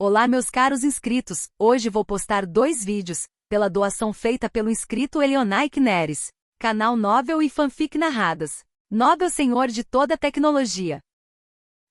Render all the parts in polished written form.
Olá meus caros inscritos, hoje vou postar 2 vídeos, pela doação feita pelo inscrito Elionaik Neres. Canal Novel e Fanfic Narradas. Novel Senhor de toda a tecnologia.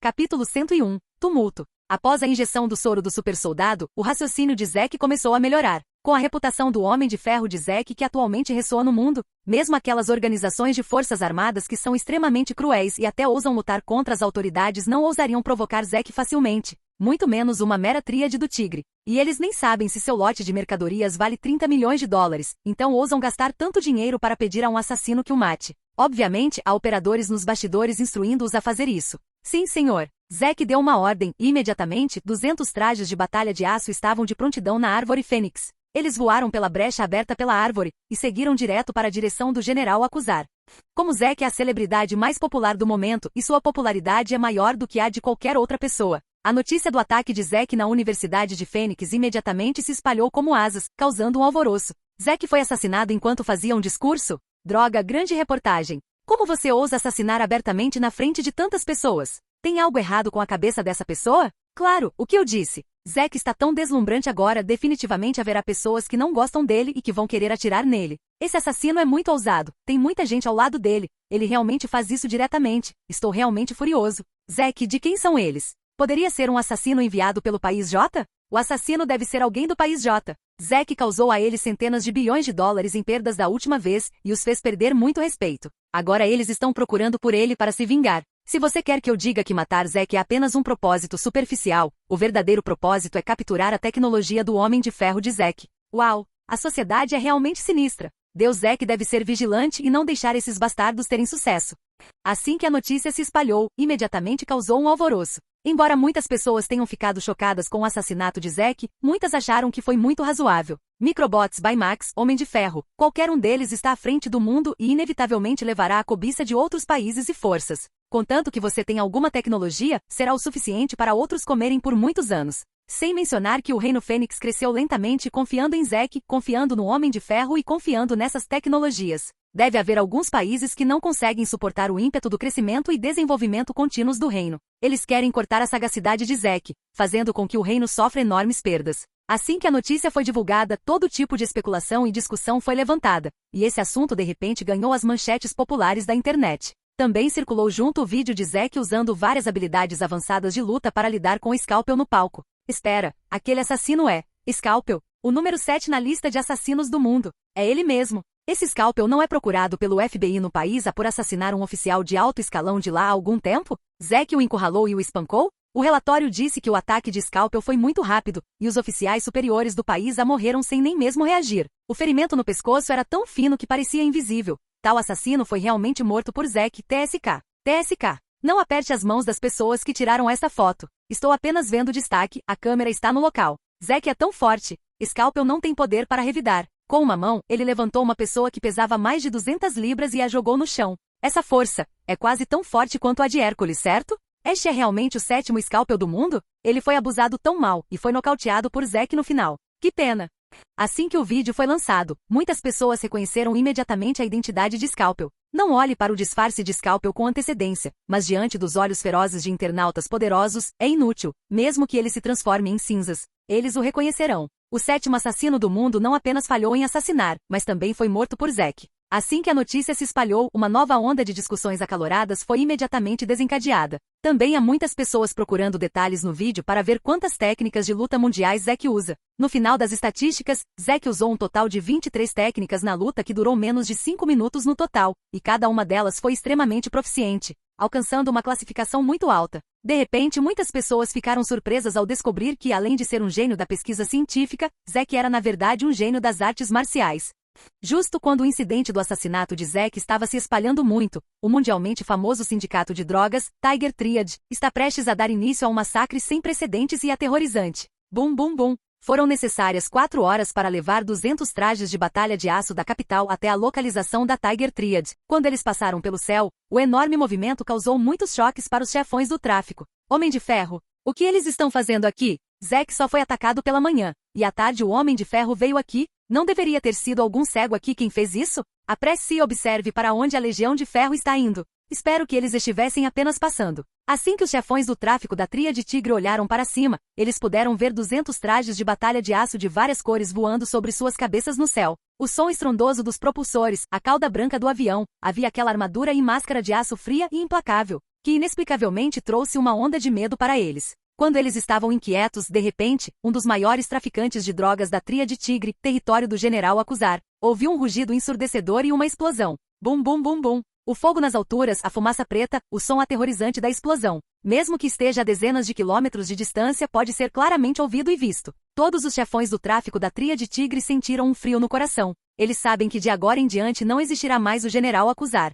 Capítulo 101, Tumulto. Após a injeção do soro do super soldado, o raciocínio de Zack começou a melhorar. Com a reputação do Homem de Ferro de Zack que atualmente ressoa no mundo, mesmo aquelas organizações de forças armadas que são extremamente cruéis e até ousam lutar contra as autoridades não ousariam provocar Zack facilmente, muito menos uma mera tríade do tigre. E eles nem sabem se seu lote de mercadorias vale 30 milhões de dólares, então ousam gastar tanto dinheiro para pedir a um assassino que o mate. Obviamente, há operadores nos bastidores instruindo-os a fazer isso. Sim, senhor. Zack deu uma ordem e, imediatamente, 200 trajes de batalha de aço estavam de prontidão na árvore Fênix. Eles voaram pela brecha aberta pela árvore e seguiram direto para a direção do general Acusar. Como Zack é a celebridade mais popular do momento e sua popularidade é maior do que a de qualquer outra pessoa, a notícia do ataque de Zack na Universidade de Fênix imediatamente se espalhou como asas, causando um alvoroço. Zack foi assassinado enquanto fazia um discurso? Droga, grande reportagem. Como você ousa assassinar abertamente na frente de tantas pessoas? Tem algo errado com a cabeça dessa pessoa? Claro, o que eu disse. Zack está tão deslumbrante agora, definitivamente haverá pessoas que não gostam dele e que vão querer atirar nele. Esse assassino é muito ousado, tem muita gente ao lado dele, ele realmente faz isso diretamente, estou realmente furioso. Zack, de quem são eles? Poderia ser um assassino enviado pelo País J? O assassino deve ser alguém do País J. Zack causou a eles centenas de bilhões de dólares em perdas da última vez e os fez perder muito respeito. Agora eles estão procurando por ele para se vingar. Se você quer que eu diga que matar Zack é apenas um propósito superficial, o verdadeiro propósito é capturar a tecnologia do Homem de Ferro de Zack. Uau! A sociedade é realmente sinistra. Deus Zack deve ser vigilante e não deixar esses bastardos terem sucesso. Assim que a notícia se espalhou, imediatamente causou um alvoroço. Embora muitas pessoas tenham ficado chocadas com o assassinato de Zack, muitas acharam que foi muito razoável. Microbots by Max, Homem de Ferro, qualquer um deles está à frente do mundo e inevitavelmente levará a cobiça de outros países e forças. Contanto que você tenha alguma tecnologia, será o suficiente para outros comerem por muitos anos. Sem mencionar que o Reino Fênix cresceu lentamente confiando em Zack, confiando no Homem de Ferro e confiando nessas tecnologias. Deve haver alguns países que não conseguem suportar o ímpeto do crescimento e desenvolvimento contínuos do reino. Eles querem cortar a sagacidade de Zack, fazendo com que o reino sofra enormes perdas. Assim que a notícia foi divulgada, todo tipo de especulação e discussão foi levantada, e esse assunto de repente ganhou as manchetes populares da internet. Também circulou junto o vídeo de Zack usando várias habilidades avançadas de luta para lidar com Scalpel no palco. Espera, aquele assassino é Scalpel, o número 7 na lista de assassinos do mundo. É ele mesmo. Esse Scalpel não é procurado pelo FBI no país por assassinar um oficial de alto escalão de lá há algum tempo? Zack o encurralou e o espancou? O relatório disse que o ataque de Scalpel foi muito rápido, e os oficiais superiores do país morreram sem nem mesmo reagir. O ferimento no pescoço era tão fino que parecia invisível. Tal assassino foi realmente morto por Zack. TSK. TSK. Não aperte as mãos das pessoas que tiraram esta foto. Estou apenas vendo o destaque, a câmera está no local. Zack é tão forte. Scalpel não tem poder para revidar. Com uma mão, ele levantou uma pessoa que pesava mais de 200 libras e a jogou no chão. Essa força é quase tão forte quanto a de Hércules, certo? Este é realmente o 7º Scalpel do mundo? Ele foi abusado tão mal e foi nocauteado por Zack no final. Que pena! Assim que o vídeo foi lançado, muitas pessoas reconheceram imediatamente a identidade de Scalpel. Não olhe para o disfarce de Scalpel com antecedência, mas diante dos olhos ferozes de internautas poderosos, é inútil, mesmo que ele se transforme em cinzas. Eles o reconhecerão. O 7º assassino do mundo não apenas falhou em assassinar, mas também foi morto por Zack. Assim que a notícia se espalhou, uma nova onda de discussões acaloradas foi imediatamente desencadeada. Também há muitas pessoas procurando detalhes no vídeo para ver quantas técnicas de luta mundiais Zack usa. No final das estatísticas, Zack usou um total de 23 técnicas na luta que durou menos de 5 minutos no total, e cada uma delas foi extremamente proficiente, alcançando uma classificação muito alta. De repente, muitas pessoas ficaram surpresas ao descobrir que, além de ser um gênio da pesquisa científica, Zack era na verdade um gênio das artes marciais. Justo quando o incidente do assassinato de Zack estava se espalhando muito, o mundialmente famoso sindicato de drogas, Tiger Triad, está prestes a dar início a um massacre sem precedentes e aterrorizante. Bum bum bum. Foram necessárias 4 horas para levar 200 trajes de batalha de aço da capital até a localização da Tiger Triad. Quando eles passaram pelo céu, o enorme movimento causou muitos choques para os chefões do tráfico. Homem de Ferro, o que eles estão fazendo aqui? Zack só foi atacado pela manhã, e à tarde o Homem de Ferro veio aqui. Não deveria ter sido algum cego aqui quem fez isso? Apresse e observe para onde a Legião de Ferro está indo. Espero que eles estivessem apenas passando. Assim que os chefões do tráfico da Tríade Tigre olharam para cima, eles puderam ver 200 trajes de batalha de aço de várias cores voando sobre suas cabeças no céu. O som estrondoso dos propulsores, a cauda branca do avião, havia aquela armadura e máscara de aço fria e implacável, que inexplicavelmente trouxe uma onda de medo para eles. Quando eles estavam inquietos, de repente, um dos maiores traficantes de drogas da Tríade Tigre, território do General Akuzar, ouviu um rugido ensurdecedor e uma explosão. Bum bum bum bum. O fogo nas alturas, a fumaça preta, o som aterrorizante da explosão. Mesmo que esteja a dezenas de quilômetros de distância, pode ser claramente ouvido e visto. Todos os chefões do tráfico da Tríade Tigre sentiram um frio no coração. Eles sabem que de agora em diante não existirá mais o General Akuzar.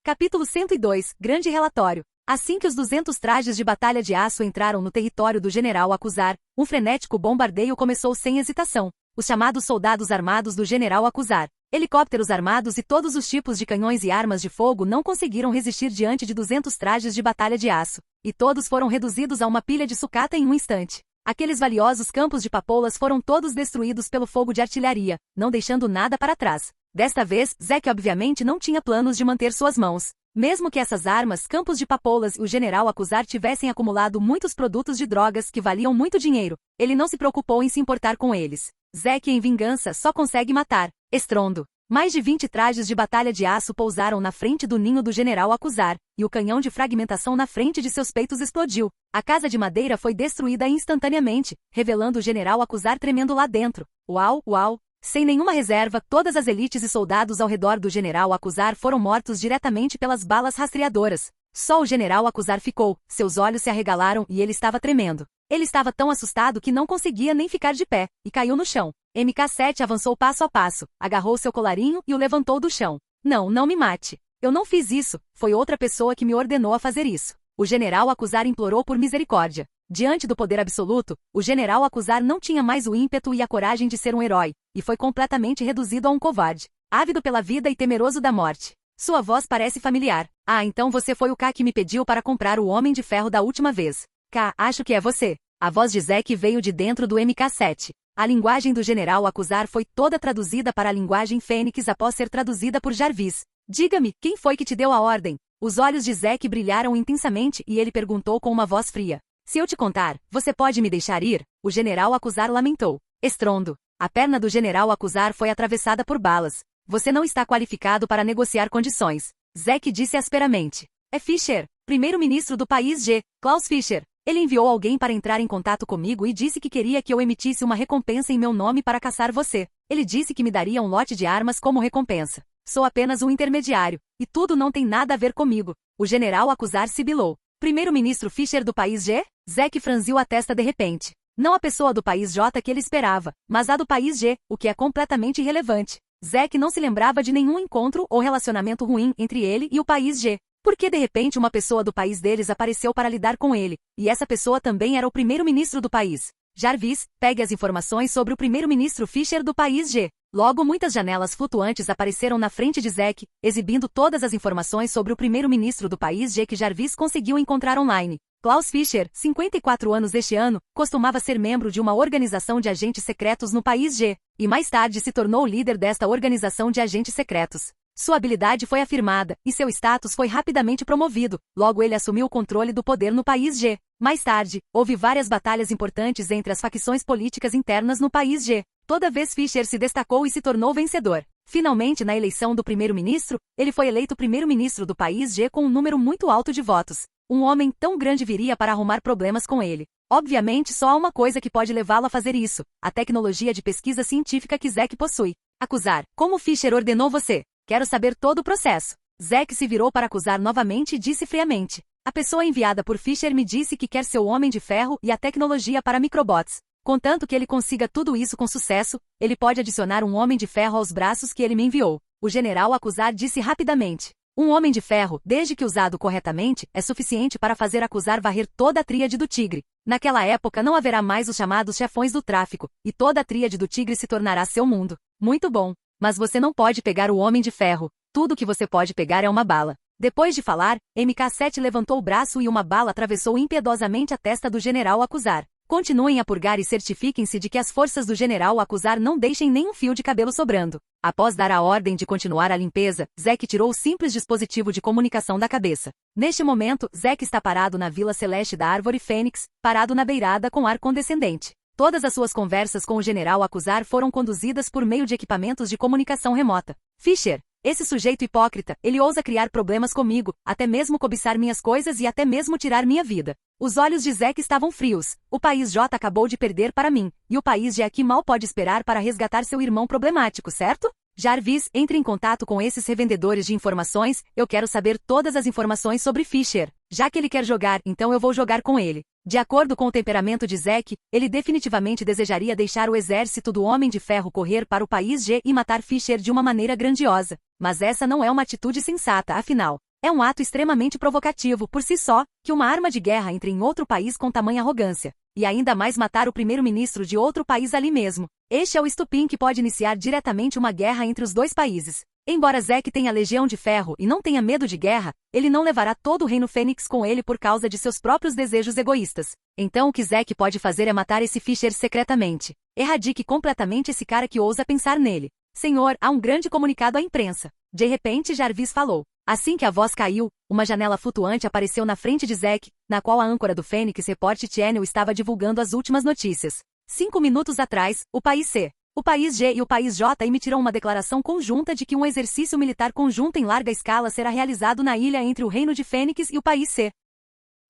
Capítulo 102, Grande Relatório. Assim que os 200 trajes de batalha de aço entraram no território do General Akuzar, um frenético bombardeio começou sem hesitação. Os chamados soldados armados do General Akuzar, helicópteros armados e todos os tipos de canhões e armas de fogo não conseguiram resistir diante de 200 trajes de batalha de aço, e todos foram reduzidos a uma pilha de sucata em um instante. Aqueles valiosos campos de papoulas foram todos destruídos pelo fogo de artilharia, não deixando nada para trás. Desta vez, Zek obviamente não tinha planos de manter suas mãos. Mesmo que essas armas, campos de papoulas e o General Akuzar tivessem acumulado muitos produtos de drogas que valiam muito dinheiro, ele não se preocupou em se importar com eles. Zek, em vingança, só consegue matar. Estrondo. Mais de 20 trajes de batalha de aço pousaram na frente do ninho do General Akuzar, e o canhão de fragmentação na frente de seus peitos explodiu. A casa de madeira foi destruída instantaneamente, revelando o General Akuzar tremendo lá dentro. Uau, uau! Sem nenhuma reserva, todas as elites e soldados ao redor do General Akuzar foram mortos diretamente pelas balas rastreadoras. Só o General Akuzar ficou, seus olhos se arregalaram e ele estava tremendo. Ele estava tão assustado que não conseguia nem ficar de pé, e caiu no chão. MK7 avançou passo a passo, agarrou seu colarinho e o levantou do chão. Não, não me mate. Eu não fiz isso, foi outra pessoa que me ordenou a fazer isso. O General Akuzar implorou por misericórdia. Diante do poder absoluto, o General Akuzar não tinha mais o ímpeto e a coragem de ser um herói, e foi completamente reduzido a um covarde, ávido pela vida e temeroso da morte. Sua voz parece familiar. Ah, então você foi o K que me pediu para comprar o Homem de Ferro da última vez. K, acho que é você. A voz de Zek veio de dentro do MK7. A linguagem do General Akuzar foi toda traduzida para a linguagem Fênix após ser traduzida por Jarvis. Diga-me, quem foi que te deu a ordem? Os olhos de Zek brilharam intensamente e ele perguntou com uma voz fria. Se eu te contar, você pode me deixar ir? O General Akuzar lamentou. Estrondo. A perna do General Akuzar foi atravessada por balas. Você não está qualificado para negociar condições. Zek disse asperamente. É Fischer, primeiro-ministro do país G, Klaus Fischer. Ele enviou alguém para entrar em contato comigo e disse que queria que eu emitisse uma recompensa em meu nome para caçar você. Ele disse que me daria um lote de armas como recompensa. Sou apenas um intermediário, e tudo não tem nada a ver comigo. O General Akuzar sibilou. Primeiro-ministro Fischer do país G? Zek franziu a testa de repente. Não a pessoa do país J que ele esperava, mas a do país G, o que é completamente irrelevante. Zek não se lembrava de nenhum encontro ou relacionamento ruim entre ele e o país G. Porque de repente uma pessoa do país deles apareceu para lidar com ele, e essa pessoa também era o primeiro-ministro do país. Jarvis, pegue as informações sobre o primeiro-ministro Fischer do país G. Logo muitas janelas flutuantes apareceram na frente de Zek, exibindo todas as informações sobre o primeiro-ministro do país G que Jarvis conseguiu encontrar online. Klaus Fischer, 54 anos este ano, costumava ser membro de uma organização de agentes secretos no país G, e mais tarde se tornou o líder desta organização de agentes secretos. Sua habilidade foi afirmada, e seu status foi rapidamente promovido, logo ele assumiu o controle do poder no país G. Mais tarde, houve várias batalhas importantes entre as facções políticas internas no país G. Toda vez Fischer se destacou e se tornou vencedor. Finalmente, na eleição do primeiro-ministro, ele foi eleito primeiro-ministro do país G com um número muito alto de votos. Um homem tão grande viria para arrumar problemas com ele. Obviamente, só há uma coisa que pode levá-lo a fazer isso: a tecnologia de pesquisa científica que Zek possui. Akuzar, como Fischer ordenou você? Quero saber todo o processo. Zek se virou para Akuzar novamente e disse friamente. A pessoa enviada por Fischer me disse que quer seu Homem de Ferro e a tecnologia para microbots. Contanto que ele consiga tudo isso com sucesso, ele pode adicionar um Homem de Ferro aos braços que ele me enviou. O General Akuzar disse rapidamente. Um Homem de Ferro, desde que usado corretamente, é suficiente para fazer Akuzar varrer toda a Tríade do Tigre. Naquela época não haverá mais os chamados chefões do tráfico, e toda a Tríade do Tigre se tornará seu mundo. Muito bom. Mas você não pode pegar o Homem de Ferro. Tudo que você pode pegar é uma bala. Depois de falar, MK7 levantou o braço e uma bala atravessou impiedosamente a testa do General Akuzar. Continuem a purgar e certifiquem-se de que as forças do general acusar não deixem nenhum fio de cabelo sobrando. Após dar a ordem de continuar a limpeza, Zack tirou o simples dispositivo de comunicação da cabeça. Neste momento, Zack está parado na Vila Celeste da Árvore Fênix, parado na beirada com ar condescendente. Todas as suas conversas com o general acusar foram conduzidas por meio de equipamentos de comunicação remota. Fisher, esse sujeito hipócrita, ele ousa criar problemas comigo, até mesmo cobiçar minhas coisas e até mesmo tirar minha vida. Os olhos de Zack estavam frios. O país J acabou de perder para mim, e o país G aqui mal pode esperar para resgatar seu irmão problemático, certo? Jarvis, entre em contato com esses revendedores de informações, eu quero saber todas as informações sobre Fisher. Já que ele quer jogar, então eu vou jogar com ele. De acordo com o temperamento de Zack, ele definitivamente desejaria deixar o exército do Homem de Ferro correr para o país G e matar Fisher de uma maneira grandiosa. Mas essa não é uma atitude sensata, afinal. É um ato extremamente provocativo, por si só, que uma arma de guerra entre em outro país com tamanha arrogância. E ainda mais matar o primeiro-ministro de outro país ali mesmo. Este é o estupim que pode iniciar diretamente uma guerra entre os dois países. Embora Zack tenha Legião de Ferro e não tenha medo de guerra, ele não levará todo o Reino Fênix com ele por causa de seus próprios desejos egoístas. Então o que Zack pode fazer é matar esse Fisher secretamente. Erradique completamente esse cara que ousa pensar nele. Senhor, há um grande comunicado à imprensa. De repente Jarvis falou. Assim que a voz caiu, uma janela flutuante apareceu na frente de Zack, na qual a âncora do Phoenix Report Channel estava divulgando as últimas notícias. 5 minutos atrás, o país C, o país G e o país J emitiram uma declaração conjunta de que um exercício militar conjunto em larga escala será realizado na ilha entre o Reino de Fênix e o país C.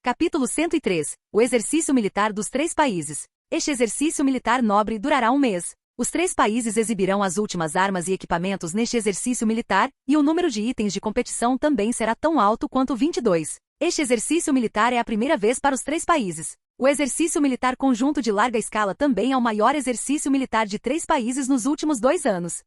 Capítulo 103. O exercício militar dos 3 países. Este exercício militar nobre durará um mês. Os 3 países exibirão as últimas armas e equipamentos neste exercício militar, e o número de itens de competição também será tão alto quanto 22. Este exercício militar é a primeira vez para os 3 países. O exercício militar conjunto de larga escala também é o maior exercício militar de 3 países nos últimos 2 anos.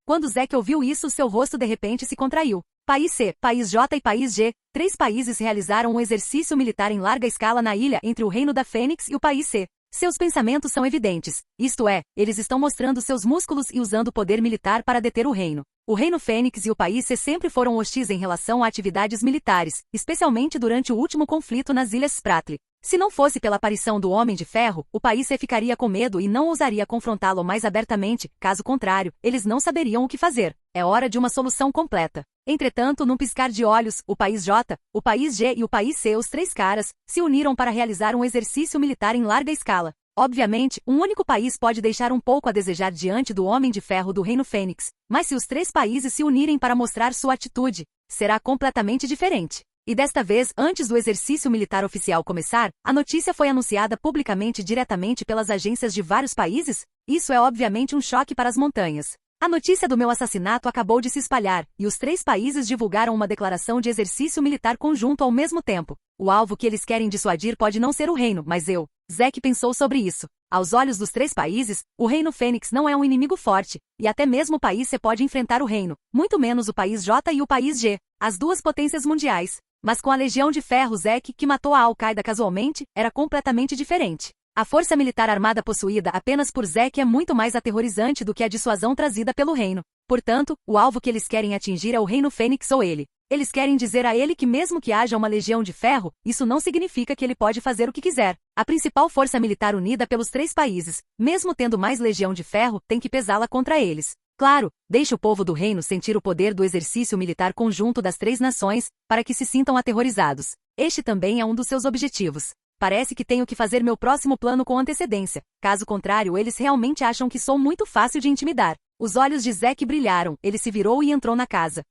Quando Zack ouviu isso, seu rosto de repente se contraiu. País C, País J e País G, 3 países realizaram um exercício militar em larga escala na ilha entre o Reino da Fênix e o País C. Seus pensamentos são evidentes, isto é, eles estão mostrando seus músculos e usando o poder militar para deter o reino. O Reino Fênix e o País C sempre foram hostis em relação a atividades militares, especialmente durante o último conflito nas Ilhas Spratly. Se não fosse pela aparição do Homem de Ferro, o País C ficaria com medo e não ousaria confrontá-lo mais abertamente, caso contrário, eles não saberiam o que fazer. É hora de uma solução completa. Entretanto, num piscar de olhos, o País J, o País G e o País C, os 3 caras, se uniram para realizar um exercício militar em larga escala. Obviamente, um único país pode deixar um pouco a desejar diante do Homem de Ferro do Reino Fênix, mas se os 3 países se unirem para mostrar sua atitude, será completamente diferente. E desta vez, antes do exercício militar oficial começar, a notícia foi anunciada publicamente diretamente pelas agências de vários países? Isso é obviamente um choque para as montanhas. A notícia do meu assassinato acabou de se espalhar, e os 3 países divulgaram uma declaração de exercício militar conjunto ao mesmo tempo. O alvo que eles querem dissuadir pode não ser o reino, mas eu. Zack pensou sobre isso. Aos olhos dos 3 países, o Reino Fênix não é um inimigo forte, e até mesmo o país C pode enfrentar o reino, muito menos o país J e o país G, as 2 potências mundiais. Mas com a Legião de Ferro Zack, que matou a Al-Qaeda casualmente, era completamente diferente. A força militar armada possuída apenas por Zack é muito mais aterrorizante do que a dissuasão trazida pelo reino. Portanto, o alvo que eles querem atingir é o Reino Fênix ou ele. Eles querem dizer a ele que mesmo que haja uma Legião de Ferro, isso não significa que ele pode fazer o que quiser. A principal força militar unida pelos 3 países, mesmo tendo mais Legião de Ferro, tem que pesá-la contra eles. Claro, deixe o povo do reino sentir o poder do exercício militar conjunto das 3 nações, para que se sintam aterrorizados. Este também é um dos seus objetivos. Parece que tenho que fazer meu próximo plano com antecedência, caso contrário eles realmente acham que sou muito fácil de intimidar. Os olhos de Zack brilharam, ele se virou e entrou na casa.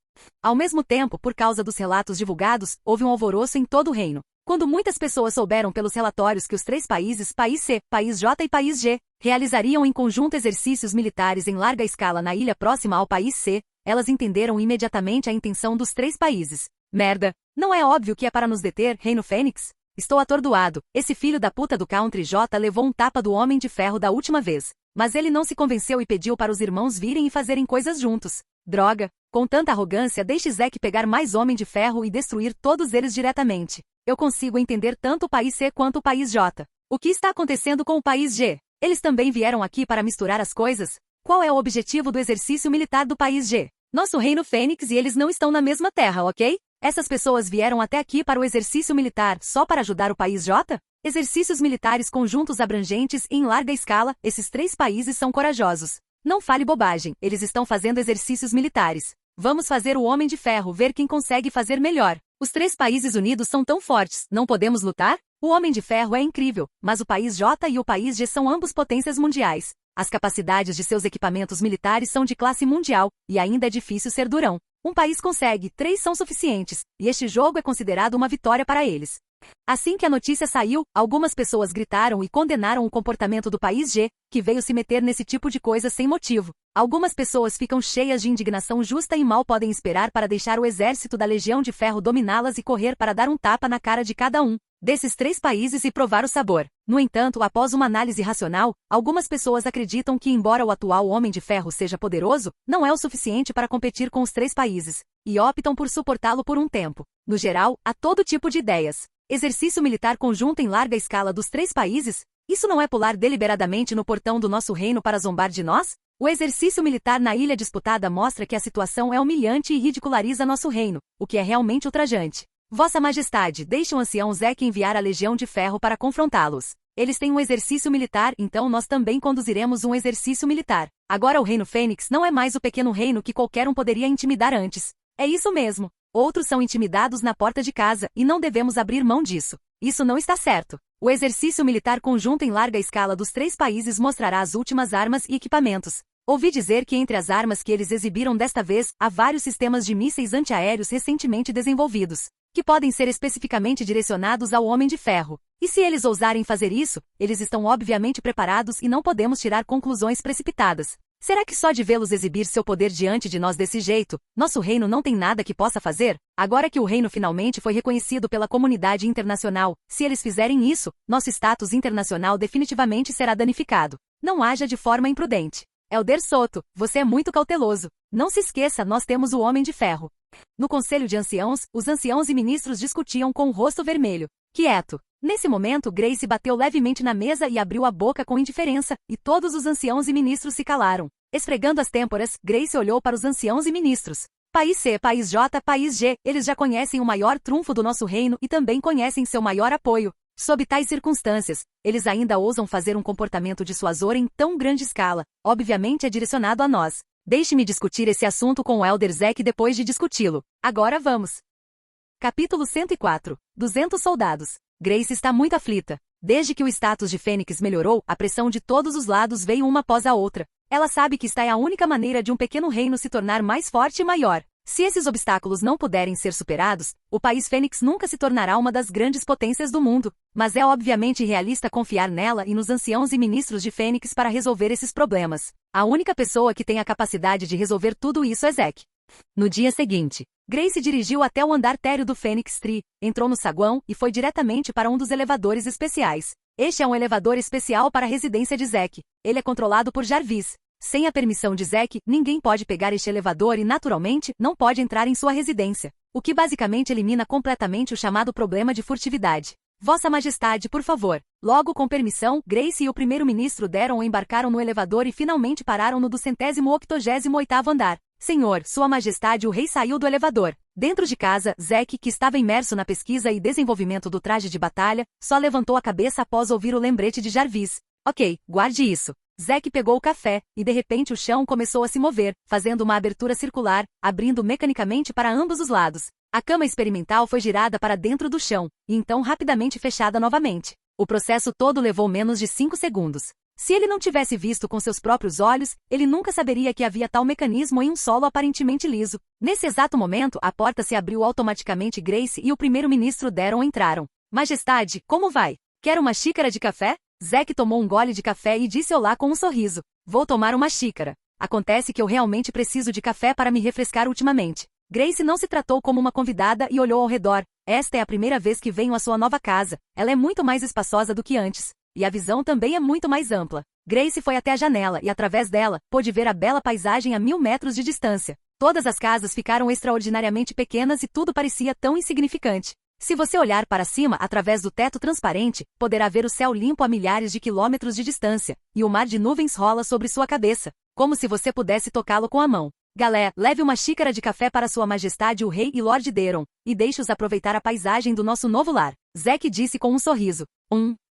Ao mesmo tempo, por causa dos relatos divulgados, houve um alvoroço em todo o reino. Quando muitas pessoas souberam pelos relatórios que os 3 países, País C, País J e País G, realizariam em conjunto exercícios militares em larga escala na ilha próxima ao País C, elas entenderam imediatamente a intenção dos 3 países. Merda! Não é óbvio que é para nos deter, Reino Fênix? Estou atordoado. Esse filho da puta do Country J levou um tapa do Homem de Ferro da última vez. Mas ele não se convenceu e pediu para os irmãos virem e fazerem coisas juntos. Droga! Com tanta arrogância, deixe Zack pegar mais Homem de Ferro e destruir todos eles diretamente. Eu consigo entender tanto o País C quanto o País J. O que está acontecendo com o País G? Eles também vieram aqui para misturar as coisas? Qual é o objetivo do exercício militar do País G? Nosso Reino Fênix e eles não estão na mesma terra, ok? Essas pessoas vieram até aqui para o exercício militar só para ajudar o país J? Exercícios militares conjuntos abrangentes e em larga escala, esses 3 países são corajosos. Não fale bobagem, eles estão fazendo exercícios militares. Vamos fazer o Homem de Ferro ver quem consegue fazer melhor. Os 3 países unidos são tão fortes, não podemos lutar? O Homem de Ferro é incrível, mas o país J e o país G são ambos potências mundiais. As capacidades de seus equipamentos militares são de classe mundial, e ainda é difícil ser durão. Um país consegue, 3 são suficientes, e este jogo é considerado uma vitória para eles. Assim que a notícia saiu, algumas pessoas gritaram e condenaram o comportamento do país G, que veio se meter nesse tipo de coisa sem motivo. Algumas pessoas ficam cheias de indignação justa e mal podem esperar para deixar o exército da Legião de Ferro dominá-las e correr para dar um tapa na cara de cada um desses 3 países e provar o sabor. No entanto, após uma análise racional, algumas pessoas acreditam que, embora o atual Homem de Ferro seja poderoso, não é o suficiente para competir com os 3 países, e optam por suportá-lo por um tempo. No geral, há todo tipo de ideias. Exercício militar conjunto em larga escala dos 3 países? Isso não é pular deliberadamente no portão do nosso reino para zombar de nós? O exercício militar na ilha disputada mostra que a situação é humilhante e ridiculariza nosso reino, o que é realmente ultrajante. Vossa Majestade, deixe o ancião Zek enviar a Legião de Ferro para confrontá-los. Eles têm um exercício militar, então nós também conduziremos um exercício militar. Agora o Reino Fênix não é mais o pequeno reino que qualquer um poderia intimidar antes. É isso mesmo. Outros são intimidados na porta de casa, e não devemos abrir mão disso. Isso não está certo. O exercício militar conjunto em larga escala dos 3 países mostrará as últimas armas e equipamentos. Ouvi dizer que entre as armas que eles exibiram desta vez, há vários sistemas de mísseis antiaéreos recentemente desenvolvidos, que podem ser especificamente direcionados ao Homem de Ferro. E se eles ousarem fazer isso, eles estão obviamente preparados e não podemos tirar conclusões precipitadas. Será que só de vê-los exibir seu poder diante de nós desse jeito, nosso reino não tem nada que possa fazer? Agora que o reino finalmente foi reconhecido pela comunidade internacional, se eles fizerem isso, nosso status internacional definitivamente será danificado. Não haja de forma imprudente. Elder Soto, você é muito cauteloso. Não se esqueça, nós temos o Homem de Ferro. No Conselho de Anciãos, os anciãos e ministros discutiam com o rosto vermelho. Quieto. Nesse momento, Grace bateu levemente na mesa e abriu a boca com indiferença, e todos os anciãos e ministros se calaram. Esfregando as têmporas, Grace olhou para os anciãos e ministros. País C, País J, País G, eles já conhecem o maior trunfo do nosso reino e também conhecem seu maior apoio. Sob tais circunstâncias, eles ainda ousam fazer um comportamento dissuasor em tão grande escala. Obviamente é direcionado a nós. Deixe-me discutir esse assunto com o Elder Zek depois de discuti-lo. Agora vamos. Capítulo 104. 200 soldados. Grace está muito aflita. Desde que o status de Fênix melhorou, a pressão de todos os lados veio uma após a outra. Ela sabe que esta é a única maneira de um pequeno reino se tornar mais forte e maior. Se esses obstáculos não puderem ser superados, o país Fênix nunca se tornará uma das grandes potências do mundo. Mas é obviamente irrealista confiar nela e nos anciãos e ministros de Fênix para resolver esses problemas. A única pessoa que tem a capacidade de resolver tudo isso é Zek. No dia seguinte, Grace dirigiu até o andar térreo do Fênix Tree, entrou no saguão e foi diretamente para um dos elevadores especiais. Este é um elevador especial para a residência de Zek. Ele é controlado por Jarvis. Sem a permissão de Zek, ninguém pode pegar este elevador e, naturalmente, não pode entrar em sua residência, o que basicamente elimina completamente o chamado problema de furtividade. Vossa Majestade, por favor. Logo com permissão, Grace e o primeiro-ministro Daron embarcaram no elevador e finalmente pararam no 288º andar. Senhor, Sua Majestade, o rei saiu do elevador. Dentro de casa, Zek, que estava imerso na pesquisa e desenvolvimento do traje de batalha, só levantou a cabeça após ouvir o lembrete de Jarvis. Ok, guarde isso. Zek pegou o café, e de repente o chão começou a se mover, fazendo uma abertura circular, abrindo mecanicamente para ambos os lados. A cama experimental foi girada para dentro do chão, e então rapidamente fechada novamente. O processo todo levou menos de 5 segundos. Se ele não tivesse visto com seus próprios olhos, ele nunca saberia que havia tal mecanismo em um solo aparentemente liso. Nesse exato momento, a porta se abriu automaticamente e Grace e o primeiro-ministro Daron entraram. Majestade, como vai? Quer uma xícara de café? Zek tomou um gole de café e disse olá com um sorriso. Vou tomar uma xícara. Acontece que eu realmente preciso de café para me refrescar ultimamente. Grace não se tratou como uma convidada e olhou ao redor. Esta é a primeira vez que venho à sua nova casa. Ela é muito mais espaçosa do que antes. E a visão também é muito mais ampla. Grace foi até a janela e, através dela, pôde ver a bela paisagem a 1000 metros de distância. Todas as casas ficaram extraordinariamente pequenas e tudo parecia tão insignificante. Se você olhar para cima através do teto transparente, poderá ver o céu limpo a milhares de quilômetros de distância, e o mar de nuvens rola sobre sua cabeça, como se você pudesse tocá-lo com a mão. Galé, leve uma xícara de café para Sua Majestade o Rei e Lord Deron, e deixe-os aproveitar a paisagem do nosso novo lar. Zack disse com um sorriso.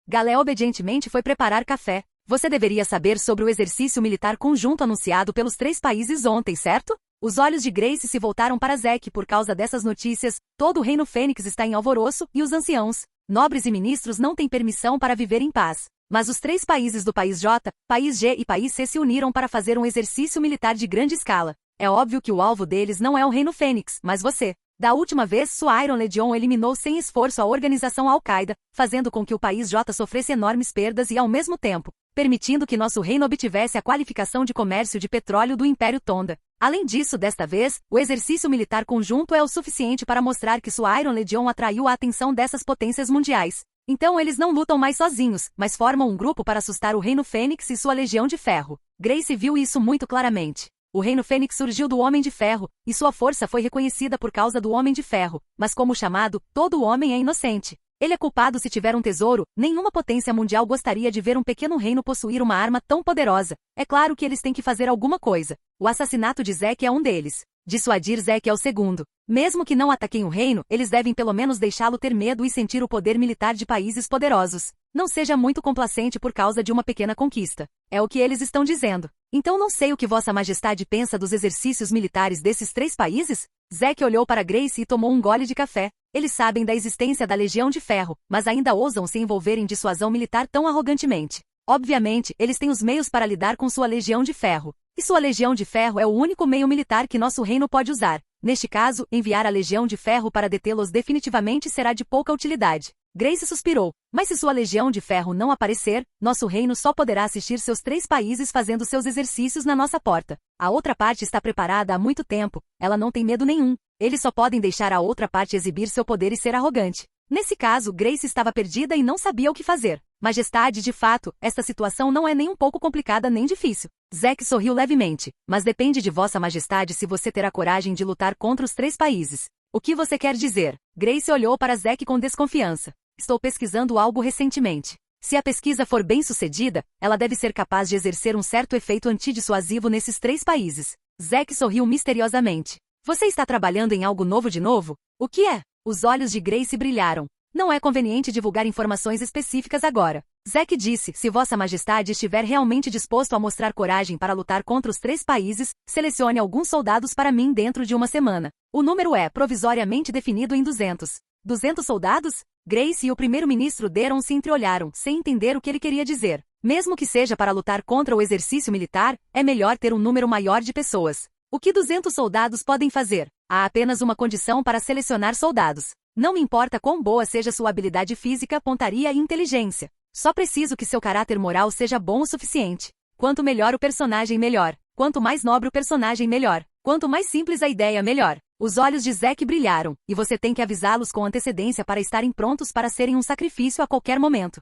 Galé obedientemente foi preparar café. Você deveria saber sobre o exercício militar conjunto anunciado pelos 3 países ontem, certo? Os olhos de Grace se voltaram para Zack por causa dessas notícias. Todo o reino Fênix está em alvoroço e os anciãos, nobres e ministros não têm permissão para viver em paz. Mas os 3 países do País J, País G e País C se uniram para fazer um exercício militar de grande escala. É óbvio que o alvo deles não é o reino Fênix, mas você. Da última vez, sua Iron Legion eliminou sem esforço a organização Al-Qaeda, fazendo com que o País J sofresse enormes perdas e, ao mesmo tempo, permitindo que nosso reino obtivesse a qualificação de comércio de petróleo do Império Tonda. Além disso, desta vez, o exercício militar conjunto é o suficiente para mostrar que sua Iron Legion atraiu a atenção dessas potências mundiais. Então eles não lutam mais sozinhos, mas formam um grupo para assustar o Reino Fênix e sua Legião de Ferro. Grace viu isso muito claramente. O Reino Fênix surgiu do Homem de Ferro, e sua força foi reconhecida por causa do Homem de Ferro, mas como chamado, todo homem é inocente. Ele é culpado se tiver um tesouro. Nenhuma potência mundial gostaria de ver um pequeno reino possuir uma arma tão poderosa. É claro que eles têm que fazer alguma coisa. O assassinato de Zack é um deles. Dissuadir Zack é o segundo. Mesmo que não ataquem o reino, eles devem pelo menos deixá-lo ter medo e sentir o poder militar de países poderosos. Não seja muito complacente por causa de uma pequena conquista. É o que eles estão dizendo. Então não sei o que Vossa Majestade pensa dos exercícios militares desses 3 países? Zack olhou para Grace e tomou um gole de café. Eles sabem da existência da Legião de Ferro, mas ainda ousam se envolver em dissuasão militar tão arrogantemente. Obviamente, eles têm os meios para lidar com sua Legião de Ferro. E sua Legião de Ferro é o único meio militar que nosso reino pode usar. Neste caso, enviar a Legião de Ferro para detê-los definitivamente será de pouca utilidade. Grace suspirou. Mas se sua Legião de Ferro não aparecer, nosso reino só poderá assistir seus 3 países fazendo seus exercícios na nossa porta. A outra parte está preparada há muito tempo. Ela não tem medo nenhum. Eles só podem deixar a outra parte exibir seu poder e ser arrogante. Nesse caso, Grace estava perdida e não sabia o que fazer. Majestade, de fato, esta situação não é nem um pouco complicada nem difícil. Zack sorriu levemente. Mas depende de Vossa Majestade se você terá coragem de lutar contra os 3 países. O que você quer dizer? Grace olhou para Zack com desconfiança. Estou pesquisando algo recentemente. Se a pesquisa for bem sucedida, ela deve ser capaz de exercer um certo efeito antidissuasivo nesses 3 países. Zack sorriu misteriosamente. Você está trabalhando em algo novo de novo? O que é? Os olhos de Grace brilharam. Não é conveniente divulgar informações específicas agora. Zack disse, se Vossa Majestade estiver realmente disposto a mostrar coragem para lutar contra os 3 países, selecione alguns soldados para mim dentro de uma semana. O número é provisoriamente definido em 200. 200 soldados? Grace e o primeiro-ministro Deron se entreolharam, sem entender o que ele queria dizer. Mesmo que seja para lutar contra o exercício militar, é melhor ter um número maior de pessoas. O que 200 soldados podem fazer? Há apenas uma condição para selecionar soldados. Não me importa quão boa seja sua habilidade física, pontaria e inteligência. Só preciso que seu caráter moral seja bom o suficiente. Quanto melhor o personagem, melhor. Quanto mais nobre o personagem, melhor. Quanto mais simples a ideia, melhor. Os olhos de Zack brilharam, e você tem que avisá-los com antecedência para estarem prontos para serem um sacrifício a qualquer momento.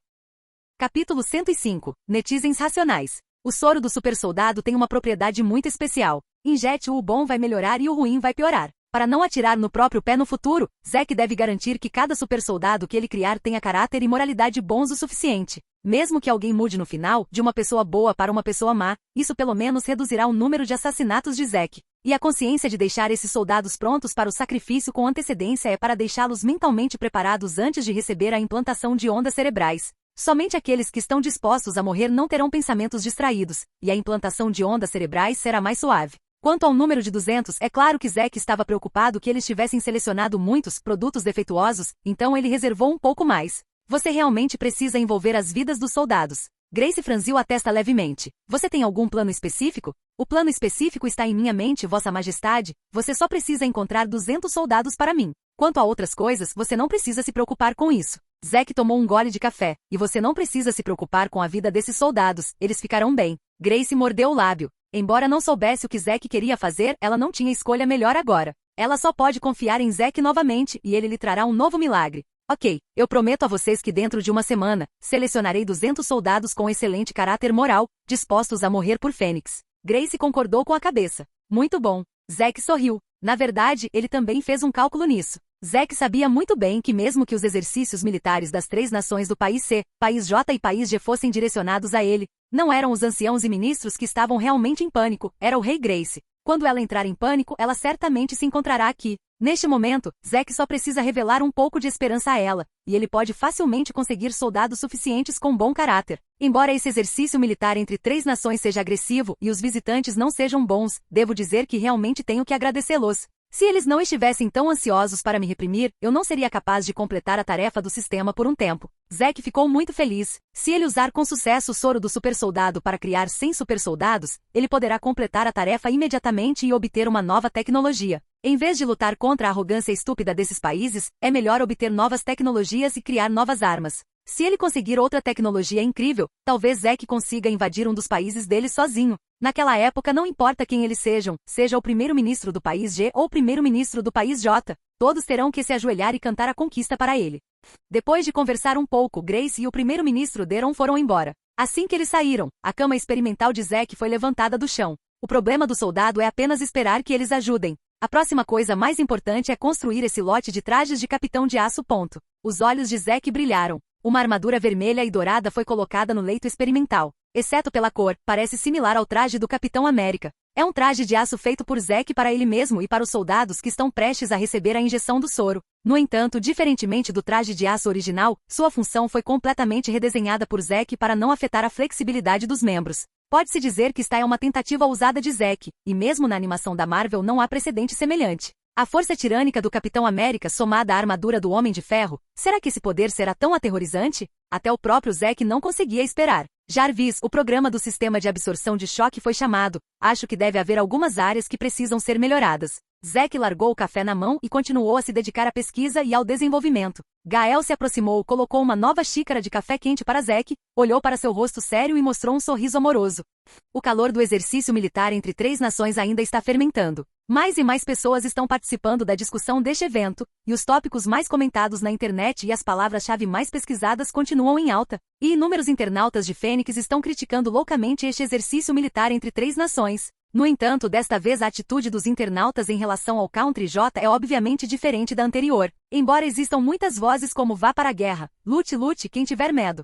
Capítulo 105. Netizens racionais. O soro do supersoldado tem uma propriedade muito especial. Injete-o, o bom vai melhorar e o ruim vai piorar. Para não atirar no próprio pé no futuro, Zack deve garantir que cada supersoldado que ele criar tenha caráter e moralidade bons o suficiente. Mesmo que alguém mude no final, de uma pessoa boa para uma pessoa má, isso pelo menos reduzirá o número de assassinatos de Zack. E a consciência de deixar esses soldados prontos para o sacrifício com antecedência é para deixá-los mentalmente preparados antes de receber a implantação de ondas cerebrais. Somente aqueles que estão dispostos a morrer não terão pensamentos distraídos, e a implantação de ondas cerebrais será mais suave. Quanto ao número de 200, é claro que Zack estava preocupado que eles tivessem selecionado muitos produtos defeituosos, então ele reservou um pouco mais. Você realmente precisa envolver as vidas dos soldados. Grace franziu a testa levemente. Você tem algum plano específico? O plano específico está em minha mente, Vossa Majestade. Você só precisa encontrar 200 soldados para mim. Quanto a outras coisas, você não precisa se preocupar com isso. Zack tomou um gole de café. E você não precisa se preocupar com a vida desses soldados. Eles ficarão bem. Grace mordeu o lábio. Embora não soubesse o que Zack queria fazer, ela não tinha escolha melhor agora. Ela só pode confiar em Zack novamente e ele lhe trará um novo milagre. Ok, eu prometo a vocês que dentro de uma semana, selecionarei 200 soldados com excelente caráter moral, dispostos a morrer por Fênix. Grace concordou com a cabeça. Muito bom. Zack sorriu. Na verdade, ele também fez um cálculo nisso. Zack sabia muito bem que mesmo que os exercícios militares das 3 nações do País C, País J e País G fossem direcionados a ele, não eram os anciãos e ministros que estavam realmente em pânico, era o rei Grace. Quando ela entrar em pânico, ela certamente se encontrará aqui. Neste momento, Zek só precisa revelar um pouco de esperança a ela, e ele pode facilmente conseguir soldados suficientes com bom caráter. Embora esse exercício militar entre 3 nações seja agressivo e os visitantes não sejam bons, devo dizer que realmente tenho que agradecê-los. Se eles não estivessem tão ansiosos para me reprimir, eu não seria capaz de completar a tarefa do sistema por um tempo. Zek ficou muito feliz. Se ele usar com sucesso o soro do supersoldado para criar 100 supersoldados, ele poderá completar a tarefa imediatamente e obter uma nova tecnologia. Em vez de lutar contra a arrogância estúpida desses países, é melhor obter novas tecnologias e criar novas armas. Se ele conseguir outra tecnologia incrível, talvez Zek consiga invadir um dos países deles sozinho. Naquela época não importa quem eles sejam, seja o primeiro-ministro do país G ou o primeiro-ministro do país J, todos terão que se ajoelhar e cantar a conquista para ele. Depois de conversar um pouco, Grace e o primeiro-ministro Deron foram embora. Assim que eles saíram, a cama experimental de Zek foi levantada do chão. O problema do soldado é apenas esperar que eles ajudem. A próxima coisa mais importante é construir esse lote de trajes de capitão de aço. Os olhos de Zek brilharam. Uma armadura vermelha e dourada foi colocada no leito experimental. Exceto pela cor, parece similar ao traje do Capitão América. É um traje de aço feito por Zek para ele mesmo e para os soldados que estão prestes a receber a injeção do soro. No entanto, diferentemente do traje de aço original, sua função foi completamente redesenhada por Zek para não afetar a flexibilidade dos membros. Pode-se dizer que esta é uma tentativa ousada de Zek, e mesmo na animação da Marvel não há precedente semelhante. A força tirânica do Capitão América somada à armadura do Homem de Ferro, será que esse poder será tão aterrorizante? Até o próprio Zek não conseguia esperar. Jarvis, o programa do sistema de absorção de choque foi chamado. Acho que deve haver algumas áreas que precisam ser melhoradas. Zek largou o café na mão e continuou a se dedicar à pesquisa e ao desenvolvimento. Gael se aproximou, colocou uma nova xícara de café quente para Zek, olhou para seu rosto sério e mostrou um sorriso amoroso. O calor do exercício militar entre 3 nações ainda está fermentando. Mais e mais pessoas estão participando da discussão deste evento, e os tópicos mais comentados na internet e as palavras-chave mais pesquisadas continuam em alta, e inúmeros internautas de Fênix estão criticando loucamente este exercício militar entre 3 nações. No entanto, desta vez a atitude dos internautas em relação ao Country J é obviamente diferente da anterior. Embora existam muitas vozes como vá para a guerra, lute, quem tiver medo.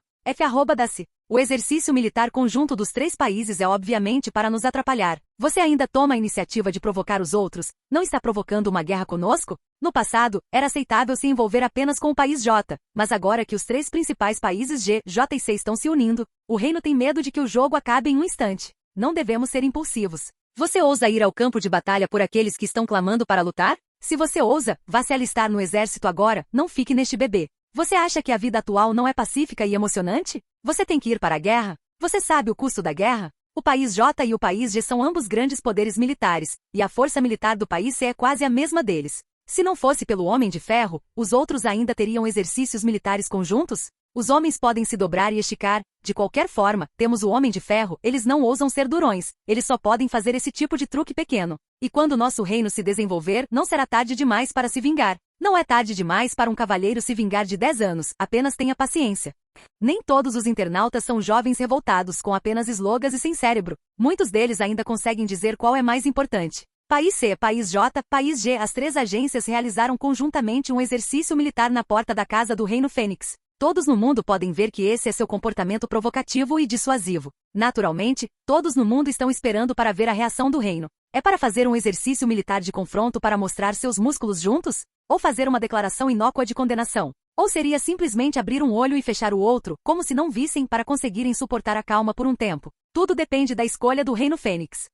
@daci. O exercício militar conjunto dos 3 países é obviamente para nos atrapalhar. Você ainda toma a iniciativa de provocar os outros? Não está provocando uma guerra conosco? No passado, era aceitável se envolver apenas com o país J, mas agora que os 3 principais países G, J e C estão se unindo, o reino tem medo de que o jogo acabe em um instante. Não devemos ser impulsivos. Você ousa ir ao campo de batalha por aqueles que estão clamando para lutar? Se você ousa, vá se alistar no exército agora, não fique neste bebê. Você acha que a vida atual não é pacífica e emocionante? Você tem que ir para a guerra? Você sabe o custo da guerra? O país J e o país G são ambos grandes poderes militares, e a força militar do país C é quase a mesma deles. Se não fosse pelo Homem de Ferro, os outros ainda teriam exercícios militares conjuntos? Os homens podem se dobrar e esticar. De qualquer forma, temos o Homem de Ferro, eles não ousam ser durões, eles só podem fazer esse tipo de truque pequeno. E quando nosso reino se desenvolver, não será tarde demais para se vingar. Não é tarde demais para um cavalheiro se vingar de 10 anos, apenas tenha paciência. Nem todos os internautas são jovens revoltados com apenas slogans e sem cérebro. Muitos deles ainda conseguem dizer qual é mais importante. País C, País J, País G, as 3 agências realizaram conjuntamente um exercício militar na porta da casa do Reino Fênix. Todos no mundo podem ver que esse é seu comportamento provocativo e dissuasivo. Naturalmente, todos no mundo estão esperando para ver a reação do reino. É para fazer um exercício militar de confronto para mostrar seus músculos juntos? Ou fazer uma declaração inócua de condenação? Ou seria simplesmente abrir um olho e fechar o outro, como se não vissem para conseguirem suportar a calma por um tempo? Tudo depende da escolha do Reino Fênix.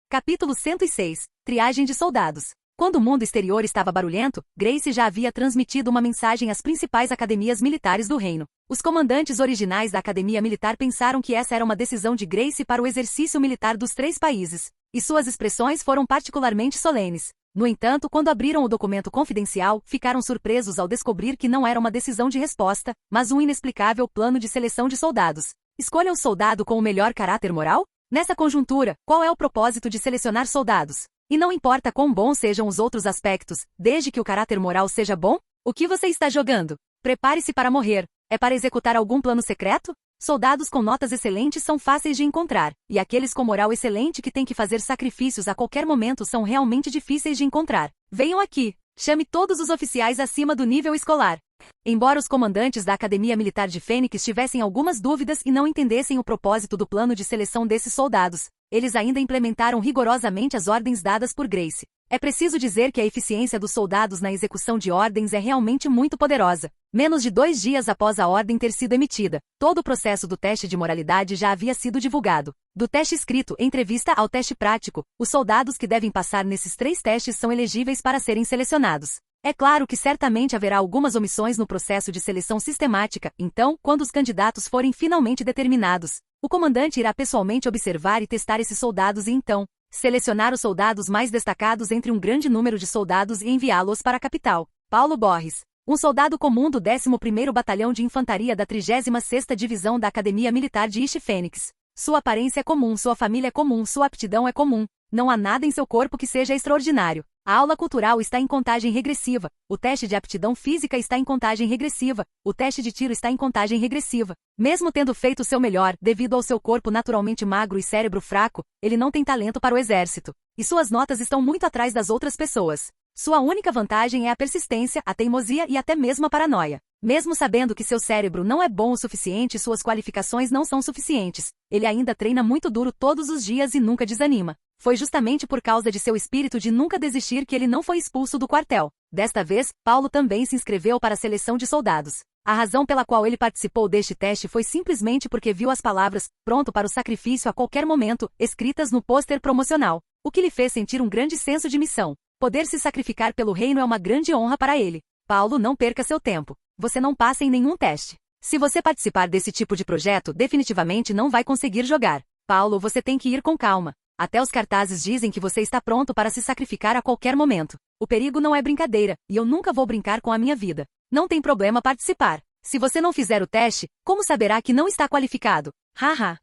Capítulo 106. Triagem de soldados. Quando o mundo exterior estava barulhento, Grace já havia transmitido uma mensagem às principais academias militares do reino. Os comandantes originais da academia militar pensaram que essa era uma decisão de Grace para o exercício militar dos 3 países, e suas expressões foram particularmente solenes. No entanto, quando abriram o documento confidencial, ficaram surpresos ao descobrir que não era uma decisão de resposta, mas um inexplicável plano de seleção de soldados. Escolha o soldado com o melhor caráter moral? Nessa conjuntura, qual é o propósito de selecionar soldados? E não importa quão bons sejam os outros aspectos, desde que o caráter moral seja bom? O que você está jogando? Prepare-se para morrer. É para executar algum plano secreto? Soldados com notas excelentes são fáceis de encontrar, e aqueles com moral excelente que têm que fazer sacrifícios a qualquer momento são realmente difíceis de encontrar. Venham aqui. Chame todos os oficiais acima do nível escolar. Embora os comandantes da Academia Militar de Fênix tivessem algumas dúvidas e não entendessem o propósito do plano de seleção desses soldados, eles ainda implementaram rigorosamente as ordens dadas por Grace. É preciso dizer que a eficiência dos soldados na execução de ordens é realmente muito poderosa. Menos de 2 dias após a ordem ter sido emitida, todo o processo do teste de moralidade já havia sido divulgado. Do teste escrito, entrevista ao teste prático, os soldados que devem passar nesses 3 testes são elegíveis para serem selecionados. É claro que certamente haverá algumas omissões no processo de seleção sistemática, então, quando os candidatos forem finalmente determinados, o comandante irá pessoalmente observar e testar esses soldados e então, selecionar os soldados mais destacados entre um grande número de soldados e enviá-los para a capital. Paulo Borges, um soldado comum do 11º Batalhão de Infantaria da 36ª Divisão da Academia Militar de East Phoenix. Sua aparência é comum, sua família é comum, sua aptidão é comum. Não há nada em seu corpo que seja extraordinário. A aula cultural está em contagem regressiva. O teste de aptidão física está em contagem regressiva. O teste de tiro está em contagem regressiva. Mesmo tendo feito seu melhor, devido ao seu corpo naturalmente magro e cérebro fraco, ele não tem talento para o exército. E suas notas estão muito atrás das outras pessoas. Sua única vantagem é a persistência, a teimosia e até mesmo a paranoia. Mesmo sabendo que seu cérebro não é bom o suficiente e suas qualificações não são suficientes, ele ainda treina muito duro todos os dias e nunca desanima. Foi justamente por causa de seu espírito de nunca desistir que ele não foi expulso do quartel. Desta vez, Paulo também se inscreveu para a seleção de soldados. A razão pela qual ele participou deste teste foi simplesmente porque viu as palavras, pronto para o sacrifício a qualquer momento, escritas no pôster promocional, o que lhe fez sentir um grande senso de missão. Poder se sacrificar pelo reino é uma grande honra para ele. Paulo, não perca seu tempo. Você não passa em nenhum teste. Se você participar desse tipo de projeto, definitivamente não vai conseguir jogar. Paulo, você tem que ir com calma. Até os cartazes dizem que você está pronto para se sacrificar a qualquer momento. O perigo não é brincadeira, e eu nunca vou brincar com a minha vida. Não tem problema participar. Se você não fizer o teste, como saberá que não está qualificado? Haha.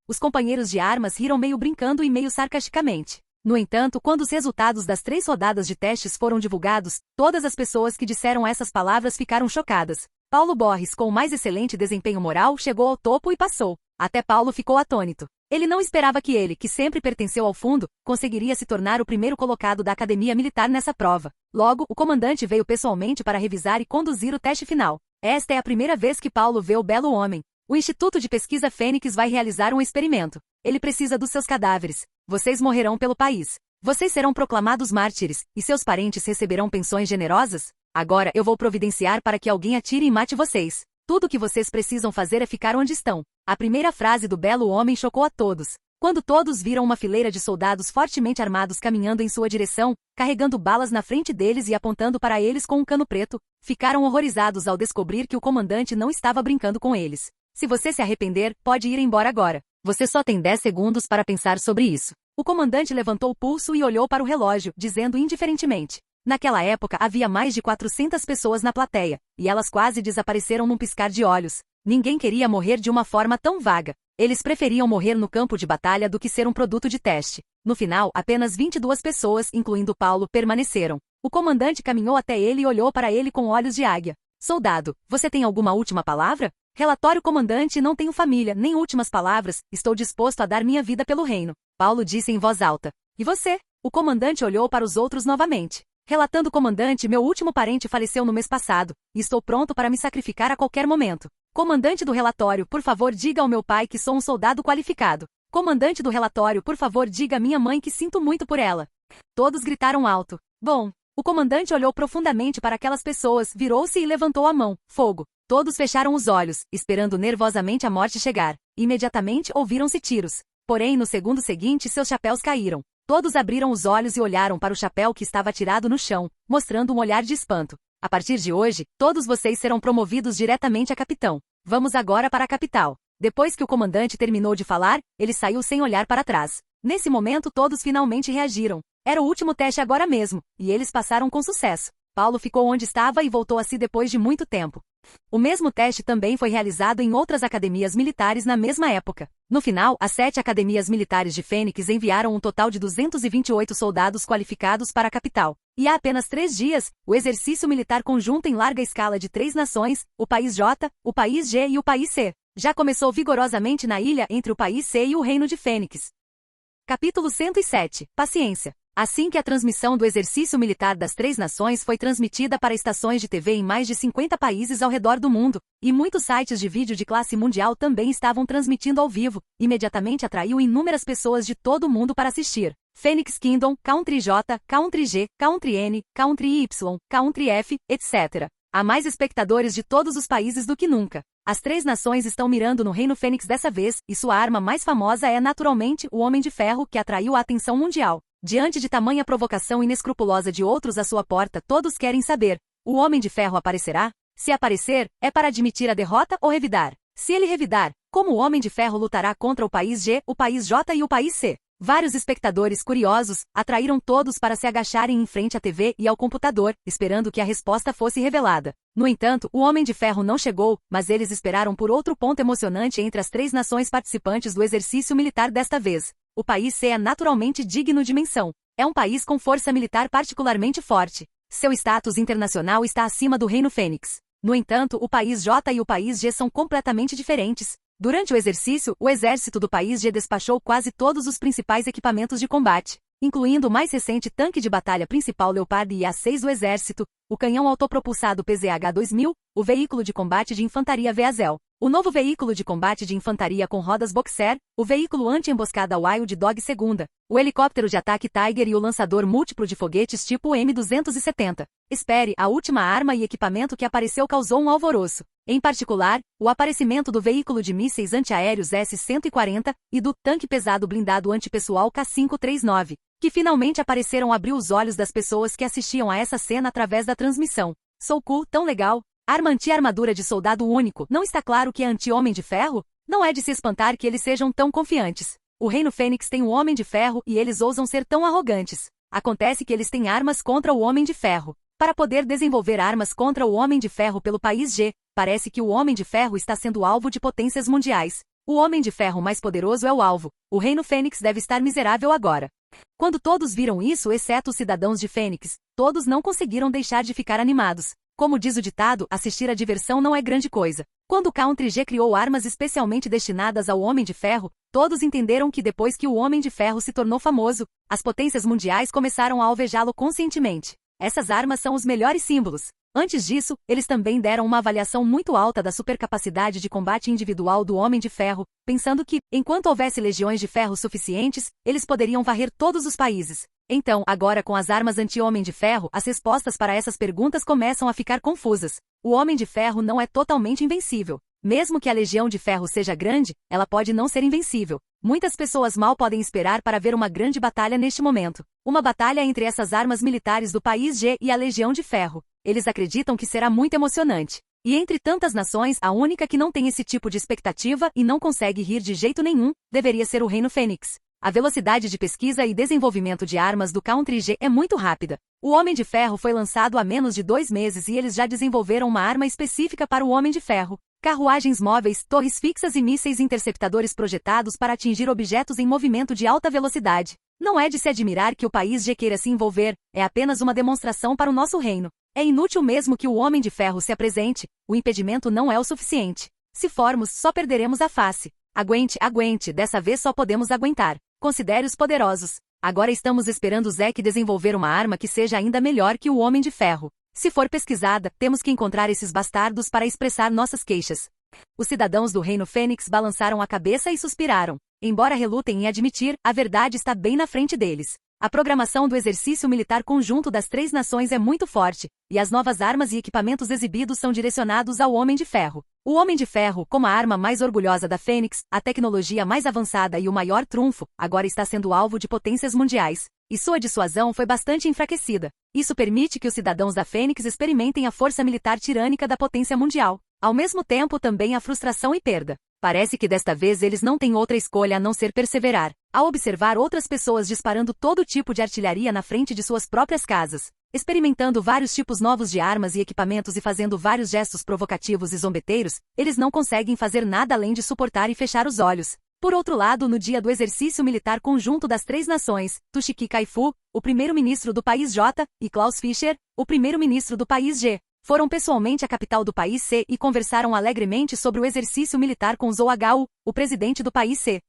Os companheiros de armas riram meio brincando e meio sarcasticamente. No entanto, quando os resultados das 3 rodadas de testes foram divulgados, todas as pessoas que disseram essas palavras ficaram chocadas. Paulo Borges, com o mais excelente desempenho moral, chegou ao topo e passou. Até Paulo ficou atônito. Ele não esperava que ele, que sempre pertenceu ao fundo, conseguiria se tornar o primeiro colocado da Academia Militar nessa prova. Logo, o comandante veio pessoalmente para revisar e conduzir o teste final. Esta é a primeira vez que Paulo vê o belo homem. O Instituto de Pesquisa Fênix vai realizar um experimento. Ele precisa dos seus cadáveres. Vocês morrerão pelo país. Vocês serão proclamados mártires, e seus parentes receberão pensões generosas? Agora eu vou providenciar para que alguém atire e mate vocês. Tudo o que vocês precisam fazer é ficar onde estão. A primeira frase do belo homem chocou a todos. Quando todos viram uma fileira de soldados fortemente armados caminhando em sua direção, carregando balas na frente deles e apontando para eles com um cano preto, ficaram horrorizados ao descobrir que o comandante não estava brincando com eles. Se você se arrepender, pode ir embora agora. Você só tem 10 segundos para pensar sobre isso. O comandante levantou o pulso e olhou para o relógio, dizendo indiferentemente. Naquela época havia mais de 400 pessoas na plateia, e elas quase desapareceram num piscar de olhos. Ninguém queria morrer de uma forma tão vaga. Eles preferiam morrer no campo de batalha do que ser um produto de teste. No final, apenas 22 pessoas, incluindo Paulo, permaneceram. O comandante caminhou até ele e olhou para ele com olhos de águia. Soldado, você tem alguma última palavra? Relatório comandante, não tenho família, nem últimas palavras, estou disposto a dar minha vida pelo reino. Paulo disse em voz alta. E você? O comandante olhou para os outros novamente. Relatando comandante, meu último parente faleceu no mês passado, e estou pronto para me sacrificar a qualquer momento. Comandante do relatório, por favor diga ao meu pai que sou um soldado qualificado. Comandante do relatório, por favor diga à minha mãe que sinto muito por ela. Todos gritaram alto. Bom. O comandante olhou profundamente para aquelas pessoas, virou-se e levantou a mão. Fogo. Todos fecharam os olhos, esperando nervosamente a morte chegar. Imediatamente ouviram-se tiros. Porém, no segundo seguinte, seus chapéus caíram. Todos abriram os olhos e olharam para o chapéu que estava atirado no chão, mostrando um olhar de espanto. A partir de hoje, todos vocês serão promovidos diretamente a capitão. Vamos agora para a capital. Depois que o comandante terminou de falar, ele saiu sem olhar para trás. Nesse momento, todos finalmente reagiram. Era o último teste agora mesmo, e eles passaram com sucesso. Paulo ficou onde estava e voltou a si depois de muito tempo. O mesmo teste também foi realizado em outras academias militares na mesma época. No final, as 7 academias militares de Fênix enviaram um total de 228 soldados qualificados para a capital. E há apenas 3 dias, o exercício militar conjunto em larga escala de 3 nações, o país J, o país G e o país C, já começou vigorosamente na ilha entre o país C e o reino de Fênix. Capítulo 107. Paciência. Assim que a transmissão do exercício militar das três nações foi transmitida para estações de TV em mais de 50 países ao redor do mundo, e muitos sites de vídeo de classe mundial também estavam transmitindo ao vivo, imediatamente atraiu inúmeras pessoas de todo o mundo para assistir. Phoenix Kingdom, Country J, Country G, Country N, Country Y, Country F, etc. Há mais espectadores de todos os países do que nunca. As três nações estão mirando no Reino Fênix dessa vez, e sua arma mais famosa é naturalmente o Homem de Ferro, que atraiu a atenção mundial. Diante de tamanha provocação inescrupulosa de outros à sua porta, todos querem saber: o Homem de Ferro aparecerá? Se aparecer, é para admitir a derrota ou revidar? Se ele revidar, como o Homem de Ferro lutará contra o país G, o país J e o país C? Vários espectadores curiosos atraíram todos para se agacharem em frente à TV e ao computador, esperando que a resposta fosse revelada. No entanto, o Homem de Ferro não chegou, mas eles esperaram por outro ponto emocionante entre as três nações participantes do exercício militar desta vez. O país C é naturalmente digno de menção. É um país com força militar particularmente forte. Seu status internacional está acima do Reino Fênix. No entanto, o país J e o país G são completamente diferentes. Durante o exercício, o exército do país G despachou quase todos os principais equipamentos de combate, incluindo o mais recente tanque de batalha principal Leopard IA-6 do exército, o canhão autopropulsado PZH-2000, o veículo de combate de infantaria Veazel, o novo veículo de combate de infantaria com rodas Boxer, o veículo anti-emboscada Wild Dog II, o helicóptero de ataque Tiger e o lançador múltiplo de foguetes tipo M270. Espere, a última arma e equipamento que apareceu causou um alvoroço. Em particular, o aparecimento do veículo de mísseis antiaéreos S-140 e do tanque pesado blindado antipessoal K-539, que finalmente apareceram, abriu os olhos das pessoas que assistiam a essa cena através da transmissão. So cool, tão legal. Arma anti-armadura de soldado único. Não está claro que é anti-Homem de Ferro? Não é de se espantar que eles sejam tão confiantes. O Reino Fênix tem o Homem de Ferro e eles ousam ser tão arrogantes. Acontece que eles têm armas contra o Homem de Ferro. Para poder desenvolver armas contra o Homem de Ferro pelo país G, parece que o Homem de Ferro está sendo alvo de potências mundiais. O Homem de Ferro mais poderoso é o alvo. O Reino Fênix deve estar miserável agora. Quando todos viram isso, exceto os cidadãos de Fênix, todos não conseguiram deixar de ficar animados. Como diz o ditado, assistir à diversão não é grande coisa. Quando o Country G criou armas especialmente destinadas ao Homem de Ferro, todos entenderam que depois que o Homem de Ferro se tornou famoso, as potências mundiais começaram a alvejá-lo conscientemente. Essas armas são os melhores símbolos. Antes disso, eles também deram uma avaliação muito alta da supercapacidade de combate individual do Homem de Ferro, pensando que, enquanto houvesse legiões de ferro suficientes, eles poderiam varrer todos os países. Então, agora com as armas anti-Homem de Ferro, as respostas para essas perguntas começam a ficar confusas. O Homem de Ferro não é totalmente invencível. Mesmo que a Legião de Ferro seja grande, ela pode não ser invencível. Muitas pessoas mal podem esperar para ver uma grande batalha neste momento. Uma batalha entre essas armas militares do país G e a Legião de Ferro. Eles acreditam que será muito emocionante. E entre tantas nações, a única que não tem esse tipo de expectativa e não consegue rir de jeito nenhum, deveria ser o Reino Fênix. A velocidade de pesquisa e desenvolvimento de armas do Country G é muito rápida. O Homem de Ferro foi lançado há menos de 2 meses e eles já desenvolveram uma arma específica para o Homem de Ferro. Carruagens móveis, torres fixas e mísseis interceptadores projetados para atingir objetos em movimento de alta velocidade. Não é de se admirar que o país G queira se envolver, é apenas uma demonstração para o nosso reino. É inútil mesmo que o Homem de Ferro se apresente, o impedimento não é o suficiente. Se formos, só perderemos a face. Aguente, aguente, dessa vez só podemos aguentar. Considere os poderosos. Agora estamos esperando Zack desenvolver uma arma que seja ainda melhor que o Homem de Ferro. Se for pesquisada, temos que encontrar esses bastardos para expressar nossas queixas. Os cidadãos do Reino Fênix balançaram a cabeça e suspiraram. Embora relutem em admitir, a verdade está bem na frente deles. A programação do exercício militar conjunto das três nações é muito forte, e as novas armas e equipamentos exibidos são direcionados ao Homem de Ferro. O Homem de Ferro, como a arma mais orgulhosa da Fênix, a tecnologia mais avançada e o maior trunfo, agora está sendo alvo de potências mundiais. E sua dissuasão foi bastante enfraquecida. Isso permite que os cidadãos da Fênix experimentem a força militar tirânica da potência mundial. Ao mesmo tempo também a frustração e perda. Parece que desta vez eles não têm outra escolha a não ser perseverar. Ao observar outras pessoas disparando todo tipo de artilharia na frente de suas próprias casas, experimentando vários tipos novos de armas e equipamentos e fazendo vários gestos provocativos e zombeteiros, eles não conseguem fazer nada além de suportar e fechar os olhos. Por outro lado, no dia do exercício militar conjunto das três nações, Toshiki Kaifu, o primeiro-ministro do país J, e Klaus Fischer, o primeiro-ministro do país G, foram pessoalmente à capital do país C e conversaram alegremente sobre o exercício militar com Zhou Hagao, o presidente do país C.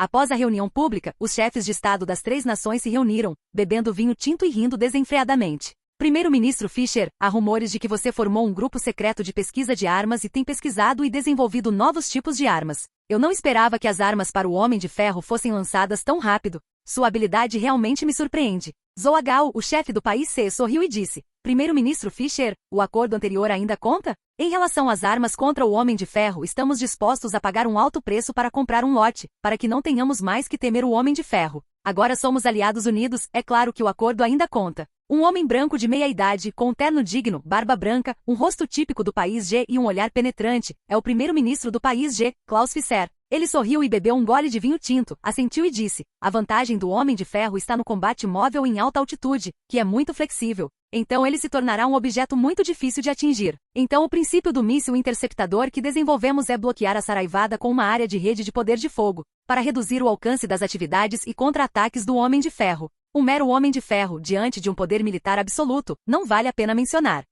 Após a reunião pública, os chefes de Estado das 3 nações se reuniram, bebendo vinho tinto e rindo desenfreadamente. Primeiro-ministro Fischer, há rumores de que você formou um grupo secreto de pesquisa de armas e tem pesquisado e desenvolvido novos tipos de armas. Eu não esperava que as armas para o Homem de Ferro fossem lançadas tão rápido. Sua habilidade realmente me surpreende. Zhou Gao, o chefe do país C, sorriu e disse: Primeiro-ministro Fischer, o acordo anterior ainda conta? Em relação às armas contra o Homem de Ferro, estamos dispostos a pagar um alto preço para comprar um lote, para que não tenhamos mais que temer o Homem de Ferro. Agora somos aliados unidos, é claro que o acordo ainda conta. Um homem branco de meia-idade, com um terno digno, barba branca, um rosto típico do país G e um olhar penetrante, é o primeiro-ministro do país G, Klaus Fischer. Ele sorriu e bebeu um gole de vinho tinto, assentiu e disse: a vantagem do Homem de Ferro está no combate móvel em alta altitude, que é muito flexível. Então ele se tornará um objeto muito difícil de atingir. Então o princípio do míssil interceptador que desenvolvemos é bloquear a saraivada com uma área de rede de poder de fogo, para reduzir o alcance das atividades e contra-ataques do Homem de Ferro. Um mero Homem de Ferro, diante de um poder militar absoluto, não vale a pena mencionar.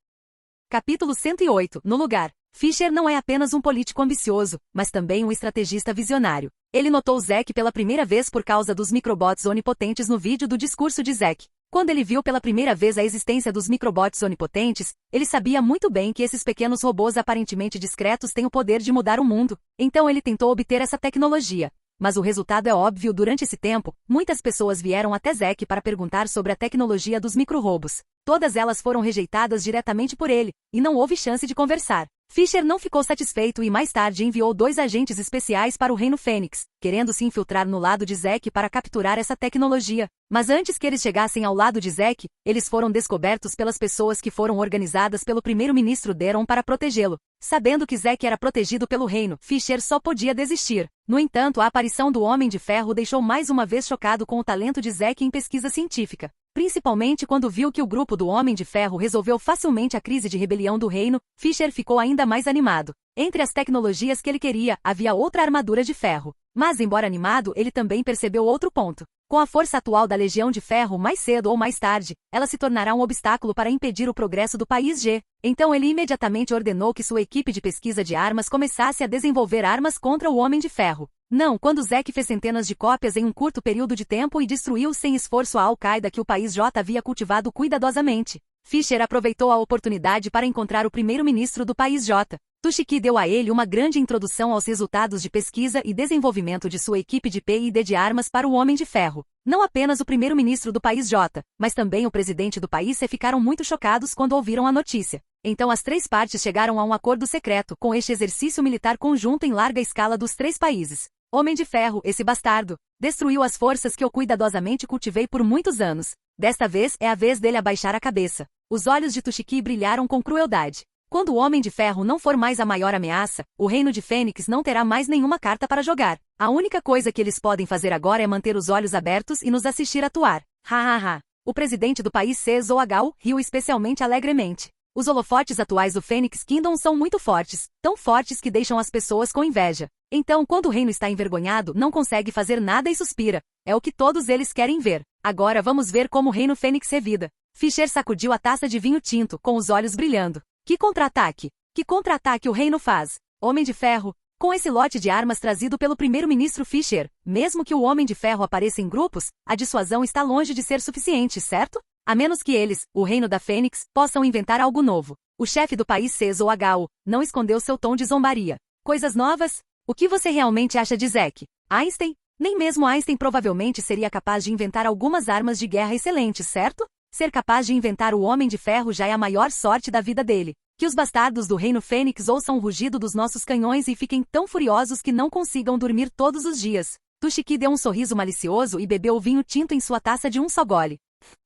Capítulo 108, no lugar. Fischer não é apenas um político ambicioso, mas também um estrategista visionário. Ele notou Zek pela primeira vez por causa dos microbots onipotentes no vídeo do discurso de Zek. Quando ele viu pela primeira vez a existência dos microbots onipotentes, ele sabia muito bem que esses pequenos robôs aparentemente discretos têm o poder de mudar o mundo. Então ele tentou obter essa tecnologia. Mas o resultado é óbvio. Durante esse tempo, muitas pessoas vieram até Zek para perguntar sobre a tecnologia dos micro-robôs. Todas elas foram rejeitadas diretamente por ele, e não houve chance de conversar. Fischer não ficou satisfeito e mais tarde enviou 2 agentes especiais para o Reino Fênix, querendo se infiltrar no lado de Zek para capturar essa tecnologia. Mas antes que eles chegassem ao lado de Zek, eles foram descobertos pelas pessoas que foram organizadas pelo primeiro-ministro Deron para protegê-lo. Sabendo que Zek era protegido pelo reino, Fischer só podia desistir. No entanto, a aparição do Homem de Ferro o deixou mais uma vez chocado com o talento de Zek em pesquisa científica. Principalmente quando viu que o grupo do Homem de Ferro resolveu facilmente a crise de rebelião do reino, Fischer ficou ainda mais animado. Entre as tecnologias que ele queria, havia outra armadura de ferro. Mas embora animado, ele também percebeu outro ponto. Com a força atual da Legião de Ferro, mais cedo ou mais tarde, ela se tornará um obstáculo para impedir o progresso do país G. Então ele imediatamente ordenou que sua equipe de pesquisa de armas começasse a desenvolver armas contra o Homem de Ferro. Não, quando Zek fez centenas de cópias em um curto período de tempo e destruiu sem esforço a Al-Qaeda que o país J havia cultivado cuidadosamente. Fischer aproveitou a oportunidade para encontrar o primeiro-ministro do país J. Tushiki deu a ele uma grande introdução aos resultados de pesquisa e desenvolvimento de sua equipe de P&D de armas para o Homem de Ferro. Não apenas o primeiro-ministro do país J, mas também o presidente do país C ficaram muito chocados quando ouviram a notícia. Então as 3 partes chegaram a um acordo secreto com este exercício militar conjunto em larga escala dos 3 países. Homem de Ferro, esse bastardo, destruiu as forças que eu cuidadosamente cultivei por muitos anos. Desta vez é a vez dele abaixar a cabeça. Os olhos de Tushiki brilharam com crueldade. Quando o Homem de Ferro não for mais a maior ameaça, o Reino de Fênix não terá mais nenhuma carta para jogar. A única coisa que eles podem fazer agora é manter os olhos abertos e nos assistir atuar. Ha. O presidente do país C, Zhou Gao, riu especialmente alegremente. Os holofotes atuais do Phoenix Kingdom são muito fortes, tão fortes que deixam as pessoas com inveja. Então, quando o reino está envergonhado, não consegue fazer nada e suspira. É o que todos eles querem ver. Agora vamos ver como o Reino Fênix revida. Fischer sacudiu a taça de vinho tinto, com os olhos brilhando. Que contra-ataque! Que contra-ataque o reino faz? Homem de Ferro, com esse lote de armas trazido pelo primeiro-ministro Fischer, mesmo que o Homem de Ferro apareça em grupos, a dissuasão está longe de ser suficiente, certo? A menos que eles, o reino da Fênix, possam inventar algo novo. O chefe do país C, Zhou Gao, não escondeu seu tom de zombaria. Coisas novas? O que você realmente acha de Zek? Einstein? Nem mesmo Einstein provavelmente seria capaz de inventar algumas armas de guerra excelentes, certo? Ser capaz de inventar o Homem de Ferro já é a maior sorte da vida dele. Que os bastardos do Reino Fênix ouçam o rugido dos nossos canhões e fiquem tão furiosos que não consigam dormir todos os dias. Tushiki deu um sorriso malicioso e bebeu o vinho tinto em sua taça de um só gole.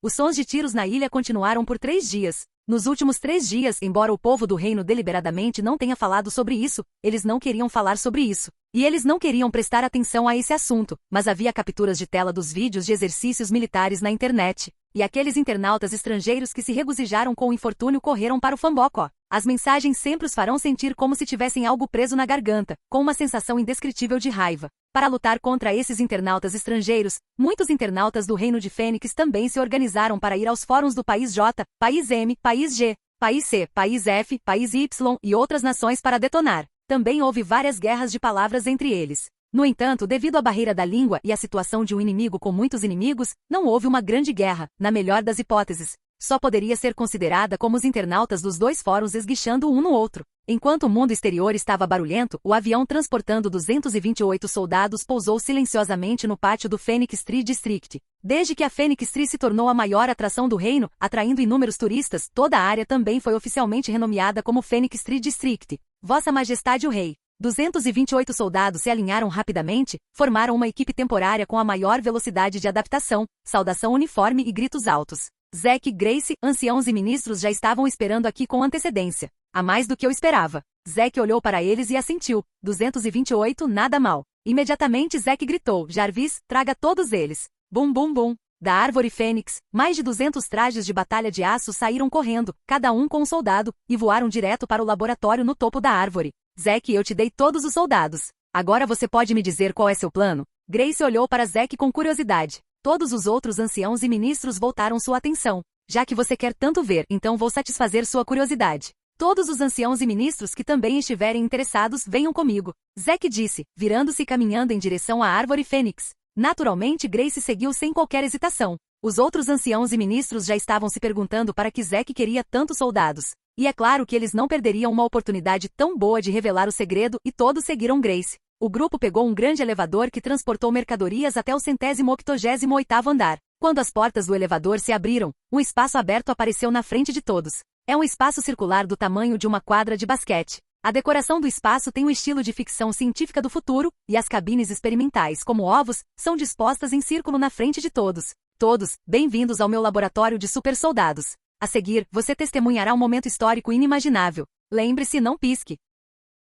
Os sons de tiros na ilha continuaram por 3 dias. Nos últimos 3 dias, embora o povo do reino deliberadamente não tenha falado sobre isso, eles não queriam falar sobre isso. E eles não queriam prestar atenção a esse assunto, mas havia capturas de tela dos vídeos de exercícios militares na internet. E aqueles internautas estrangeiros que se regozijaram com o infortúnio correram para o Fambocó. As mensagens sempre os farão sentir como se tivessem algo preso na garganta, com uma sensação indescritível de raiva. Para lutar contra esses internautas estrangeiros, muitos internautas do Reino de Fênix também se organizaram para ir aos fóruns do País J, País M, País G, País C, País F, País Y e outras nações para detonar. Também houve várias guerras de palavras entre eles. No entanto, devido à barreira da língua e à situação de um inimigo com muitos inimigos, não houve uma grande guerra, na melhor das hipóteses. Só poderia ser considerada como os internautas dos dois fóruns esguichando um no outro. Enquanto o mundo exterior estava barulhento, o avião transportando 228 soldados pousou silenciosamente no pátio do Phoenix Street District. Desde que a Phoenix Street se tornou a maior atração do reino, atraindo inúmeros turistas, toda a área também foi oficialmente renomeada como Phoenix Street District. Vossa Majestade o Rei. 228 soldados se alinharam rapidamente, formaram uma equipe temporária com a maior velocidade de adaptação, saudação uniforme e gritos altos. Zack, Grace, anciãos e ministros já estavam esperando aqui com antecedência. A mais do que eu esperava. Zack olhou para eles e assentiu. 228, nada mal. Imediatamente Zack gritou, Jarvis, traga todos eles. Bum bum bum. Da árvore Fênix, mais de 200 trajes de batalha de aço saíram correndo, cada um com um soldado, e voaram direto para o laboratório no topo da árvore. Zack, eu te dei todos os soldados. Agora você pode me dizer qual é seu plano? Grace olhou para Zack com curiosidade. Todos os outros anciãos e ministros voltaram sua atenção. Já que você quer tanto ver, então vou satisfazer sua curiosidade. Todos os anciãos e ministros que também estiverem interessados, venham comigo. Zack disse, virando-se e caminhando em direção à árvore Fênix. Naturalmente, Grace seguiu sem qualquer hesitação. Os outros anciãos e ministros já estavam se perguntando para que Zack queria tantos soldados. E é claro que eles não perderiam uma oportunidade tão boa de revelar o segredo, e todos seguiram Grace. O grupo pegou um grande elevador que transportou mercadorias até o 188º andar. Quando as portas do elevador se abriram, um espaço aberto apareceu na frente de todos. É um espaço circular do tamanho de uma quadra de basquete. A decoração do espaço tem um estilo de ficção científica do futuro, e as cabines experimentais, como ovos, são dispostas em círculo na frente de todos. Todos, bem-vindos ao meu laboratório de super soldados. A seguir, você testemunhará um momento histórico inimaginável. Lembre-se, não pisque.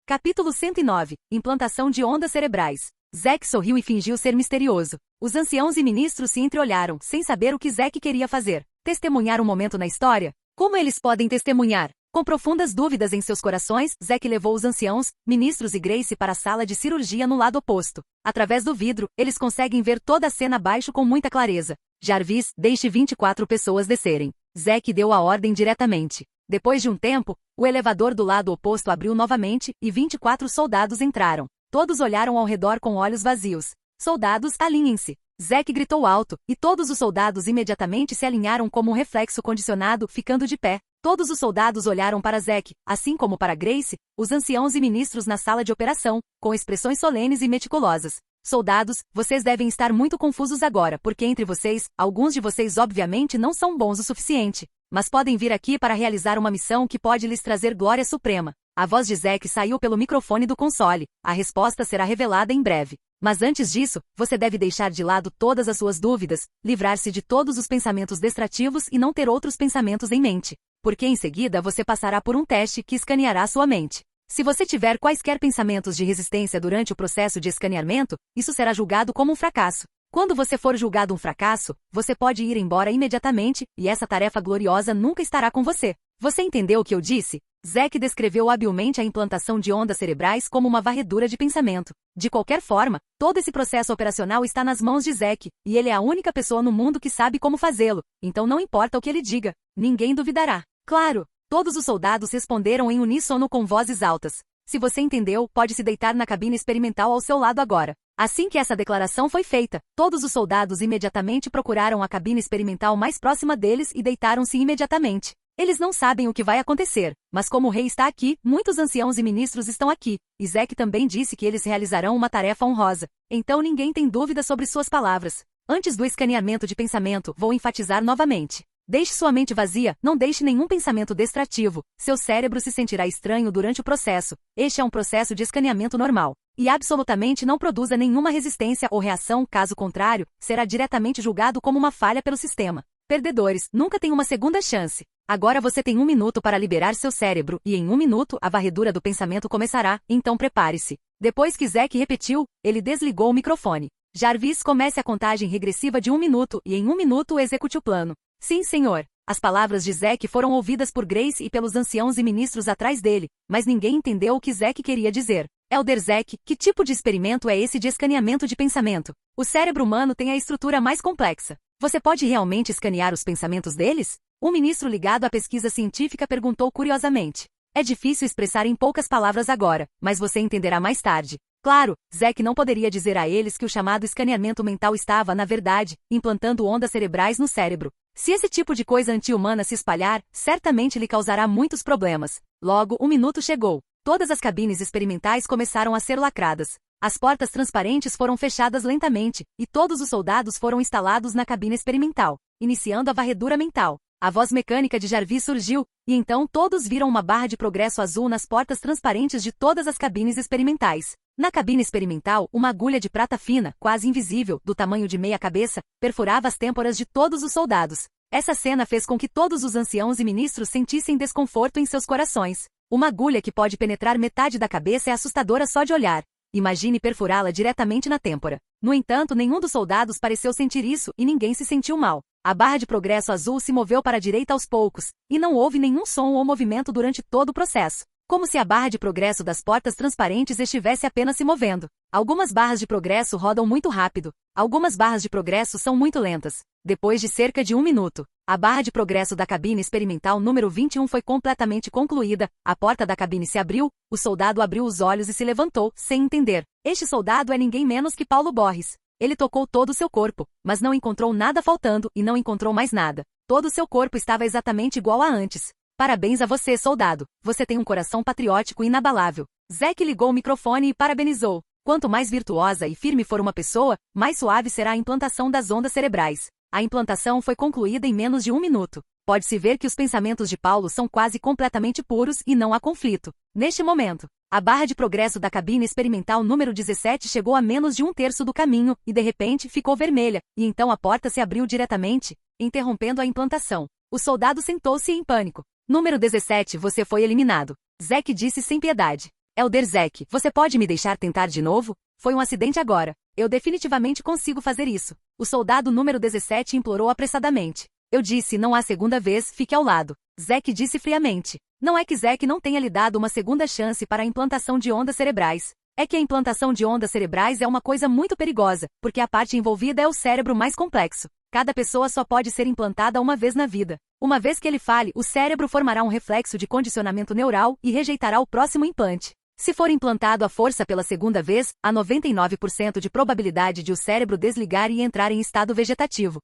Capítulo 109. Implantação de ondas cerebrais. Zack sorriu e fingiu ser misterioso. Os anciãos e ministros se entreolharam, sem saber o que Zack queria fazer. Testemunhar um momento na história? Como eles podem testemunhar? Com profundas dúvidas em seus corações, Zack levou os anciãos, ministros e Grace para a sala de cirurgia no lado oposto. Através do vidro, eles conseguem ver toda a cena abaixo com muita clareza. Jarvis, deixe 24 pessoas descerem. Zack deu a ordem diretamente. Depois de um tempo, o elevador do lado oposto abriu novamente, e 24 soldados entraram. Todos olharam ao redor com olhos vazios. Soldados, alinhem-se. Zack gritou alto, e todos os soldados imediatamente se alinharam como um reflexo condicionado, ficando de pé. Todos os soldados olharam para Zack, assim como para Grace, os anciãos e ministros na sala de operação, com expressões solenes e meticulosas. Soldados, vocês devem estar muito confusos agora, porque entre vocês, alguns de vocês obviamente não são bons o suficiente, mas podem vir aqui para realizar uma missão que pode lhes trazer glória suprema. A voz de Zack saiu pelo microfone do console. A resposta será revelada em breve. Mas antes disso, você deve deixar de lado todas as suas dúvidas, livrar-se de todos os pensamentos distrativos e não ter outros pensamentos em mente. Porque em seguida você passará por um teste que escaneará sua mente. Se você tiver quaisquer pensamentos de resistência durante o processo de escaneamento, isso será julgado como um fracasso. Quando você for julgado um fracasso, você pode ir embora imediatamente, e essa tarefa gloriosa nunca estará com você. Você entendeu o que eu disse? Zack descreveu habilmente a implantação de ondas cerebrais como uma varredura de pensamento. De qualquer forma, todo esse processo operacional está nas mãos de Zack, e ele é a única pessoa no mundo que sabe como fazê-lo, então não importa o que ele diga, ninguém duvidará. Claro! Todos os soldados responderam em uníssono com vozes altas. Se você entendeu, pode se deitar na cabine experimental ao seu lado agora. Assim que essa declaração foi feita, todos os soldados imediatamente procuraram a cabine experimental mais próxima deles e deitaram-se imediatamente. Eles não sabem o que vai acontecer, mas como o rei está aqui, muitos anciãos e ministros estão aqui, e Zack também disse que eles realizarão uma tarefa honrosa. Então ninguém tem dúvida sobre suas palavras. Antes do escaneamento de pensamento, vou enfatizar novamente. Deixe sua mente vazia, não deixe nenhum pensamento distrativo. Seu cérebro se sentirá estranho durante o processo. Este é um processo de escaneamento normal. E absolutamente não produza nenhuma resistência ou reação, caso contrário, será diretamente julgado como uma falha pelo sistema. Perdedores, nunca tem uma segunda chance. Agora você tem 1 minuto para liberar seu cérebro, e em 1 minuto a varredura do pensamento começará, então prepare-se. Depois que Zack repetiu, ele desligou o microfone. Jarvis, comece a contagem regressiva de 1 minuto, e em 1 minuto execute o plano. Sim, senhor. As palavras de Zack foram ouvidas por Grace e pelos anciãos e ministros atrás dele, mas ninguém entendeu o que Zack queria dizer. Elder Zack, que tipo de experimento é esse de escaneamento de pensamento? O cérebro humano tem a estrutura mais complexa. Você pode realmente escanear os pensamentos deles? Um ministro ligado à pesquisa científica perguntou curiosamente. É difícil expressar em poucas palavras agora, mas você entenderá mais tarde. Claro, Zack não poderia dizer a eles que o chamado escaneamento mental estava, na verdade, implantando ondas cerebrais no cérebro. Se esse tipo de coisa anti-humana se espalhar, certamente lhe causará muitos problemas. Logo, o minuto chegou. Todas as cabines experimentais começaram a ser lacradas. As portas transparentes foram fechadas lentamente, e todos os soldados foram instalados na cabine experimental, iniciando a varredura mental. A voz mecânica de Jarvis surgiu, e então todos viram uma barra de progresso azul nas portas transparentes de todas as cabines experimentais. Na cabine experimental, uma agulha de prata fina, quase invisível, do tamanho de meia cabeça, perfurava as têmporas de todos os soldados. Essa cena fez com que todos os anciãos e ministros sentissem desconforto em seus corações. Uma agulha que pode penetrar metade da cabeça é assustadora só de olhar. Imagine perfurá-la diretamente na têmpora. No entanto, nenhum dos soldados pareceu sentir isso e ninguém se sentiu mal. A barra de progresso azul se moveu para a direita aos poucos, e não houve nenhum som ou movimento durante todo o processo. Como se a barra de progresso das portas transparentes estivesse apenas se movendo. Algumas barras de progresso rodam muito rápido. Algumas barras de progresso são muito lentas. Depois de cerca de 1 minuto, a barra de progresso da cabine experimental número 21 foi completamente concluída, a porta da cabine se abriu, o soldado abriu os olhos e se levantou, sem entender. Este soldado é ninguém menos que Paulo Borges. Ele tocou todo o seu corpo, mas não encontrou nada faltando e não encontrou mais nada. Todo o seu corpo estava exatamente igual a antes. Parabéns a você, soldado. Você tem um coração patriótico inabalável. Zack ligou o microfone e parabenizou. Quanto mais virtuosa e firme for uma pessoa, mais suave será a implantação das ondas cerebrais. A implantação foi concluída em menos de 1 minuto. Pode-se ver que os pensamentos de Paulo são quase completamente puros e não há conflito. Neste momento, a barra de progresso da cabine experimental número 17 chegou a menos de 1/3 do caminho e de repente ficou vermelha, e então a porta se abriu diretamente, interrompendo a implantação. O soldado sentou-se em pânico. Número 17, você foi eliminado. Zack disse sem piedade. Elder Zack, você pode me deixar tentar de novo? Foi um acidente agora. Eu definitivamente consigo fazer isso. O soldado número 17 implorou apressadamente. Eu disse, não há segunda vez, fique ao lado. Zack disse friamente. Não é que Zack não tenha lhe dado uma segunda chance para a implantação de ondas cerebrais. É que a implantação de ondas cerebrais é uma coisa muito perigosa, porque a parte envolvida é o cérebro mais complexo. Cada pessoa só pode ser implantada uma vez na vida. Uma vez que ele fale, o cérebro formará um reflexo de condicionamento neural e rejeitará o próximo implante. Se for implantado à força pela segunda vez, há 99% de probabilidade de o cérebro desligar e entrar em estado vegetativo.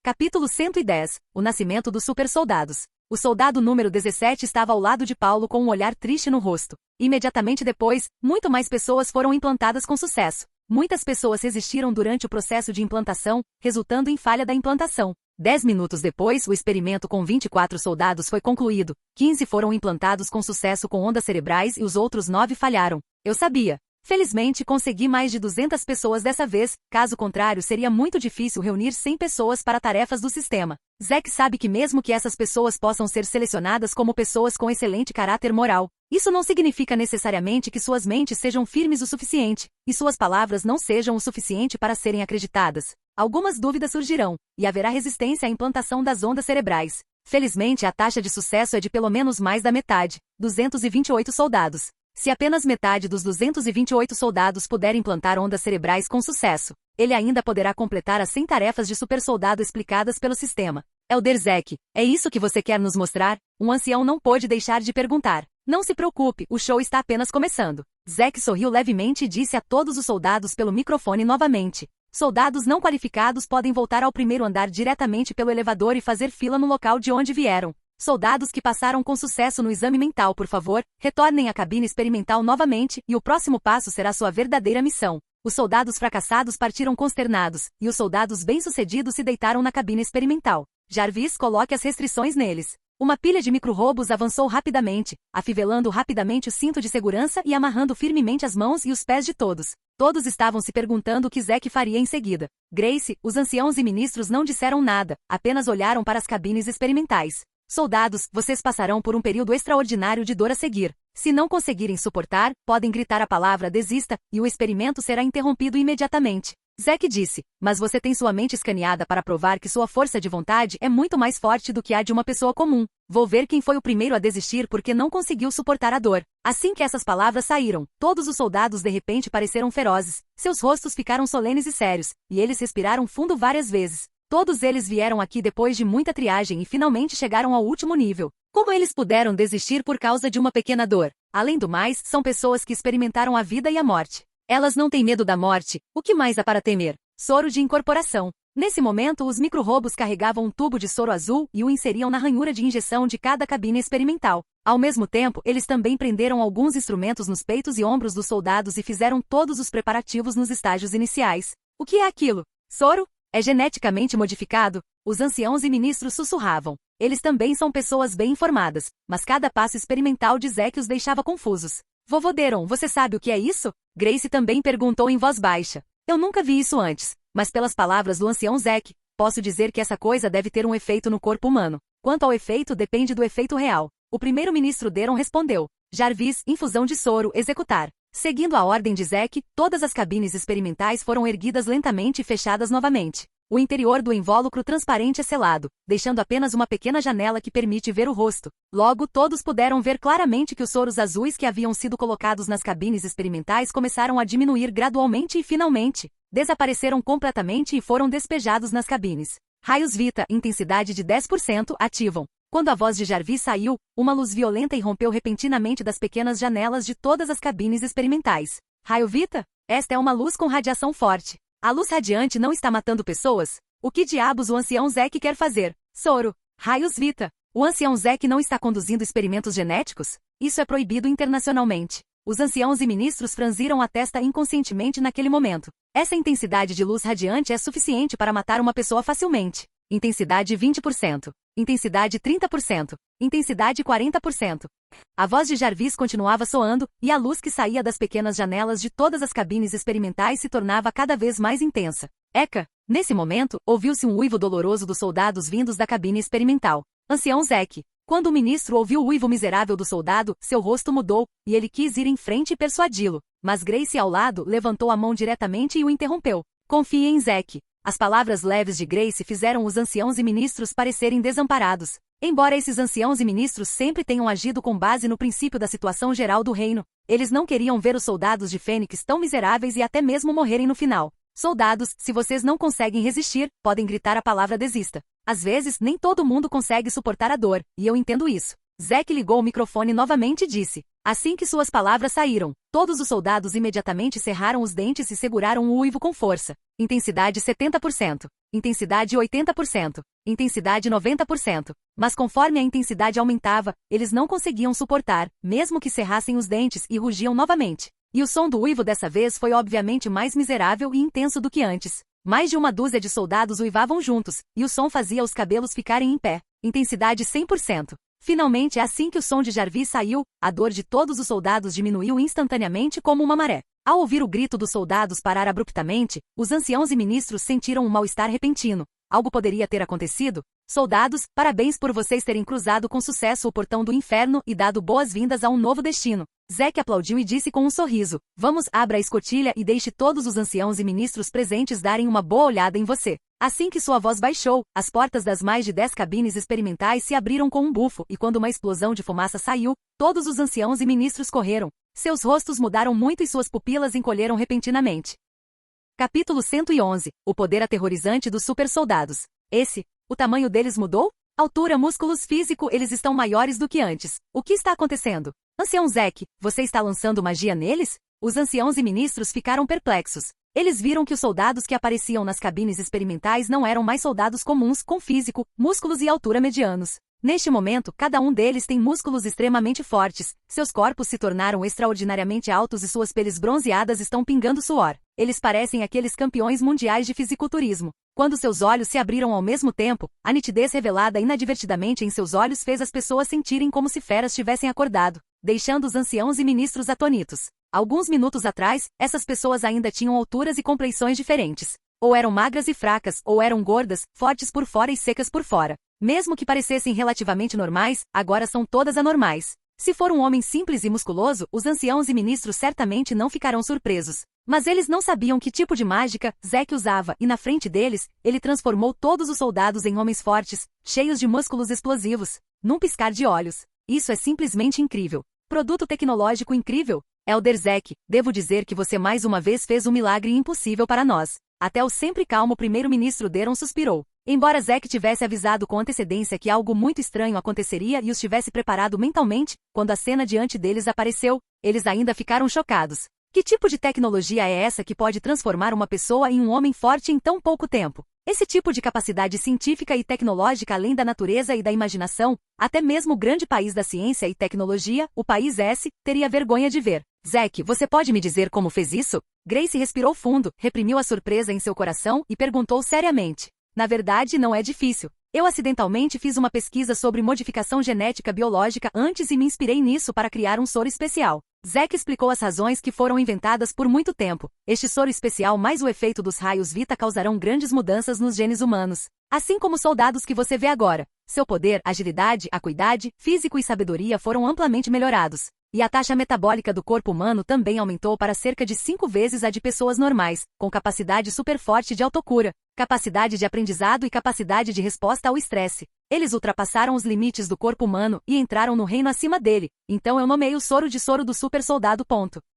Capítulo 110. O nascimento dos supersoldados. O soldado número 17 estava ao lado de Paulo com um olhar triste no rosto. Imediatamente depois, muito mais pessoas foram implantadas com sucesso. Muitas pessoas resistiram durante o processo de implantação, resultando em falha da implantação. 10 minutos depois, o experimento com 24 soldados foi concluído. 15 foram implantados com sucesso com ondas cerebrais e os outros 9 falharam. Eu sabia. Felizmente, consegui mais de 200 pessoas dessa vez, caso contrário seria muito difícil reunir 100 pessoas para tarefas do sistema. Zack sabe que mesmo que essas pessoas possam ser selecionadas como pessoas com excelente caráter moral, isso não significa necessariamente que suas mentes sejam firmes o suficiente, e suas palavras não sejam o suficiente para serem acreditadas. Algumas dúvidas surgirão, e haverá resistência à implantação das ondas cerebrais. Felizmente, a taxa de sucesso é de pelo menos mais da metade, 228 soldados. Se apenas metade dos 228 soldados puder implantar ondas cerebrais com sucesso, ele ainda poderá completar as 100 tarefas de supersoldado explicadas pelo sistema. Elder Zack, é isso que você quer nos mostrar? Um ancião não pôde deixar de perguntar. Não se preocupe, o show está apenas começando. Zack sorriu levemente e disse a todos os soldados pelo microfone novamente. Soldados não qualificados podem voltar ao primeiro andar diretamente pelo elevador e fazer fila no local de onde vieram. Soldados que passaram com sucesso no exame mental, por favor, retornem à cabine experimental novamente, e o próximo passo será sua verdadeira missão. Os soldados fracassados partiram consternados, e os soldados bem-sucedidos se deitaram na cabine experimental. Jarvis, coloque as restrições neles. Uma pilha de micro-robos avançou rapidamente, afivelando rapidamente o cinto de segurança e amarrando firmemente as mãos e os pés de todos. Todos estavam se perguntando o que Zack faria em seguida. Grace, os anciãos e ministros não disseram nada, apenas olharam para as cabines experimentais. Soldados, vocês passarão por um período extraordinário de dor a seguir. Se não conseguirem suportar, podem gritar a palavra desista, e o experimento será interrompido imediatamente. Zack disse, mas você tem sua mente escaneada para provar que sua força de vontade é muito mais forte do que a de uma pessoa comum. Vou ver quem foi o primeiro a desistir porque não conseguiu suportar a dor. Assim que essas palavras saíram, todos os soldados de repente pareceram ferozes. Seus rostos ficaram solenes e sérios, e eles respiraram fundo várias vezes. Todos eles vieram aqui depois de muita triagem e finalmente chegaram ao último nível. Como eles puderam desistir por causa de uma pequena dor? Além do mais, são pessoas que experimentaram a vida e a morte. Elas não têm medo da morte, o que mais há para temer? Soro de incorporação. Nesse momento, os micro-robôs carregavam um tubo de soro azul e o inseriam na ranhura de injeção de cada cabine experimental. Ao mesmo tempo, eles também prenderam alguns instrumentos nos peitos e ombros dos soldados e fizeram todos os preparativos nos estágios iniciais. O que é aquilo? Soro? É geneticamente modificado? Os anciãos e ministros sussurravam. Eles também são pessoas bem informadas, mas cada passo experimental de Zack os deixava confusos. Vovô Deron, você sabe o que é isso? Grace também perguntou em voz baixa. Eu nunca vi isso antes, mas pelas palavras do ancião Zack, posso dizer que essa coisa deve ter um efeito no corpo humano. Quanto ao efeito, depende do efeito real. O primeiro-ministro Deron respondeu. Jarvis, infusão de soro, executar. Seguindo a ordem de Zack, todas as cabines experimentais foram erguidas lentamente e fechadas novamente. O interior do invólucro transparente é selado, deixando apenas uma pequena janela que permite ver o rosto. Logo, todos puderam ver claramente que os soros azuis que haviam sido colocados nas cabines experimentais começaram a diminuir gradualmente e finalmente desapareceram completamente e foram despejados nas cabines. Raios Vita, intensidade de 10%, ativam. Quando a voz de Jarvis saiu, uma luz violenta irrompeu repentinamente das pequenas janelas de todas as cabines experimentais. Raio Vita? Esta é uma luz com radiação forte. A luz radiante não está matando pessoas? O que diabos o ancião Zack quer fazer? Soro. Raios Vita. O ancião Zack não está conduzindo experimentos genéticos? Isso é proibido internacionalmente. Os anciãos e ministros franziram a testa inconscientemente naquele momento. Essa intensidade de luz radiante é suficiente para matar uma pessoa facilmente. Intensidade 20%. Intensidade 30%. Intensidade 40%. A voz de Jarvis continuava soando, e a luz que saía das pequenas janelas de todas as cabines experimentais se tornava cada vez mais intensa. Eca! Nesse momento, ouviu-se um uivo doloroso dos soldados vindos da cabine experimental. Ancião Zack. Quando o ministro ouviu o uivo miserável do soldado, seu rosto mudou, e ele quis ir em frente e persuadi-lo. Mas Grace ao lado levantou a mão diretamente e o interrompeu. Confie em Zack. As palavras leves de Grace fizeram os anciãos e ministros parecerem desamparados. Embora esses anciãos e ministros sempre tenham agido com base no princípio da situação geral do reino, eles não queriam ver os soldados de Fênix tão miseráveis e até mesmo morrerem no final. Soldados, se vocês não conseguem resistir, podem gritar a palavra desista. Às vezes, nem todo mundo consegue suportar a dor, e eu entendo isso. Zack ligou o microfone novamente e disse. Assim que suas palavras saíram, todos os soldados imediatamente cerraram os dentes e seguraram o uivo com força. Intensidade 70%. Intensidade 80%. Intensidade 90%. Mas conforme a intensidade aumentava, eles não conseguiam suportar, mesmo que cerrassem os dentes e rugiam novamente. E o som do uivo dessa vez foi obviamente mais miserável e intenso do que antes. Mais de uma dúzia de soldados uivavam juntos, e o som fazia os cabelos ficarem em pé. Intensidade 100%. Finalmente, assim que o som de Jarvis saiu, a dor de todos os soldados diminuiu instantaneamente como uma maré. Ao ouvir o grito dos soldados parar abruptamente, os anciãos e ministros sentiram um mal-estar repentino. Algo poderia ter acontecido? Soldados, parabéns por vocês terem cruzado com sucesso o portão do inferno e dado boas-vindas a um novo destino. Zack aplaudiu e disse com um sorriso. Vamos, abra a escotilha e deixe todos os anciãos e ministros presentes darem uma boa olhada em você. Assim que sua voz baixou, as portas das mais de 10 cabines experimentais se abriram com um bufo e quando uma explosão de fumaça saiu, todos os anciãos e ministros correram. Seus rostos mudaram muito e suas pupilas encolheram repentinamente. Capítulo 111. O poder aterrorizante dos super-soldados. O tamanho deles mudou? Altura, músculos, físico, eles estão maiores do que antes. O que está acontecendo? Ancião Zack, você está lançando magia neles? Os anciãos e ministros ficaram perplexos. Eles viram que os soldados que apareciam nas cabines experimentais não eram mais soldados comuns com físico, músculos e altura medianos. Neste momento, cada um deles tem músculos extremamente fortes, seus corpos se tornaram extraordinariamente altos e suas peles bronzeadas estão pingando suor. Eles parecem aqueles campeões mundiais de fisiculturismo. Quando seus olhos se abriram ao mesmo tempo, a nitidez revelada inadvertidamente em seus olhos fez as pessoas sentirem como se feras tivessem acordado, deixando os anciãos e ministros atônitos. Alguns minutos atrás, essas pessoas ainda tinham alturas e compleições diferentes. Ou eram magras e fracas, ou eram gordas, fortes por fora e secas por fora. Mesmo que parecessem relativamente normais, agora são todas anormais. Se for um homem simples e musculoso, os anciãos e ministros certamente não ficarão surpresos. Mas eles não sabiam que tipo de mágica Zack usava e na frente deles, ele transformou todos os soldados em homens fortes, cheios de músculos explosivos, num piscar de olhos. Isso é simplesmente incrível. Produto tecnológico incrível. Elder Zack, devo dizer que você mais uma vez fez um milagre impossível para nós. Até o sempre calmo primeiro-ministro Deron suspirou. Embora Zack tivesse avisado com antecedência que algo muito estranho aconteceria e os tivesse preparado mentalmente, quando a cena diante deles apareceu, eles ainda ficaram chocados. Que tipo de tecnologia é essa que pode transformar uma pessoa em um homem forte em tão pouco tempo? Esse tipo de capacidade científica e tecnológica além da natureza e da imaginação, até mesmo o grande país da ciência e tecnologia, o país S, teria vergonha de ver. Zack, você pode me dizer como fez isso? Grace respirou fundo, reprimiu a surpresa em seu coração e perguntou seriamente. Na verdade, não é difícil. Eu acidentalmente fiz uma pesquisa sobre modificação genética biológica antes e me inspirei nisso para criar um soro especial. Zack explicou as razões que foram inventadas por muito tempo. Este soro especial mais o efeito dos raios Vita causarão grandes mudanças nos genes humanos. Assim como os soldados que você vê agora. Seu poder, agilidade, acuidade, físico e sabedoria foram amplamente melhorados. E a taxa metabólica do corpo humano também aumentou para cerca de 5 vezes a de pessoas normais, com capacidade super forte de autocura, capacidade de aprendizado e capacidade de resposta ao estresse. Eles ultrapassaram os limites do corpo humano e entraram no reino acima dele, então eu nomeei o soro de soro do super soldado.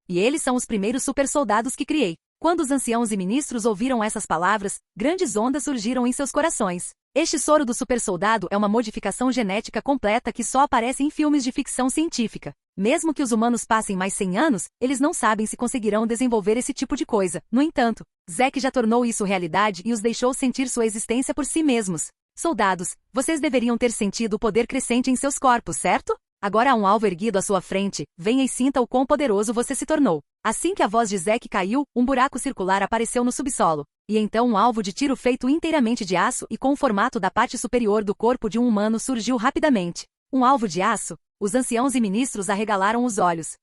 E eles são os primeiros super soldados que criei. Quando os anciãos e ministros ouviram essas palavras, grandes ondas surgiram em seus corações. Este soro do super soldado é uma modificação genética completa que só aparece em filmes de ficção científica. Mesmo que os humanos passem mais 100 anos, eles não sabem se conseguirão desenvolver esse tipo de coisa. No entanto, Zack já tornou isso realidade e os deixou sentir sua existência por si mesmos. Soldados, vocês deveriam ter sentido o poder crescente em seus corpos, certo? Agora há um alvo erguido à sua frente, venha e sinta o quão poderoso você se tornou. Assim que a voz de Zack caiu, um buraco circular apareceu no subsolo. E então um alvo de tiro feito inteiramente de aço e com o formato da parte superior do corpo de um humano surgiu rapidamente. Um alvo de aço? Os anciãos e ministros arregalaram os olhos.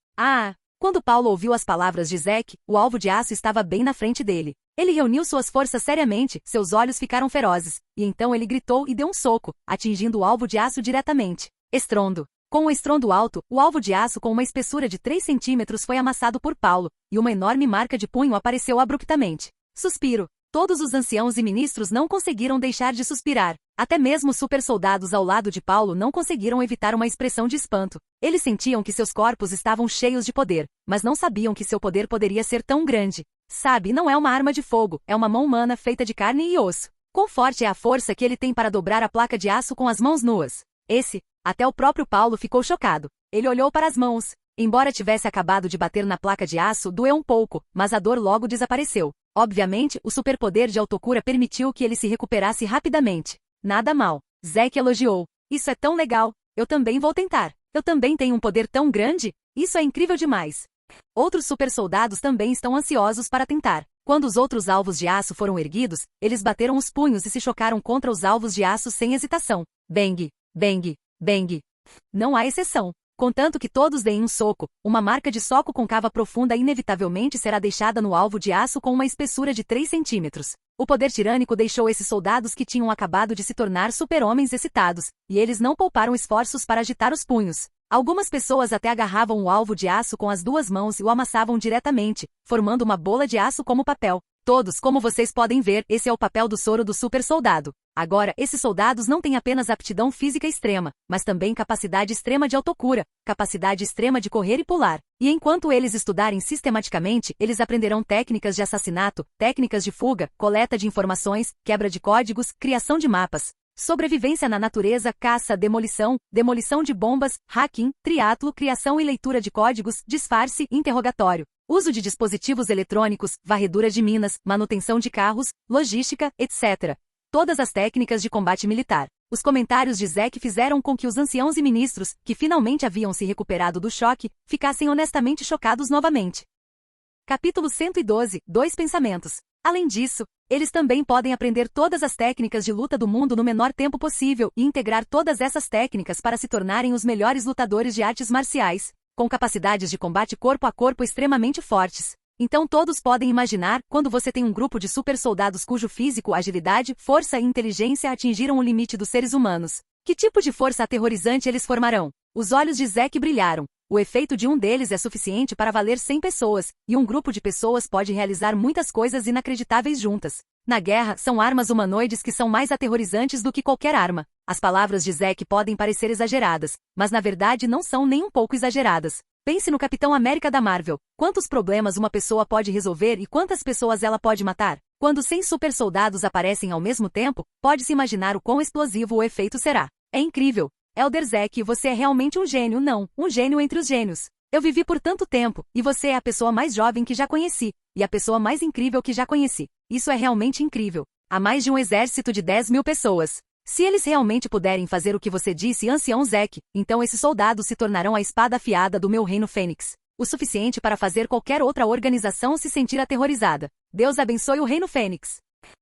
Quando Paulo ouviu as palavras de Zack, o alvo de aço estava bem na frente dele. Ele reuniu suas forças seriamente, seus olhos ficaram ferozes, e então ele gritou e deu um soco, atingindo o alvo de aço diretamente. Estrondo. Com um estrondo alto, o alvo de aço com uma espessura de 3 centímetros foi amassado por Paulo, e uma enorme marca de punho apareceu abruptamente. Suspiro. Todos os anciãos e ministros não conseguiram deixar de suspirar. Até mesmo os super soldados ao lado de Paulo não conseguiram evitar uma expressão de espanto. Eles sentiam que seus corpos estavam cheios de poder, mas não sabiam que seu poder poderia ser tão grande. Sabe, não é uma arma de fogo, é uma mão humana feita de carne e osso. Quão forte é a força que ele tem para dobrar a placa de aço com as mãos nuas? Até o próprio Paulo ficou chocado. Ele olhou para as mãos. Embora tivesse acabado de bater na placa de aço, doeu um pouco, mas a dor logo desapareceu. Obviamente, o superpoder de autocura permitiu que ele se recuperasse rapidamente. Nada mal. Zack elogiou. Isso é tão legal. Eu também vou tentar. Eu também tenho um poder tão grande. Isso é incrível demais. Outros super soldados também estão ansiosos para tentar. Quando os outros alvos de aço foram erguidos, eles bateram os punhos e se chocaram contra os alvos de aço sem hesitação. Bang, bang, bang. Não há exceção. Contanto que todos deem um soco, uma marca de soco côncava profunda inevitavelmente será deixada no alvo de aço com uma espessura de 3 centímetros. O poder tirânico deixou esses soldados que tinham acabado de se tornar super-homens excitados, e eles não pouparam esforços para agitar os punhos. Algumas pessoas até agarravam o alvo de aço com as 2 mãos e o amassavam diretamente, formando uma bola de aço como papel. Todos, como vocês podem ver, esse é o papel do soro do super soldado. Agora, esses soldados não têm apenas aptidão física extrema, mas também capacidade extrema de autocura, capacidade extrema de correr e pular. E enquanto eles estudarem sistematicamente, eles aprenderão técnicas de assassinato, técnicas de fuga, coleta de informações, quebra de códigos, criação de mapas, sobrevivência na natureza, caça, demolição, demolição de bombas, hacking, triatlo, criação e leitura de códigos, disfarce, interrogatório, uso de dispositivos eletrônicos, varredura de minas, manutenção de carros, logística, etc. Todas as técnicas de combate militar. Os comentários de Zack fizeram com que os anciãos e ministros, que finalmente haviam se recuperado do choque, ficassem honestamente chocados novamente. Capítulo 112, 2 pensamentos. Além disso, eles também podem aprender todas as técnicas de luta do mundo no menor tempo possível e integrar todas essas técnicas para se tornarem os melhores lutadores de artes marciais, com capacidades de combate corpo a corpo extremamente fortes. Então todos podem imaginar, quando você tem um grupo de super soldados cujo físico, agilidade, força e inteligência atingiram o limite dos seres humanos. Que tipo de força aterrorizante eles formarão? Os olhos de Zack brilharam. O efeito de um deles é suficiente para valer 100 pessoas, e um grupo de pessoas pode realizar muitas coisas inacreditáveis juntas. Na guerra, são armas humanoides que são mais aterrorizantes do que qualquer arma. As palavras de Zack podem parecer exageradas, mas na verdade não são nem um pouco exageradas. Pense no Capitão América da Marvel. Quantos problemas uma pessoa pode resolver e quantas pessoas ela pode matar? Quando 100 super soldados aparecem ao mesmo tempo, pode-se imaginar o quão explosivo o efeito será. É incrível. Elder Zack, você é realmente um gênio, não, um gênio entre os gênios. Eu vivi por tanto tempo, e você é a pessoa mais jovem que já conheci, e a pessoa mais incrível que já conheci. Isso é realmente incrível. Há mais de um exército de 10.000 pessoas. Se eles realmente puderem fazer o que você disse, ancião Zek, então esses soldados se tornarão a espada afiada do meu reino Fênix. O suficiente para fazer qualquer outra organização se sentir aterrorizada. Deus abençoe o reino Fênix.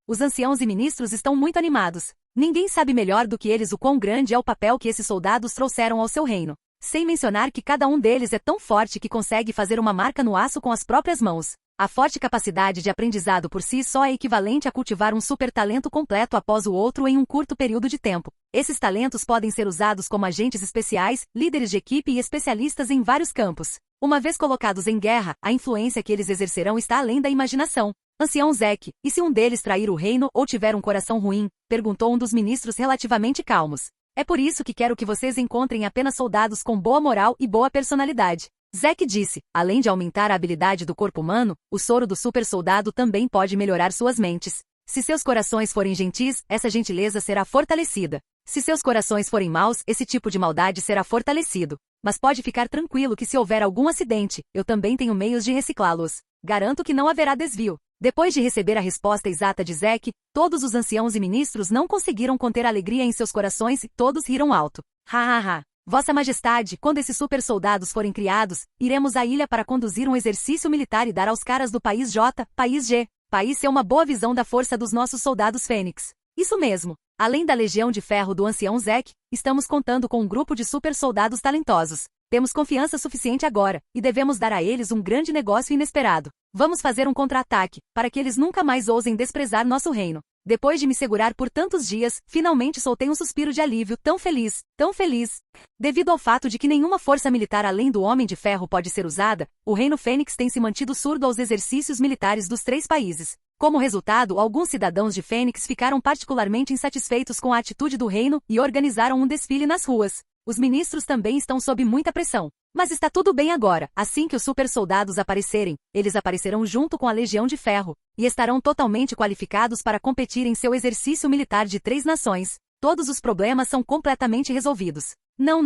Os anciãos e ministros estão muito animados. Ninguém sabe melhor do que eles o quão grande é o papel que esses soldados trouxeram ao seu reino. Sem mencionar que cada um deles é tão forte que consegue fazer uma marca no aço com as próprias mãos. A forte capacidade de aprendizado por si só é equivalente a cultivar um super talento completo após o outro em um curto período de tempo. Esses talentos podem ser usados como agentes especiais, líderes de equipe e especialistas em vários campos. Uma vez colocados em guerra, a influência que eles exercerão está além da imaginação. Ancião Zek, e se um deles trair o reino ou tiver um coração ruim? Perguntou um dos ministros relativamente calmos. É por isso que quero que vocês encontrem apenas soldados com boa moral e boa personalidade. Zek disse, além de aumentar a habilidade do corpo humano, o soro do super soldado também pode melhorar suas mentes. Se seus corações forem gentis, essa gentileza será fortalecida. Se seus corações forem maus, esse tipo de maldade será fortalecido. Mas pode ficar tranquilo que se houver algum acidente, eu também tenho meios de reciclá-los. Garanto que não haverá desvio. Depois de receber a resposta exata de Zek, todos os anciãos e ministros não conseguiram conter a alegria em seus corações e todos riram alto. Ha ha ha. Vossa Majestade, quando esses super soldados forem criados, iremos à ilha para conduzir um exercício militar e dar aos caras do país J, país G, país C uma boa visão da força dos nossos soldados Fênix. Isso mesmo. Além da Legião de Ferro do ancião Zek, estamos contando com um grupo de super soldados talentosos. Temos confiança suficiente agora, e devemos dar a eles um grande negócio inesperado. Vamos fazer um contra-ataque, para que eles nunca mais ousem desprezar nosso reino. Depois de me segurar por tantos dias, finalmente soltei um suspiro de alívio, tão feliz, tão feliz. Devido ao fato de que nenhuma força militar além do Homem de Ferro pode ser usada, o Reino Fênix tem se mantido surdo aos exercícios militares dos 3 países. Como resultado, alguns cidadãos de Fênix ficaram particularmente insatisfeitos com a atitude do reino e organizaram um desfile nas ruas. Os ministros também estão sob muita pressão. Mas está tudo bem agora. Assim que os super soldados aparecerem, eles aparecerão junto com a Legião de Ferro, e estarão totalmente qualificados para competir em seu exercício militar de 3 nações. Todos os problemas são completamente resolvidos. Não,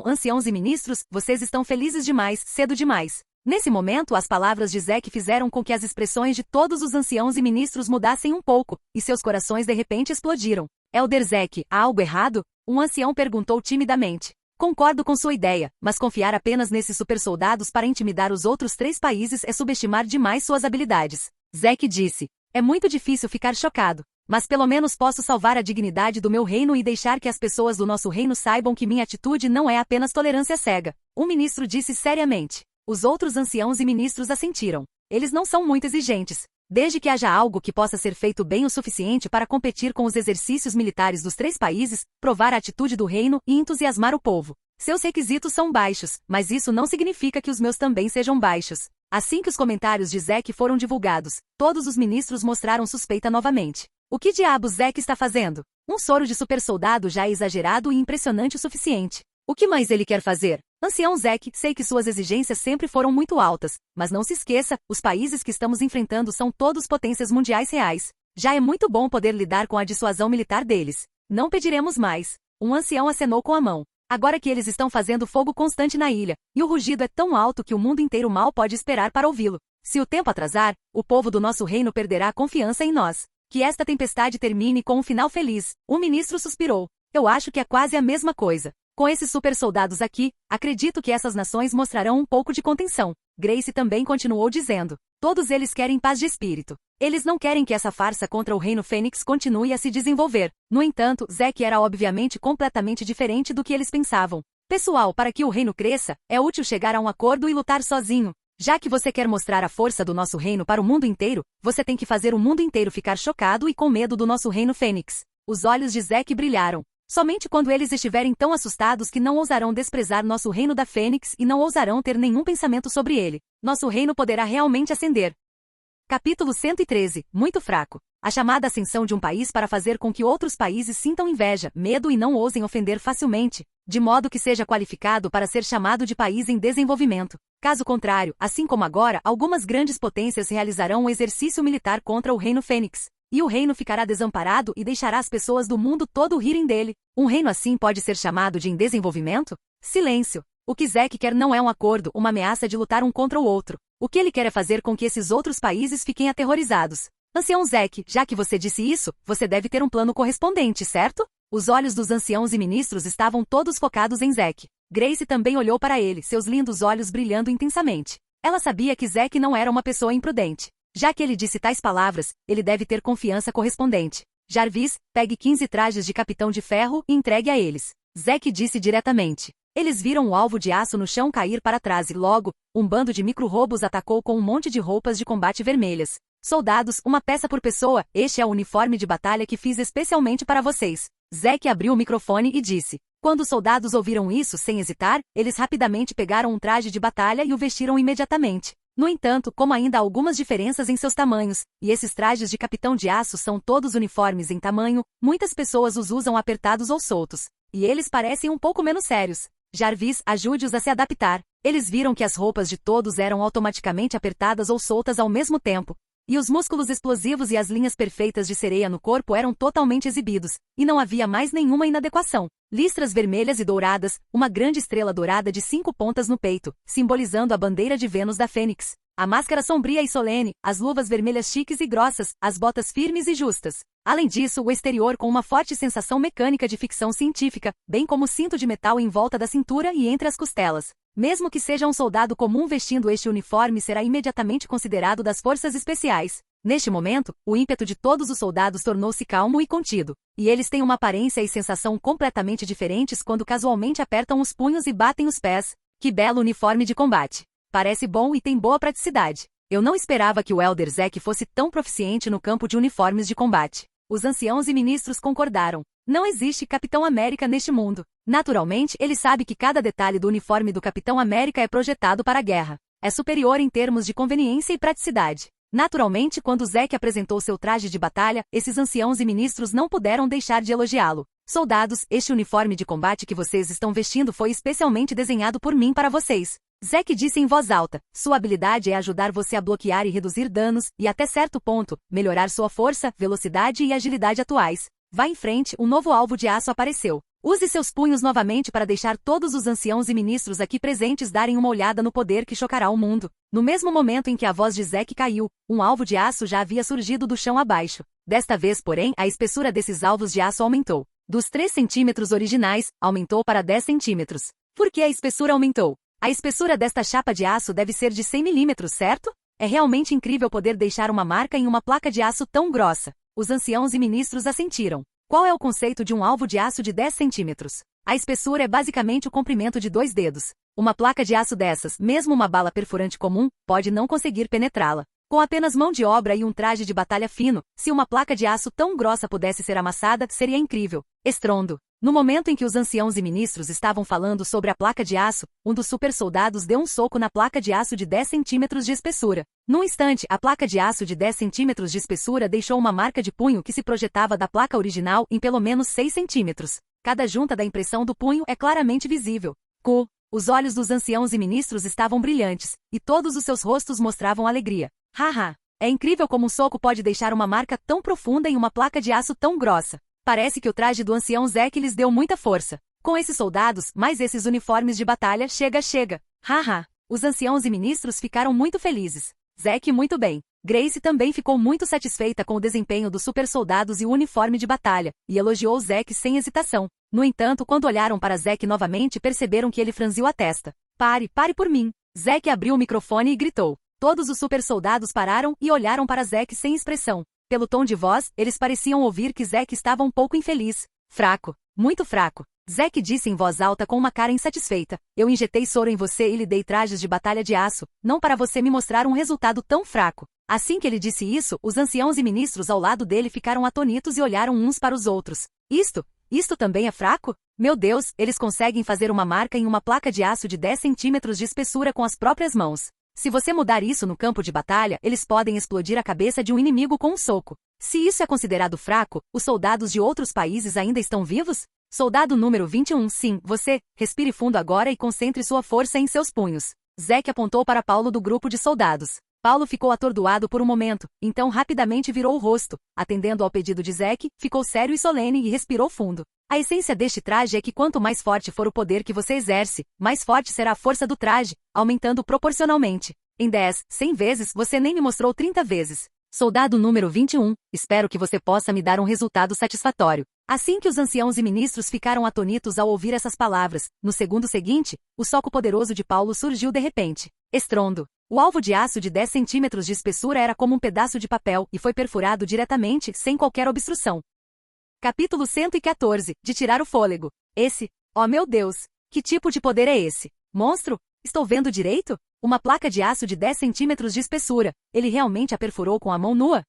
anciãos e ministros, vocês estão felizes demais, cedo demais. Nesse momento, as palavras de Zek fizeram com que as expressões de todos os anciãos e ministros mudassem um pouco, e seus corações de repente explodiram. Elder Zek, há algo errado? Um ancião perguntou timidamente. Concordo com sua ideia, mas confiar apenas nesses supersoldados para intimidar os outros 3 países é subestimar demais suas habilidades. Zek disse. É muito difícil ficar chocado, mas pelo menos posso salvar a dignidade do meu reino e deixar que as pessoas do nosso reino saibam que minha atitude não é apenas tolerância cega. Um ministro disse seriamente. Os outros anciãos e ministros assentiram. Eles não são muito exigentes. Desde que haja algo que possa ser feito bem o suficiente para competir com os exercícios militares dos 3 países, provar a atitude do reino e entusiasmar o povo. Seus requisitos são baixos, mas isso não significa que os meus também sejam baixos. Assim que os comentários de Zek foram divulgados, todos os ministros mostraram suspeita novamente. O que diabos Zek está fazendo? Um soro de super soldado já é exagerado e impressionante o suficiente. O que mais ele quer fazer? Ancião Zek, sei que suas exigências sempre foram muito altas, mas não se esqueça, os países que estamos enfrentando são todos potências mundiais reais. Já é muito bom poder lidar com a dissuasão militar deles. Não pediremos mais. Um ancião acenou com a mão. Agora que eles estão fazendo fogo constante na ilha, e o rugido é tão alto que o mundo inteiro mal pode esperar para ouvi-lo. Se o tempo atrasar, o povo do nosso reino perderá a confiança em nós. Que esta tempestade termine com um final feliz. O ministro suspirou. Eu acho que é quase a mesma coisa. Com esses super soldados aqui, acredito que essas nações mostrarão um pouco de contenção. Grace também continuou dizendo. Todos eles querem paz de espírito. Eles não querem que essa farsa contra o Reino Fênix continue a se desenvolver. No entanto, Zek era obviamente completamente diferente do que eles pensavam. Pessoal, para que o reino cresça, é útil chegar a um acordo e lutar sozinho. Já que você quer mostrar a força do nosso reino para o mundo inteiro, você tem que fazer o mundo inteiro ficar chocado e com medo do nosso Reino Fênix. Os olhos de Zek brilharam. Somente quando eles estiverem tão assustados que não ousarão desprezar nosso reino da Fênix e não ousarão ter nenhum pensamento sobre ele, nosso reino poderá realmente ascender. Capítulo 113. Muito fraco. A chamada ascensão de um país para fazer com que outros países sintam inveja, medo e não ousem ofender facilmente, de modo que seja qualificado para ser chamado de país em desenvolvimento. Caso contrário, assim como agora, algumas grandes potências realizarão um exercício militar contra o Reino Fênix. E o reino ficará desamparado e deixará as pessoas do mundo todo rirem dele. Um reino assim pode ser chamado de em desenvolvimento? Silêncio. O que Zek quer não é um acordo, uma ameaça de lutar um contra o outro. O que ele quer é fazer com que esses outros países fiquem aterrorizados. Ancião Zek, já que você disse isso, você deve ter um plano correspondente, certo? Os olhos dos anciãos e ministros estavam todos focados em Zek. Grace também olhou para ele, seus lindos olhos brilhando intensamente. Ela sabia que Zek não era uma pessoa imprudente. Já que ele disse tais palavras, ele deve ter confiança correspondente. Jarvis, pegue 15 trajes de Capitão de Ferro e entregue a eles. Zek disse diretamente. Eles viram o alvo de aço no chão cair para trás e logo, um bando de micro-robos atacou com um monte de roupas de combate vermelhas. Soldados, uma peça por pessoa, este é o uniforme de batalha que fiz especialmente para vocês. Zek abriu o microfone e disse. Quando os soldados ouviram isso sem hesitar, eles rapidamente pegaram um traje de batalha e o vestiram imediatamente. No entanto, como ainda há algumas diferenças em seus tamanhos, e esses trajes de capitão de aço são todos uniformes em tamanho, muitas pessoas os usam apertados ou soltos. E eles parecem um pouco menos sérios. Jarvis, ajude-os a se adaptar. Eles viram que as roupas de todos eram automaticamente apertadas ou soltas ao mesmo tempo. E os músculos explosivos e as linhas perfeitas de sereia no corpo eram totalmente exibidos, e não havia mais nenhuma inadequação. Listras vermelhas e douradas, uma grande estrela dourada de 5 pontas no peito, simbolizando a bandeira de Vênus da Fênix. A máscara sombria e solene, as luvas vermelhas chiques e grossas, as botas firmes e justas. Além disso, o exterior com uma forte sensação mecânica de ficção científica, bem como o cinto de metal em volta da cintura e entre as costelas. Mesmo que seja um soldado comum vestindo este uniforme será imediatamente considerado das forças especiais. Neste momento, o ímpeto de todos os soldados tornou-se calmo e contido. E eles têm uma aparência e sensação completamente diferentes quando casualmente apertam os punhos e batem os pés. Que belo uniforme de combate! Parece bom e tem boa praticidade. Eu não esperava que o Elder Zek fosse tão proficiente no campo de uniformes de combate. Os anciãos e ministros concordaram. Não existe Capitão América neste mundo. Naturalmente, ele sabe que cada detalhe do uniforme do Capitão América é projetado para a guerra. É superior em termos de conveniência e praticidade. Naturalmente, quando Zek apresentou seu traje de batalha, esses anciãos e ministros não puderam deixar de elogiá-lo. Soldados, este uniforme de combate que vocês estão vestindo foi especialmente desenhado por mim para vocês. Zek disse em voz alta, sua habilidade é ajudar você a bloquear e reduzir danos, e até certo ponto, melhorar sua força, velocidade e agilidade atuais. Vá em frente, um novo alvo de aço apareceu. Use seus punhos novamente para deixar todos os anciãos e ministros aqui presentes darem uma olhada no poder que chocará o mundo. No mesmo momento em que a voz de Zek caiu, um alvo de aço já havia surgido do chão abaixo. Desta vez, porém, a espessura desses alvos de aço aumentou. Dos 3 centímetros originais, aumentou para 10 centímetros. Por que a espessura aumentou? A espessura desta chapa de aço deve ser de 100 milímetros, certo? É realmente incrível poder deixar uma marca em uma placa de aço tão grossa. Os anciãos e ministros assentiram. Qual é o conceito de um alvo de aço de 10 centímetros? A espessura é basicamente o comprimento de 2 dedos. Uma placa de aço dessas, mesmo uma bala perfurante comum, pode não conseguir penetrá-la. Com apenas mão de obra e um traje de batalha fino, se uma placa de aço tão grossa pudesse ser amassada, seria incrível. Estrondo. No momento em que os anciãos e ministros estavam falando sobre a placa de aço, um dos super-soldados deu um soco na placa de aço de 10 centímetros de espessura. Num instante, a placa de aço de 10 centímetros de espessura deixou uma marca de punho que se projetava da placa original em pelo menos 6 centímetros. Cada junta da impressão do punho é claramente visível. Os olhos dos anciãos e ministros estavam brilhantes, e todos os seus rostos mostravam alegria. Haha! É incrível como um soco pode deixar uma marca tão profunda em uma placa de aço tão grossa. Parece que o traje do ancião Zek lhes deu muita força. Com esses soldados, mais esses uniformes de batalha, chega. Haha! Os anciãos e ministros ficaram muito felizes. Zek muito bem. Grace também ficou muito satisfeita com o desempenho dos super soldados e o uniforme de batalha, e elogiou Zek sem hesitação. No entanto, quando olharam para Zek novamente, perceberam que ele franziu a testa. Pare por mim. Zek abriu o microfone e gritou. Todos os super soldados pararam e olharam para Zek sem expressão. Pelo tom de voz, eles pareciam ouvir que Zek estava um pouco infeliz. Fraco. Muito fraco. Zek disse em voz alta com uma cara insatisfeita. Eu injetei soro em você e lhe dei trajes de batalha de aço, não para você me mostrar um resultado tão fraco. Assim que ele disse isso, os anciãos e ministros ao lado dele ficaram atônitos e olharam uns para os outros. Isto também é fraco? Meu Deus, eles conseguem fazer uma marca em uma placa de aço de 10 centímetros de espessura com as próprias mãos. Se você mudar isso no campo de batalha, eles podem explodir a cabeça de um inimigo com um soco. Se isso é considerado fraco, os soldados de outros países ainda estão vivos? Soldado número 21, sim, você, respire fundo agora e concentre sua força em seus punhos. Zek apontou para Paulo do grupo de soldados. Paulo ficou atordoado por um momento, então rapidamente virou o rosto, atendendo ao pedido de Zack, ficou sério e solene e respirou fundo. A essência deste traje é que quanto mais forte for o poder que você exerce, mais forte será a força do traje, aumentando proporcionalmente. Em 10, 100 vezes você nem me mostrou 30 vezes. Soldado número 21, espero que você possa me dar um resultado satisfatório. Assim que os anciãos e ministros ficaram atônitos ao ouvir essas palavras, no segundo seguinte, o soco poderoso de Paulo surgiu de repente. Estrondo. O alvo de aço de 10 centímetros de espessura era como um pedaço de papel e foi perfurado diretamente, sem qualquer obstrução. Capítulo 114, de tirar o fôlego. Oh meu Deus! Que tipo de poder é esse? Monstro? Estou vendo direito? Uma placa de aço de 10 centímetros de espessura. Ele realmente a perfurou com a mão nua?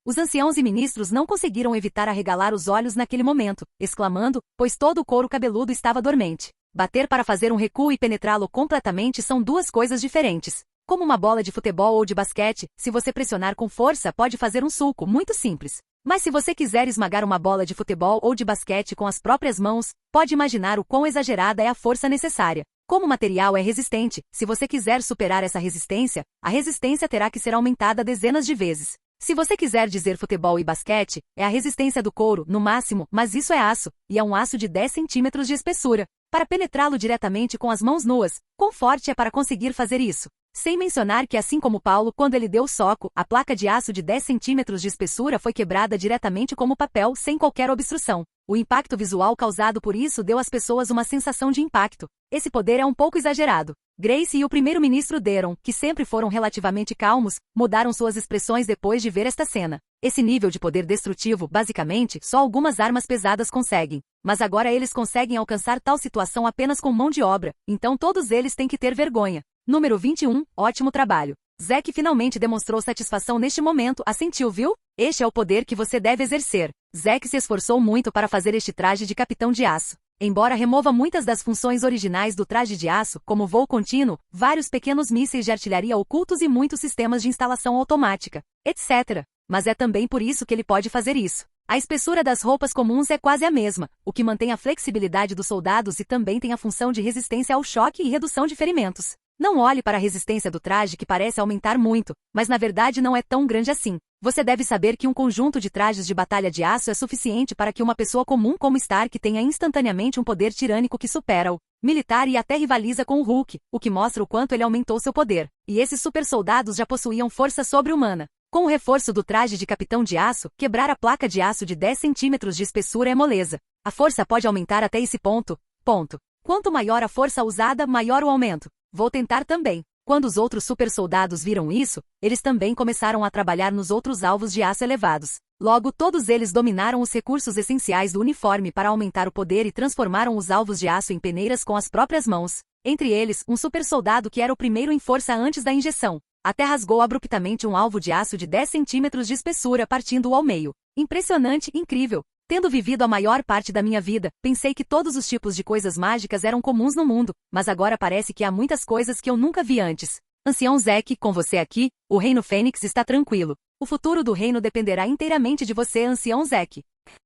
Os anciãos e ministros não conseguiram evitar arregalar os olhos naquele momento, exclamando, pois todo o couro cabeludo estava dormente. Bater para fazer um recuo e penetrá-lo completamente são duas coisas diferentes. Como uma bola de futebol ou de basquete, se você pressionar com força pode fazer um sulco muito simples. Mas se você quiser esmagar uma bola de futebol ou de basquete com as próprias mãos, pode imaginar o quão exagerada é a força necessária. Como o material é resistente, se você quiser superar essa resistência, a resistência terá que ser aumentada dezenas de vezes. Se você quiser dizer futebol e basquete, é a resistência do couro, no máximo, mas isso é aço, e é um aço de 10 centímetros de espessura. Para penetrá-lo diretamente com as mãos nuas, quão forte é para conseguir fazer isso? Sem mencionar que assim como Paulo, quando ele deu o soco, a placa de aço de 10 centímetros de espessura foi quebrada diretamente como papel, sem qualquer obstrução. O impacto visual causado por isso deu às pessoas uma sensação de impacto. Esse poder é um pouco exagerado. Grace e o primeiro-ministro Deron, que sempre foram relativamente calmos, mudaram suas expressões depois de ver esta cena. Esse nível de poder destrutivo, basicamente, só algumas armas pesadas conseguem. Mas agora eles conseguem alcançar tal situação apenas com mão de obra, então todos eles têm que ter vergonha. Número 21, ótimo trabalho. Zack finalmente demonstrou satisfação neste momento, assentiu, viu? Este é o poder que você deve exercer. Zack se esforçou muito para fazer este traje de capitão de aço. Embora remova muitas das funções originais do traje de aço, como voo contínuo, vários pequenos mísseis de artilharia ocultos e muitos sistemas de instalação automática, etc. Mas é também por isso que ele pode fazer isso. A espessura das roupas comuns é quase a mesma, o que mantém a flexibilidade dos soldados e também tem a função de resistência ao choque e redução de ferimentos. Não olhe para a resistência do traje que parece aumentar muito, mas na verdade não é tão grande assim. Você deve saber que um conjunto de trajes de batalha de aço é suficiente para que uma pessoa comum como Stark tenha instantaneamente um poder tirânico que supera-o militar e até rivaliza com o Hulk, o que mostra o quanto ele aumentou seu poder. E esses super soldados já possuíam força sobre-humana. Com o reforço do traje de capitão de aço, quebrar a placa de aço de 10 centímetros de espessura é moleza. A força pode aumentar até esse ponto. Quanto maior a força usada, maior o aumento. Vou tentar também. Quando os outros super soldados viram isso, eles também começaram a trabalhar nos outros alvos de aço elevados. Logo, todos eles dominaram os recursos essenciais do uniforme para aumentar o poder e transformaram os alvos de aço em peneiras com as próprias mãos. Entre eles, um super soldado que era o primeiro em força antes da injeção. Até rasgou abruptamente um alvo de aço de 10 centímetros de espessura partindo-o ao meio. Impressionante, incrível. Tendo vivido a maior parte da minha vida, pensei que todos os tipos de coisas mágicas eram comuns no mundo, mas agora parece que há muitas coisas que eu nunca vi antes. Ancião Zack, com você aqui, o Reino Fênix está tranquilo. O futuro do reino dependerá inteiramente de você, Ancião Zack.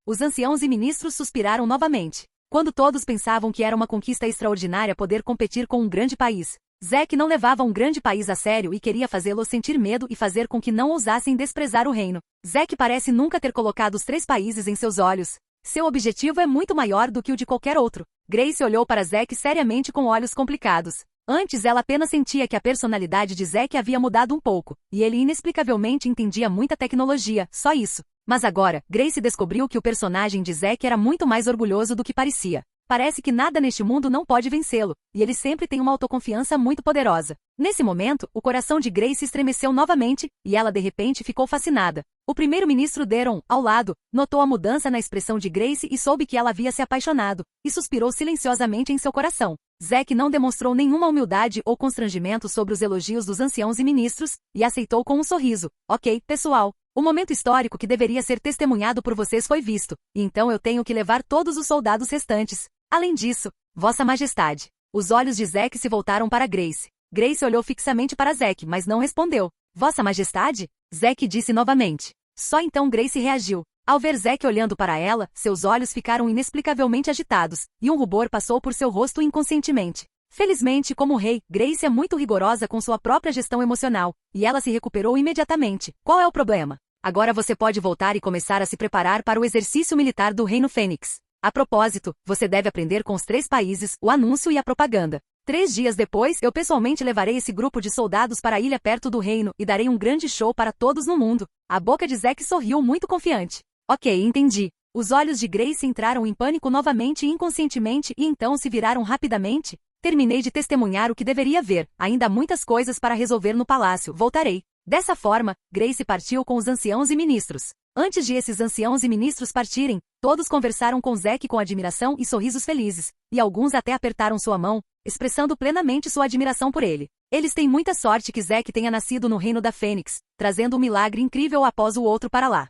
Os anciãos e ministros suspiraram novamente. Quando todos pensavam que era uma conquista extraordinária poder competir com um grande país, Zack não levava um grande país a sério e queria fazê-lo sentir medo e fazer com que não ousassem desprezar o reino. Zack parece nunca ter colocado os 3 países em seus olhos. Seu objetivo é muito maior do que o de qualquer outro. Grace olhou para Zack seriamente com olhos complicados. Antes ela apenas sentia que a personalidade de Zack havia mudado um pouco, e ele inexplicavelmente entendia muita tecnologia, só isso. Mas agora, Grace descobriu que o personagem de Zack era muito mais orgulhoso do que parecia. Parece que nada neste mundo não pode vencê-lo, e ele sempre tem uma autoconfiança muito poderosa. Nesse momento, o coração de Grace estremeceu novamente, e ela de repente ficou fascinada. O primeiro-ministro Deron, ao lado, notou a mudança na expressão de Grace e soube que ela havia se apaixonado, e suspirou silenciosamente em seu coração. Zack não demonstrou nenhuma humildade ou constrangimento sobre os elogios dos anciãos e ministros, e aceitou com um sorriso. Ok, pessoal. O momento histórico que deveria ser testemunhado por vocês foi visto, e então eu tenho que levar todos os soldados restantes. Além disso, Vossa Majestade. Os olhos de Zack se voltaram para Grace. Grace olhou fixamente para Zack, mas não respondeu. Vossa Majestade? Zack disse novamente. Só então Grace reagiu. Ao ver Zack olhando para ela, seus olhos ficaram inexplicavelmente agitados, e um rubor passou por seu rosto inconscientemente. Felizmente, como rei, Grace é muito rigorosa com sua própria gestão emocional, e ela se recuperou imediatamente. Qual é o problema? Agora você pode voltar e começar a se preparar para o exercício militar do Reino Fênix. A propósito, você deve aprender com os 3 países, o anúncio e a propaganda. 3 dias depois, eu pessoalmente levarei esse grupo de soldados para a ilha perto do reino e darei um grande show para todos no mundo. A boca de Zack sorriu muito confiante. Ok, entendi. Os olhos de Grace entraram em pânico novamente e inconscientemente e então se viraram rapidamente. Terminei de testemunhar o que deveria ver. Ainda há muitas coisas para resolver no palácio. Voltarei. Dessa forma, Grace partiu com os anciãos e ministros. Antes de esses anciãos e ministros partirem, todos conversaram com Zack com admiração e sorrisos felizes, e alguns até apertaram sua mão, expressando plenamente sua admiração por ele. Eles têm muita sorte que Zack tenha nascido no reino da Fênix, trazendo um milagre incrível após o outro para lá.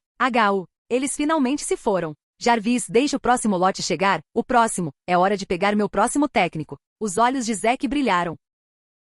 Eles finalmente se foram. Jarvis, deixe o próximo lote chegar. O próximo. É hora de pegar meu próximo técnico. Os olhos de Zack brilharam.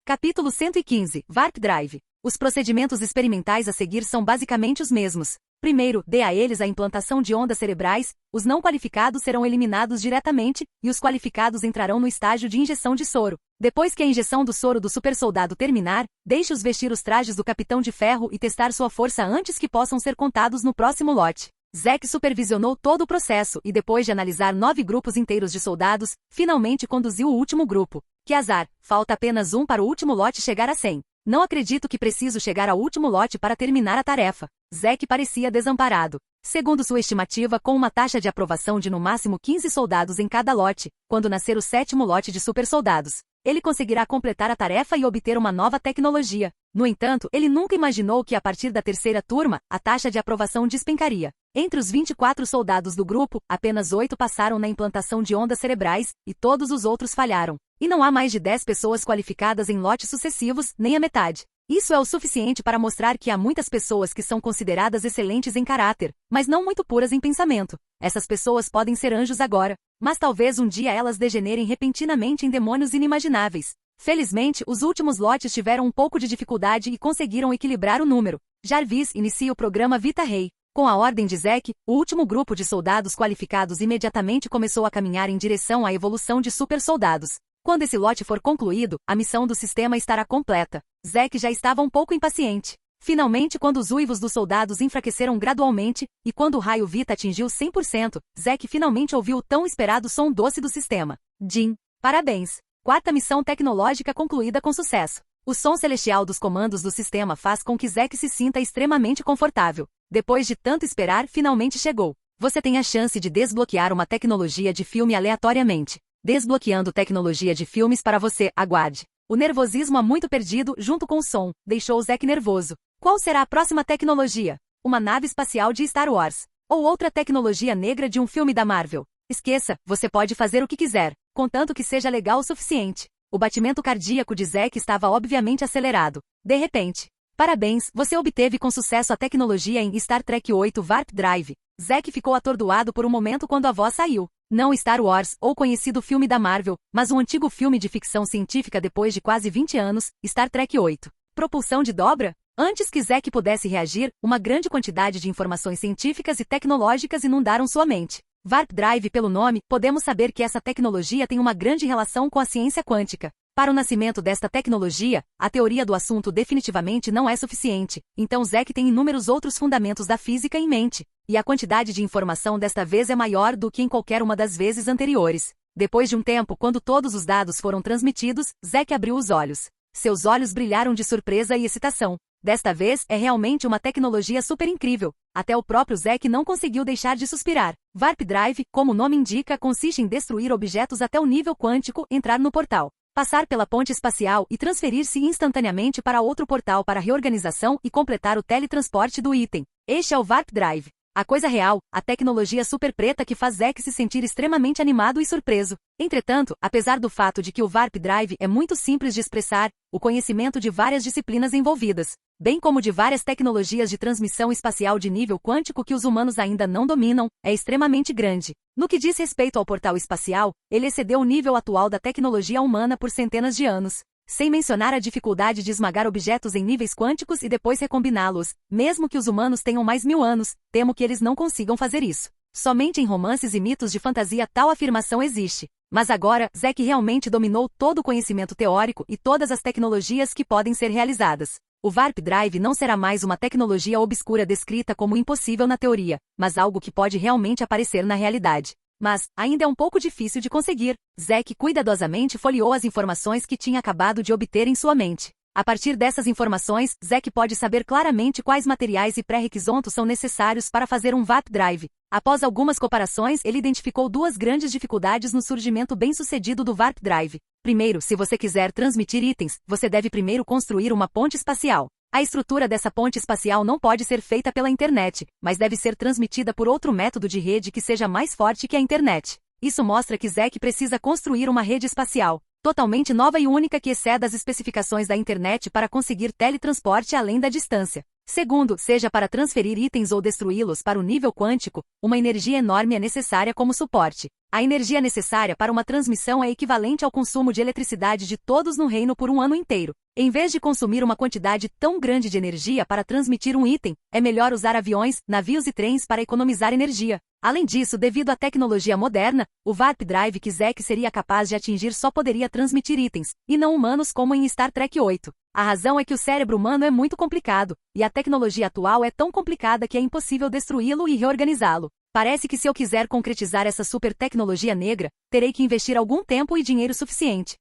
Capítulo 115. Warp Drive. Os procedimentos experimentais a seguir são basicamente os mesmos. Primeiro, dê a eles a implantação de ondas cerebrais, os não qualificados serão eliminados diretamente, e os qualificados entrarão no estágio de injeção de soro. Depois que a injeção do soro do supersoldado terminar, deixe-os vestir os trajes do Capitão de Ferro e testar sua força antes que possam ser contados no próximo lote. Zack supervisionou todo o processo e depois de analisar 9 grupos inteiros de soldados, finalmente conduziu o último grupo. Que azar, falta apenas um para o último lote chegar a 100. Não acredito que preciso chegar ao último lote para terminar a tarefa. Zack parecia desamparado. Segundo sua estimativa, com uma taxa de aprovação de no máximo 15 soldados em cada lote, quando nascer o 7º lote de supersoldados, ele conseguirá completar a tarefa e obter uma nova tecnologia. No entanto, ele nunca imaginou que a partir da 3ª turma, a taxa de aprovação despencaria. Entre os 24 soldados do grupo, apenas 8 passaram na implantação de ondas cerebrais, e todos os outros falharam. E não há mais de 10 pessoas qualificadas em lotes sucessivos, nem a metade. Isso é o suficiente para mostrar que há muitas pessoas que são consideradas excelentes em caráter, mas não muito puras em pensamento. Essas pessoas podem ser anjos agora, mas talvez um dia elas degenerem repentinamente em demônios inimagináveis. Felizmente, os últimos lotes tiveram um pouco de dificuldade e conseguiram equilibrar o número. Jarvis inicia o programa Vita Rei. Com a ordem de Zack, o último grupo de soldados qualificados imediatamente começou a caminhar em direção à evolução de supersoldados. Quando esse lote for concluído, a missão do sistema estará completa. Zack já estava um pouco impaciente. Finalmente, quando os uivos dos soldados enfraqueceram gradualmente, e quando o raio Vita atingiu 100%, Zack finalmente ouviu o tão esperado som doce do sistema. Jim, parabéns! 4ª missão tecnológica concluída com sucesso. O som celestial dos comandos do sistema faz com que Zack se sinta extremamente confortável. Depois de tanto esperar, finalmente chegou. Você tem a chance de desbloquear uma tecnologia de filme aleatoriamente. Desbloqueando tecnologia de filmes para você, aguarde. O nervosismo há muito perdido, junto com o som, deixou Zack nervoso. Qual será a próxima tecnologia? Uma nave espacial de Star Wars. Ou outra tecnologia negra de um filme da Marvel? Esqueça, você pode fazer o que quiser, contanto que seja legal o suficiente. O batimento cardíaco de Zack estava obviamente acelerado. De repente. Parabéns, você obteve com sucesso a tecnologia em Star Trek 8 Warp Drive. Zack ficou atordoado por um momento quando a voz saiu. Não Star Wars, ou conhecido filme da Marvel, mas um antigo filme de ficção científica depois de quase 20 anos, Star Trek 8. Propulsão de dobra? Antes que Zack pudesse reagir, uma grande quantidade de informações científicas e tecnológicas inundaram sua mente. Warp Drive, pelo nome, podemos saber que essa tecnologia tem uma grande relação com a ciência quântica. Para o nascimento desta tecnologia, a teoria do assunto definitivamente não é suficiente, então Zack tem inúmeros outros fundamentos da física em mente, e a quantidade de informação desta vez é maior do que em qualquer uma das vezes anteriores. Depois de um tempo, quando todos os dados foram transmitidos, Zack abriu os olhos. Seus olhos brilharam de surpresa e excitação. Desta vez, é realmente uma tecnologia super incrível. Até o próprio Zack não conseguiu deixar de suspirar. Warp Drive, como o nome indica, consiste em destruir objetos até o nível quântico, entrar no portal, passar pela ponte espacial e transferir-se instantaneamente para outro portal para reorganização e completar o teletransporte do item. Este é o Warp Drive. A coisa real, a tecnologia super preta que faz Zack se sentir extremamente animado e surpreso. Entretanto, apesar do fato de que o Warp Drive é muito simples de expressar, o conhecimento de várias disciplinas envolvidas, bem como de várias tecnologias de transmissão espacial de nível quântico que os humanos ainda não dominam, é extremamente grande. No que diz respeito ao portal espacial, ele excedeu o nível atual da tecnologia humana por centenas de anos. Sem mencionar a dificuldade de esmagar objetos em níveis quânticos e depois recombiná-los, mesmo que os humanos tenham mais 1000 anos, temo que eles não consigam fazer isso. Somente em romances e mitos de fantasia tal afirmação existe. Mas agora, Zek realmente dominou todo o conhecimento teórico e todas as tecnologias que podem ser realizadas. O Warp Drive não será mais uma tecnologia obscura descrita como impossível na teoria, mas algo que pode realmente aparecer na realidade. Mas, ainda é um pouco difícil de conseguir. Zek cuidadosamente folheou as informações que tinha acabado de obter em sua mente. A partir dessas informações, Zek pode saber claramente quais materiais e pré-requisitos são necessários para fazer um Warp Drive. Após algumas comparações, ele identificou duas grandes dificuldades no surgimento bem-sucedido do Warp Drive. Primeiro, se você quiser transmitir itens, você deve primeiro construir uma ponte espacial. A estrutura dessa ponte espacial não pode ser feita pela internet, mas deve ser transmitida por outro método de rede que seja mais forte que a internet. Isso mostra que Zek precisa construir uma rede espacial totalmente nova e única que exceda as especificações da internet para conseguir teletransporte além da distância. Segundo, seja para transferir itens ou destruí-los para o nível quântico, uma energia enorme é necessária como suporte. A energia necessária para uma transmissão é equivalente ao consumo de eletricidade de todos no reino por um ano inteiro. Em vez de consumir uma quantidade tão grande de energia para transmitir um item, é melhor usar aviões, navios e trens para economizar energia. Além disso, devido à tecnologia moderna, o Warp Drive que Zek seria capaz de atingir só poderia transmitir itens, e não humanos como em Star Trek 8. A razão é que o cérebro humano é muito complicado, e a tecnologia atual é tão complicada que é impossível destruí-lo e reorganizá-lo. Parece que se eu quiser concretizar essa super tecnologia negra, terei que investir algum tempo e dinheiro suficiente.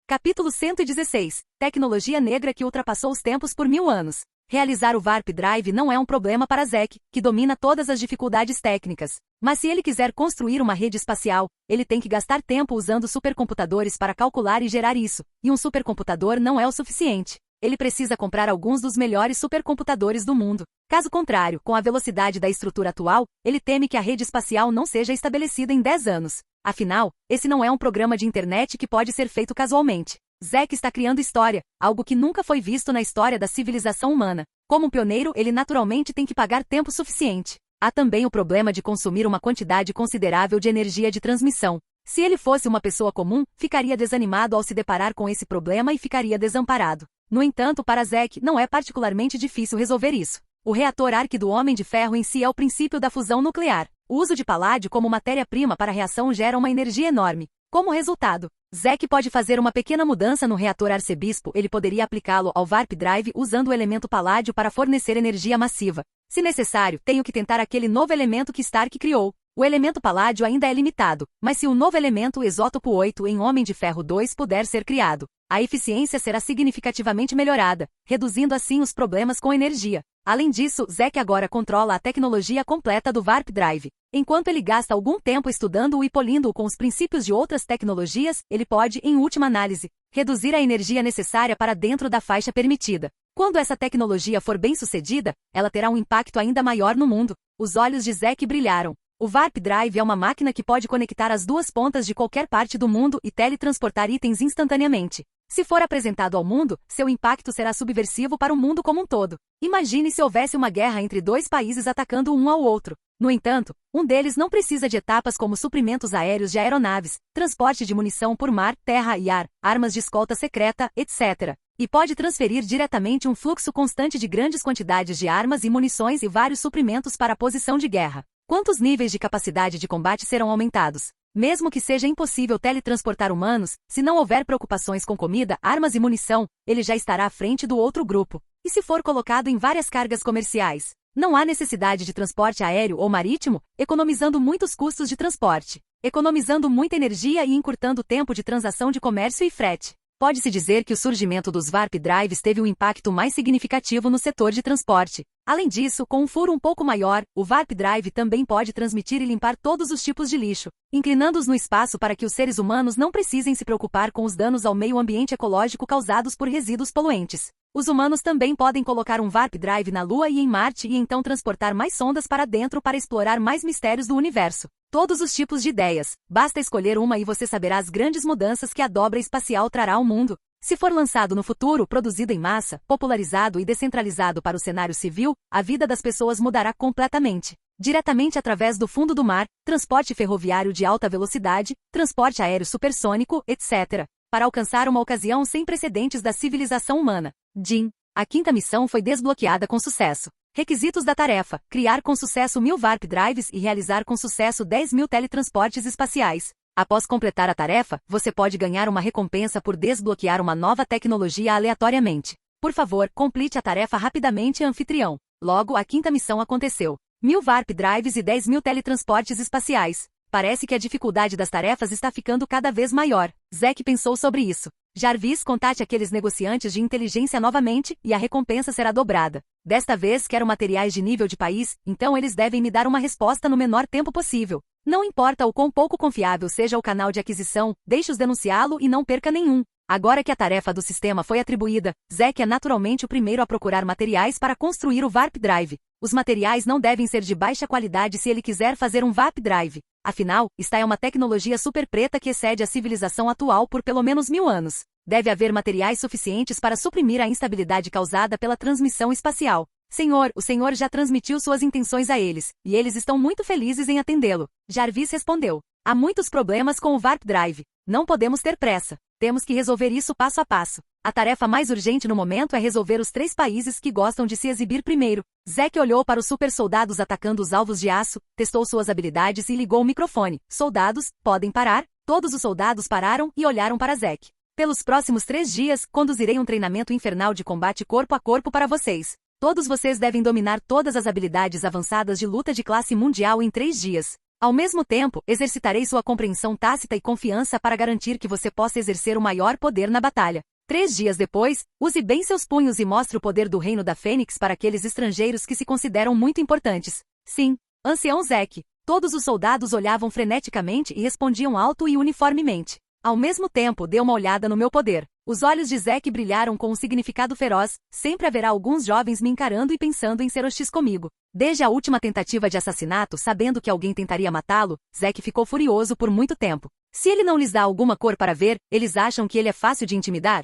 Capítulo 116. Tecnologia negra que ultrapassou os tempos por 1000 anos. Realizar o Warp Drive não é um problema para Zek, que domina todas as dificuldades técnicas. Mas se ele quiser construir uma rede espacial, ele tem que gastar tempo usando supercomputadores para calcular e gerar isso, e um supercomputador não é o suficiente. Ele precisa comprar alguns dos melhores supercomputadores do mundo. Caso contrário, com a velocidade da estrutura atual, ele teme que a rede espacial não seja estabelecida em 10 anos. Afinal, esse não é um programa de internet que pode ser feito casualmente. Zek está criando história, algo que nunca foi visto na história da civilização humana. Como um pioneiro, ele naturalmente tem que pagar tempo suficiente. Há também o problema de consumir uma quantidade considerável de energia de transmissão. Se ele fosse uma pessoa comum, ficaria desanimado ao se deparar com esse problema e ficaria desamparado. No entanto, para Zek, não é particularmente difícil resolver isso. O reator Ark do Homem de Ferro em si é o princípio da fusão nuclear. O uso de paládio como matéria-prima para a reação gera uma energia enorme. Como resultado, Zek pode fazer uma pequena mudança no reator arcebispo, ele poderia aplicá-lo ao Warp Drive usando o elemento paládio para fornecer energia massiva. Se necessário, tenho que tentar aquele novo elemento que Stark criou. O elemento paládio ainda é limitado, mas se o novo elemento isótopo 8 em Homem de Ferro 2 puder ser criado, a eficiência será significativamente melhorada, reduzindo assim os problemas com energia. Além disso, Zek agora controla a tecnologia completa do Warp Drive. Enquanto ele gasta algum tempo estudando-o e polindo-o com os princípios de outras tecnologias, ele pode, em última análise, reduzir a energia necessária para dentro da faixa permitida. Quando essa tecnologia for bem-sucedida, ela terá um impacto ainda maior no mundo. Os olhos de Zek brilharam. O Warp Drive é uma máquina que pode conectar as duas pontas de qualquer parte do mundo e teletransportar itens instantaneamente. Se for apresentado ao mundo, seu impacto será subversivo para o mundo como um todo. Imagine se houvesse uma guerra entre dois países atacando um ao outro. No entanto, um deles não precisa de etapas como suprimentos aéreos de aeronaves, transporte de munição por mar, terra e ar, armas de escolta secreta, etc. E pode transferir diretamente um fluxo constante de grandes quantidades de armas e munições e vários suprimentos para a posição de guerra. Quantos níveis de capacidade de combate serão aumentados? Mesmo que seja impossível teletransportar humanos, se não houver preocupações com comida, armas e munição, ele já estará à frente do outro grupo. E se for colocado em várias cargas comerciais? Não há necessidade de transporte aéreo ou marítimo, economizando muitos custos de transporte, economizando muita energia e encurtando o tempo de transação de comércio e frete. Pode-se dizer que o surgimento dos Warp Drives teve um impacto mais significativo no setor de transporte. Além disso, com um furo um pouco maior, o Warp Drive também pode transmitir e limpar todos os tipos de lixo, inclinando-os no espaço para que os seres humanos não precisem se preocupar com os danos ao meio ambiente ecológico causados por resíduos poluentes. Os humanos também podem colocar um Warp Drive na Lua e em Marte e então transportar mais sondas para dentro para explorar mais mistérios do universo. Todos os tipos de ideias. Basta escolher uma e você saberá as grandes mudanças que a dobra espacial trará ao mundo. Se for lançado no futuro, produzido em massa, popularizado e descentralizado para o cenário civil, a vida das pessoas mudará completamente. Diretamente através do fundo do mar, transporte ferroviário de alta velocidade, transporte aéreo supersônico, etc. Para alcançar uma ocasião sem precedentes da civilização humana. Jim. A quinta missão foi desbloqueada com sucesso. Requisitos da tarefa: criar com sucesso 1000 Warp Drives e realizar com sucesso 10.000 teletransportes espaciais. Após completar a tarefa, você pode ganhar uma recompensa por desbloquear uma nova tecnologia aleatoriamente. Por favor, complete a tarefa rapidamente, anfitrião. Logo, a quinta missão aconteceu. 1000 Warp Drives e 10.000 teletransportes espaciais. Parece que a dificuldade das tarefas está ficando cada vez maior. Zack pensou sobre isso. Jarvis, contate aqueles negociantes de inteligência novamente, e a recompensa será dobrada. Desta vez quero materiais de nível de país, então eles devem me dar uma resposta no menor tempo possível. Não importa o quão pouco confiável seja o canal de aquisição, deixe-os denunciá-lo e não perca nenhum. Agora que a tarefa do sistema foi atribuída, Zack é naturalmente o primeiro a procurar materiais para construir o Warp Drive. Os materiais não devem ser de baixa qualidade se ele quiser fazer um Warp Drive. Afinal, esta é uma tecnologia super preta que excede a civilização atual por pelo menos 1000 anos. Deve haver materiais suficientes para suprimir a instabilidade causada pela transmissão espacial. Senhor, o senhor já transmitiu suas intenções a eles, e eles estão muito felizes em atendê-lo. Jarvis respondeu. Há muitos problemas com o Warp Drive. Não podemos ter pressa. Temos que resolver isso passo a passo. A tarefa mais urgente no momento é resolver os 3 países que gostam de se exibir primeiro. Zack olhou para os super soldados atacando os alvos de aço, testou suas habilidades e ligou o microfone. Soldados, podem parar? Todos os soldados pararam e olharam para Zack. Pelos próximos 3 dias, conduzirei um treinamento infernal de combate corpo a corpo para vocês. Todos vocês devem dominar todas as habilidades avançadas de luta de classe mundial em 3 dias. Ao mesmo tempo, exercitarei sua compreensão tácita e confiança para garantir que você possa exercer o maior poder na batalha. 3 dias depois, use bem seus punhos e mostre o poder do Reino da Fênix para aqueles estrangeiros que se consideram muito importantes. Sim, ancião Zack. Todos os soldados olhavam freneticamente e respondiam alto e uniformemente. Ao mesmo tempo, dê uma olhada no meu poder. Os olhos de Zack brilharam com um significado feroz. Sempre haverá alguns jovens me encarando e pensando em ser hostis comigo. Desde a última tentativa de assassinato, sabendo que alguém tentaria matá-lo, Zack ficou furioso por muito tempo. Se ele não lhes dá alguma cor para ver, eles acham que ele é fácil de intimidar?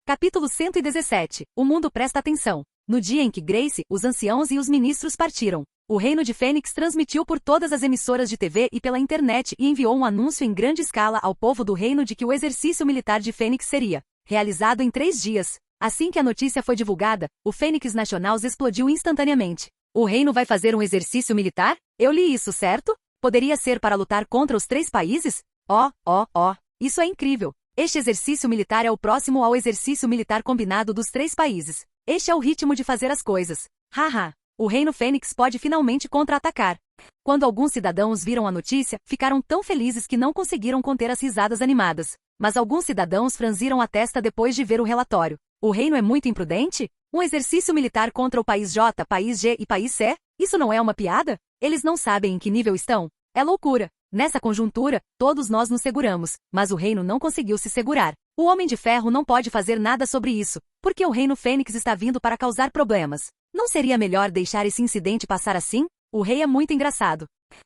Capítulo 117. O mundo presta atenção. No dia em que Grace, os anciãos e os ministros partiram, o Reino de Fênix transmitiu por todas as emissoras de TV e pela internet e enviou um anúncio em grande escala ao povo do reino de que o exercício militar de Fênix seria realizado em 3 dias. Assim que a notícia foi divulgada, o Fênix Nationals explodiu instantaneamente. O reino vai fazer um exercício militar? Eu li isso, certo? Poderia ser para lutar contra os 3 países? Isso é incrível. Este exercício militar é o próximo ao exercício militar combinado dos 3 países. Este é o ritmo de fazer as coisas. Haha. O Reino Fênix pode finalmente contra-atacar. Quando alguns cidadãos viram a notícia, ficaram tão felizes que não conseguiram conter as risadas animadas. Mas alguns cidadãos franziram a testa depois de ver o relatório. O reino é muito imprudente? Um exercício militar contra o país J, país G e país C? Isso não é uma piada? Eles não sabem em que nível estão? É loucura. Nessa conjuntura, todos nós nos seguramos, mas o reino não conseguiu se segurar. O Homem de Ferro não pode fazer nada sobre isso, porque o Reino Fênix está vindo para causar problemas. Não seria melhor deixar esse incidente passar assim? O rei é muito engraçado.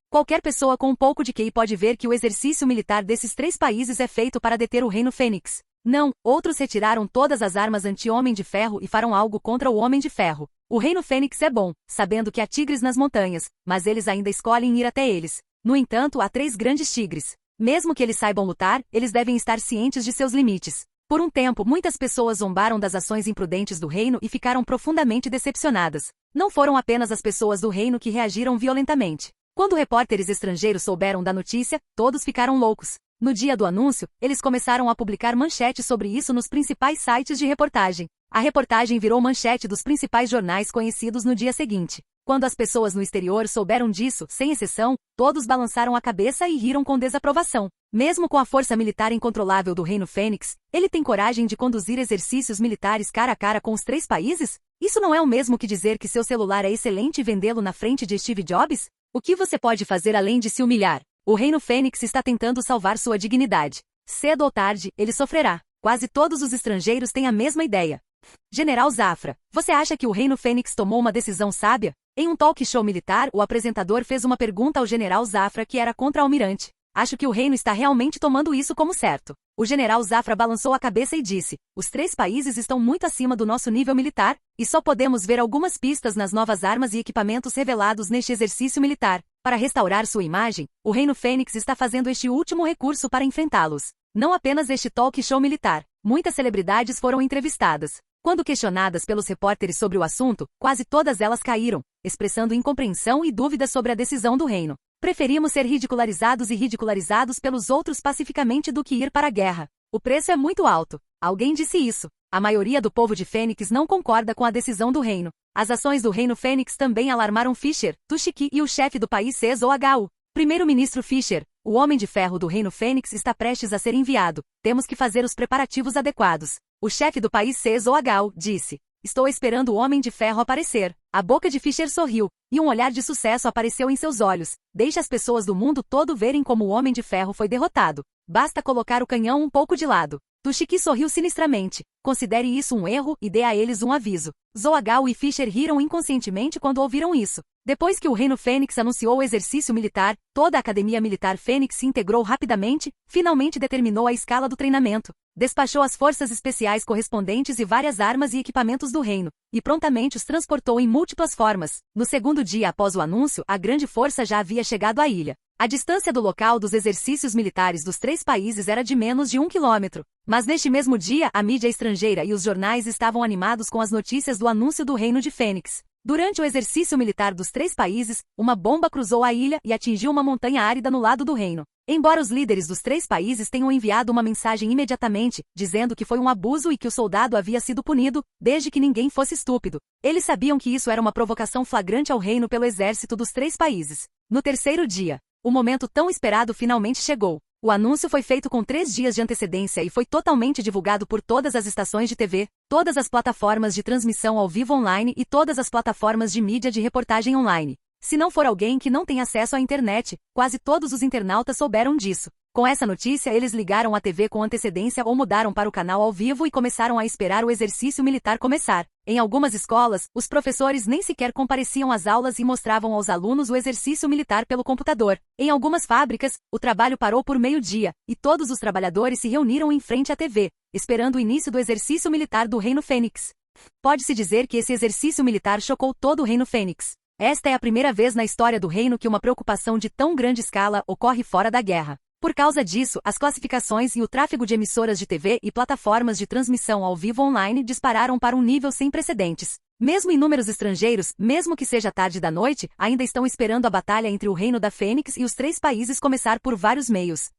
Qualquer pessoa com um pouco de QI pode ver que o exercício militar desses 3 países é feito para deter o Reino Fênix. Não, outros retiraram todas as armas anti-Homem de Ferro e farão algo contra o Homem de Ferro. O Reino Fênix é bom, sabendo que há tigres nas montanhas, mas eles ainda escolhem ir até eles. No entanto, há 3 grandes tigres. Mesmo que eles saibam lutar, eles devem estar cientes de seus limites. Por um tempo, muitas pessoas zombaram das ações imprudentes do reino e ficaram profundamente decepcionadas. Não foram apenas as pessoas do reino que reagiram violentamente. Quando repórteres estrangeiros souberam da notícia, todos ficaram loucos. No dia do anúncio, eles começaram a publicar manchetes sobre isso nos principais sites de reportagem. A reportagem virou manchete dos principais jornais conhecidos no dia seguinte. Quando as pessoas no exterior souberam disso, sem exceção, todos balançaram a cabeça e riram com desaprovação. Mesmo com a força militar incontrolável do Reino Fênix, ele tem coragem de conduzir exercícios militares cara a cara com os 3 países? Isso não é o mesmo que dizer que seu celular é excelente e vendê-lo na frente de Steve Jobs? O que você pode fazer além de se humilhar? O Reino Fênix está tentando salvar sua dignidade. Cedo ou tarde, ele sofrerá. Quase todos os estrangeiros têm a mesma ideia. General Zafra, você acha que o Reino Fênix tomou uma decisão sábia? Em um talk show militar, o apresentador fez uma pergunta ao General Zafra que era contra-almirante. Acho que o reino está realmente tomando isso como certo. O General Zafra balançou a cabeça e disse, os 3 países estão muito acima do nosso nível militar, e só podemos ver algumas pistas nas novas armas e equipamentos revelados neste exercício militar. Para restaurar sua imagem, o Reino Fênix está fazendo este último recurso para enfrentá-los. Não apenas este talk show militar. Muitas celebridades foram entrevistadas. Quando questionadas pelos repórteres sobre o assunto, quase todas elas caíram, expressando incompreensão e dúvidas sobre a decisão do reino. Preferimos ser ridicularizados e ridicularizados pelos outros pacificamente do que ir para a guerra. O preço é muito alto. Alguém disse isso. A maioria do povo de Fênix não concorda com a decisão do reino. As ações do reino Fênix também alarmaram Fischer, Tushiki e o chefe do país CSOHU. Primeiro-ministro Fischer, o Homem de Ferro do reino Fênix está prestes a ser enviado. Temos que fazer os preparativos adequados. O chefe do país CSOHU disse. Estou esperando o Homem de Ferro aparecer. A boca de Fischer sorriu, e um olhar de sucesso apareceu em seus olhos. Deixe as pessoas do mundo todo verem como o Homem de Ferro foi derrotado. Basta colocar o canhão um pouco de lado. Tushiki sorriu sinistramente. Considere isso um erro e dê a eles um aviso. Zoagao e Fischer riram inconscientemente quando ouviram isso. Depois que o Reino Fênix anunciou o exercício militar, toda a Academia Militar Fênix se integrou rapidamente, finalmente determinou a escala do treinamento, despachou as forças especiais correspondentes e várias armas e equipamentos do reino, e prontamente os transportou em múltiplas formas. No segundo dia após o anúncio, a grande força já havia chegado à ilha. A distância do local dos exercícios militares dos 3 países era de menos de 1 quilômetro. Mas neste mesmo dia, a mídia estrangeira e os jornais estavam animados com as notícias do anúncio do Reino de Fênix. Durante o exercício militar dos 3 países, uma bomba cruzou a ilha e atingiu uma montanha árida no lado do reino. Embora os líderes dos 3 países tenham enviado uma mensagem imediatamente, dizendo que foi um abuso e que o soldado havia sido punido, desde que ninguém fosse estúpido, eles sabiam que isso era uma provocação flagrante ao reino pelo exército dos 3 países. No terceiro dia, o momento tão esperado finalmente chegou. O anúncio foi feito com 3 dias de antecedência e foi totalmente divulgado por todas as estações de TV, todas as plataformas de transmissão ao vivo online e todas as plataformas de mídia de reportagem online. Se não for alguém que não tem acesso à internet, quase todos os internautas souberam disso. Com essa notícia, eles ligaram a TV com antecedência ou mudaram para o canal ao vivo e começaram a esperar o exercício militar começar. Em algumas escolas, os professores nem sequer compareciam às aulas e mostravam aos alunos o exercício militar pelo computador. Em algumas fábricas, o trabalho parou por meio-dia, e todos os trabalhadores se reuniram em frente à TV, esperando o início do exercício militar do Reino Fênix. Pode-se dizer que esse exercício militar chocou todo o Reino Fênix. Esta é a primeira vez na história do reino que uma preocupação de tão grande escala ocorre fora da guerra. Por causa disso, as classificações e o tráfego de emissoras de TV e plataformas de transmissão ao vivo online dispararam para um nível sem precedentes. Mesmo inúmeros estrangeiros, mesmo que seja tarde da noite, ainda estão esperando a batalha entre o Reino da Fênix e os 3 países começar por vários meios.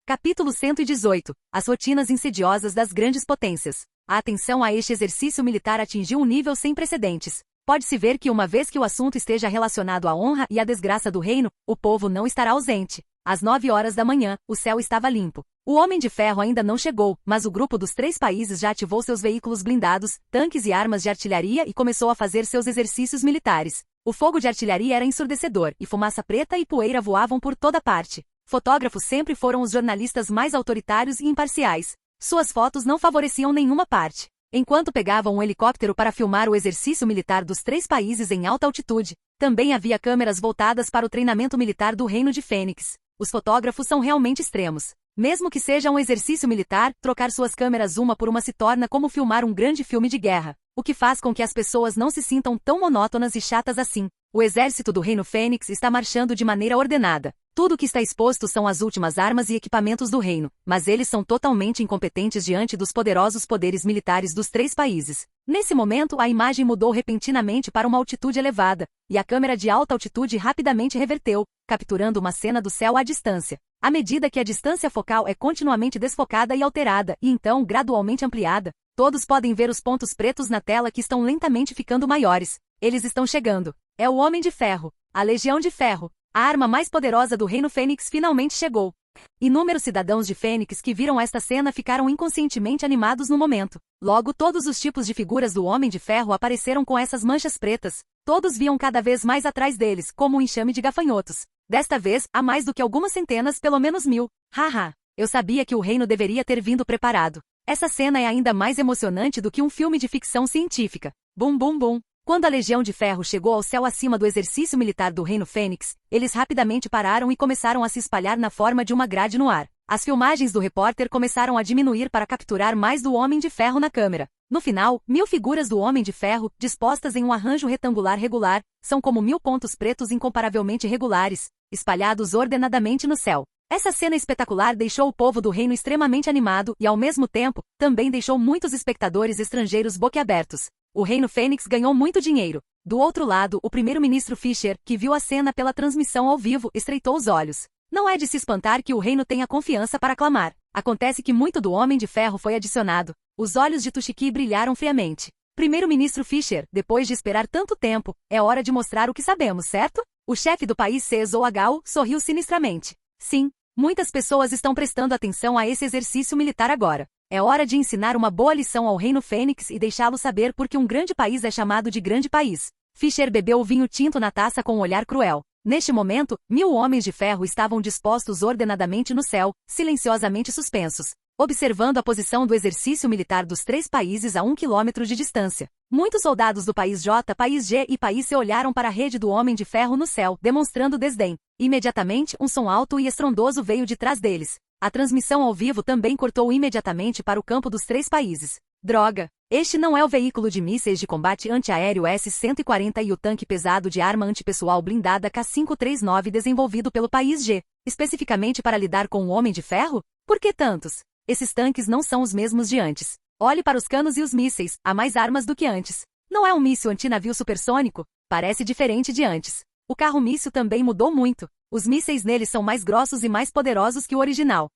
Capítulo 118. As rotinas insidiosas das grandes potências. A atenção a este exercício militar atingiu um nível sem precedentes. Pode-se ver que uma vez que o assunto esteja relacionado à honra e à desgraça do reino, o povo não estará ausente. Às 9 horas da manhã, o céu estava limpo. O Homem de Ferro ainda não chegou, mas o grupo dos 3 países já ativou seus veículos blindados, tanques e armas de artilharia e começou a fazer seus exercícios militares. O fogo de artilharia era ensurdecedor, e fumaça preta e poeira voavam por toda parte. Fotógrafos sempre foram os jornalistas mais autoritários e imparciais. Suas fotos não favoreciam nenhuma parte. Enquanto pegavam um helicóptero para filmar o exercício militar dos 3 países em alta altitude, também havia câmeras voltadas para o treinamento militar do Reino de Fênix. Os fotógrafos são realmente extremos. Mesmo que seja um exercício militar, trocar suas câmeras uma por uma se torna como filmar um grande filme de guerra, o que faz com que as pessoas não se sintam tão monótonas e chatas assim. O exército do Reino Fênix está marchando de maneira ordenada. Tudo o que está exposto são as últimas armas e equipamentos do reino, mas eles são totalmente incompetentes diante dos poderosos poderes militares dos 3 países. Nesse momento, a imagem mudou repentinamente para uma altitude elevada, e a câmera de alta altitude rapidamente reverteu, capturando uma cena do céu à distância. À medida que a distância focal é continuamente desfocada e alterada, e então gradualmente ampliada, todos podem ver os pontos pretos na tela que estão lentamente ficando maiores. Eles estão chegando. É o Homem de Ferro, a Legião de Ferro. A arma mais poderosa do Reino Fênix finalmente chegou. Inúmeros cidadãos de Fênix que viram esta cena ficaram inconscientemente animados no momento. Logo todos os tipos de figuras do Homem de Ferro apareceram com essas manchas pretas. Todos viam cada vez mais atrás deles, como um enxame de gafanhotos. Desta vez, há mais do que algumas centenas, pelo menos 1000. Haha. Eu sabia que o reino deveria ter vindo preparado. Essa cena é ainda mais emocionante do que um filme de ficção científica. Bum bum bum. Quando a Legião de Ferro chegou ao céu acima do exercício militar do Reino Fênix, eles rapidamente pararam e começaram a se espalhar na forma de uma grade no ar. As filmagens do repórter começaram a diminuir para capturar mais do Homem de Ferro na câmera. No final, 1000 figuras do Homem de Ferro, dispostas em um arranjo retangular regular, são como 1000 pontos pretos incomparavelmente regulares, espalhados ordenadamente no céu. Essa cena espetacular deixou o povo do reino extremamente animado e, ao mesmo tempo, também deixou muitos espectadores estrangeiros boquiabertos. O Reino Fênix ganhou muito dinheiro. Do outro lado, o primeiro-ministro Fischer, que viu a cena pela transmissão ao vivo, estreitou os olhos. Não é de se espantar que o reino tenha confiança para clamar. Acontece que muito do Homem de Ferro foi adicionado. Os olhos de Tushiki brilharam friamente. Primeiro-ministro Fischer, depois de esperar tanto tempo, é hora de mostrar o que sabemos, certo? O chefe do país CSOHU sorriu sinistramente. Sim, muitas pessoas estão prestando atenção a esse exercício militar agora. É hora de ensinar uma boa lição ao Reino Fênix e deixá-lo saber por que um grande país é chamado de grande país. Fischer bebeu o vinho tinto na taça com um olhar cruel. Neste momento, 1000 homens de ferro estavam dispostos ordenadamente no céu, silenciosamente suspensos, observando a posição do exercício militar dos 3 países a 1 quilômetro de distância. Muitos soldados do país J, país G e país C olharam para a rede do Homem de Ferro no céu, demonstrando desdém. Imediatamente, um som alto e estrondoso veio de trás deles. A transmissão ao vivo também cortou imediatamente para o campo dos 3 países. Droga! Este não é o veículo de mísseis de combate antiaéreo S-140 e o tanque pesado de arma antipessoal blindada K-539 desenvolvido pelo país G, especificamente para lidar com o Homem de Ferro? Por que tantos? Esses tanques não são os mesmos de antes. Olhe para os canos e os mísseis, há mais armas do que antes. Não é um míssil antinavio supersônico? Parece diferente de antes. O carro-míssil também mudou muito. Os mísseis nele são mais grossos e mais poderosos que o original.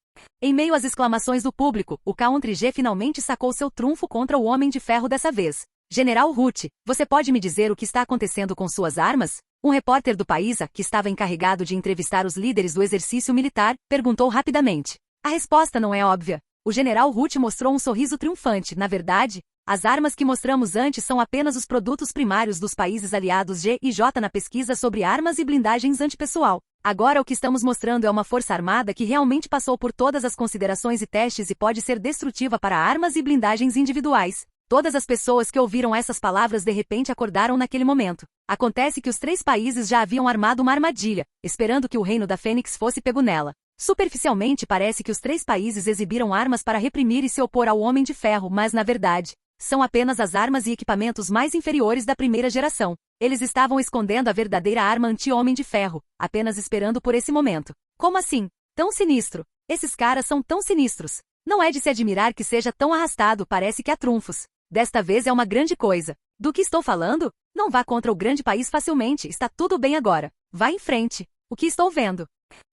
Em meio às exclamações do público, o K-130G finalmente sacou seu trunfo contra o Homem de Ferro dessa vez. General Ruth, você pode me dizer o que está acontecendo com suas armas? Um repórter do Paísa, que estava encarregado de entrevistar os líderes do exercício militar, perguntou rapidamente. A resposta não é óbvia. O general Ruth mostrou um sorriso triunfante. Na verdade, as armas que mostramos antes são apenas os produtos primários dos países aliados G e J na pesquisa sobre armas e blindagens antipessoal. Agora o que estamos mostrando é uma força armada que realmente passou por todas as considerações e testes e pode ser destrutiva para armas e blindagens individuais. Todas as pessoas que ouviram essas palavras de repente acordaram naquele momento. Acontece que os 3 países já haviam armado uma armadilha, esperando que o reino da Fênix fosse pego nela. Superficialmente parece que os 3 países exibiram armas para reprimir e se opor ao Homem de Ferro, mas na verdade, são apenas as armas e equipamentos mais inferiores da primeira geração. Eles estavam escondendo a verdadeira arma anti-Homem de Ferro, apenas esperando por esse momento. Como assim? Tão sinistro. Esses caras são tão sinistros. Não é de se admirar que seja tão arrastado, parece que há trunfos. Desta vez é uma grande coisa. Do que estou falando? Não vá contra o grande país facilmente, está tudo bem agora. Vá em frente. O que estou vendo?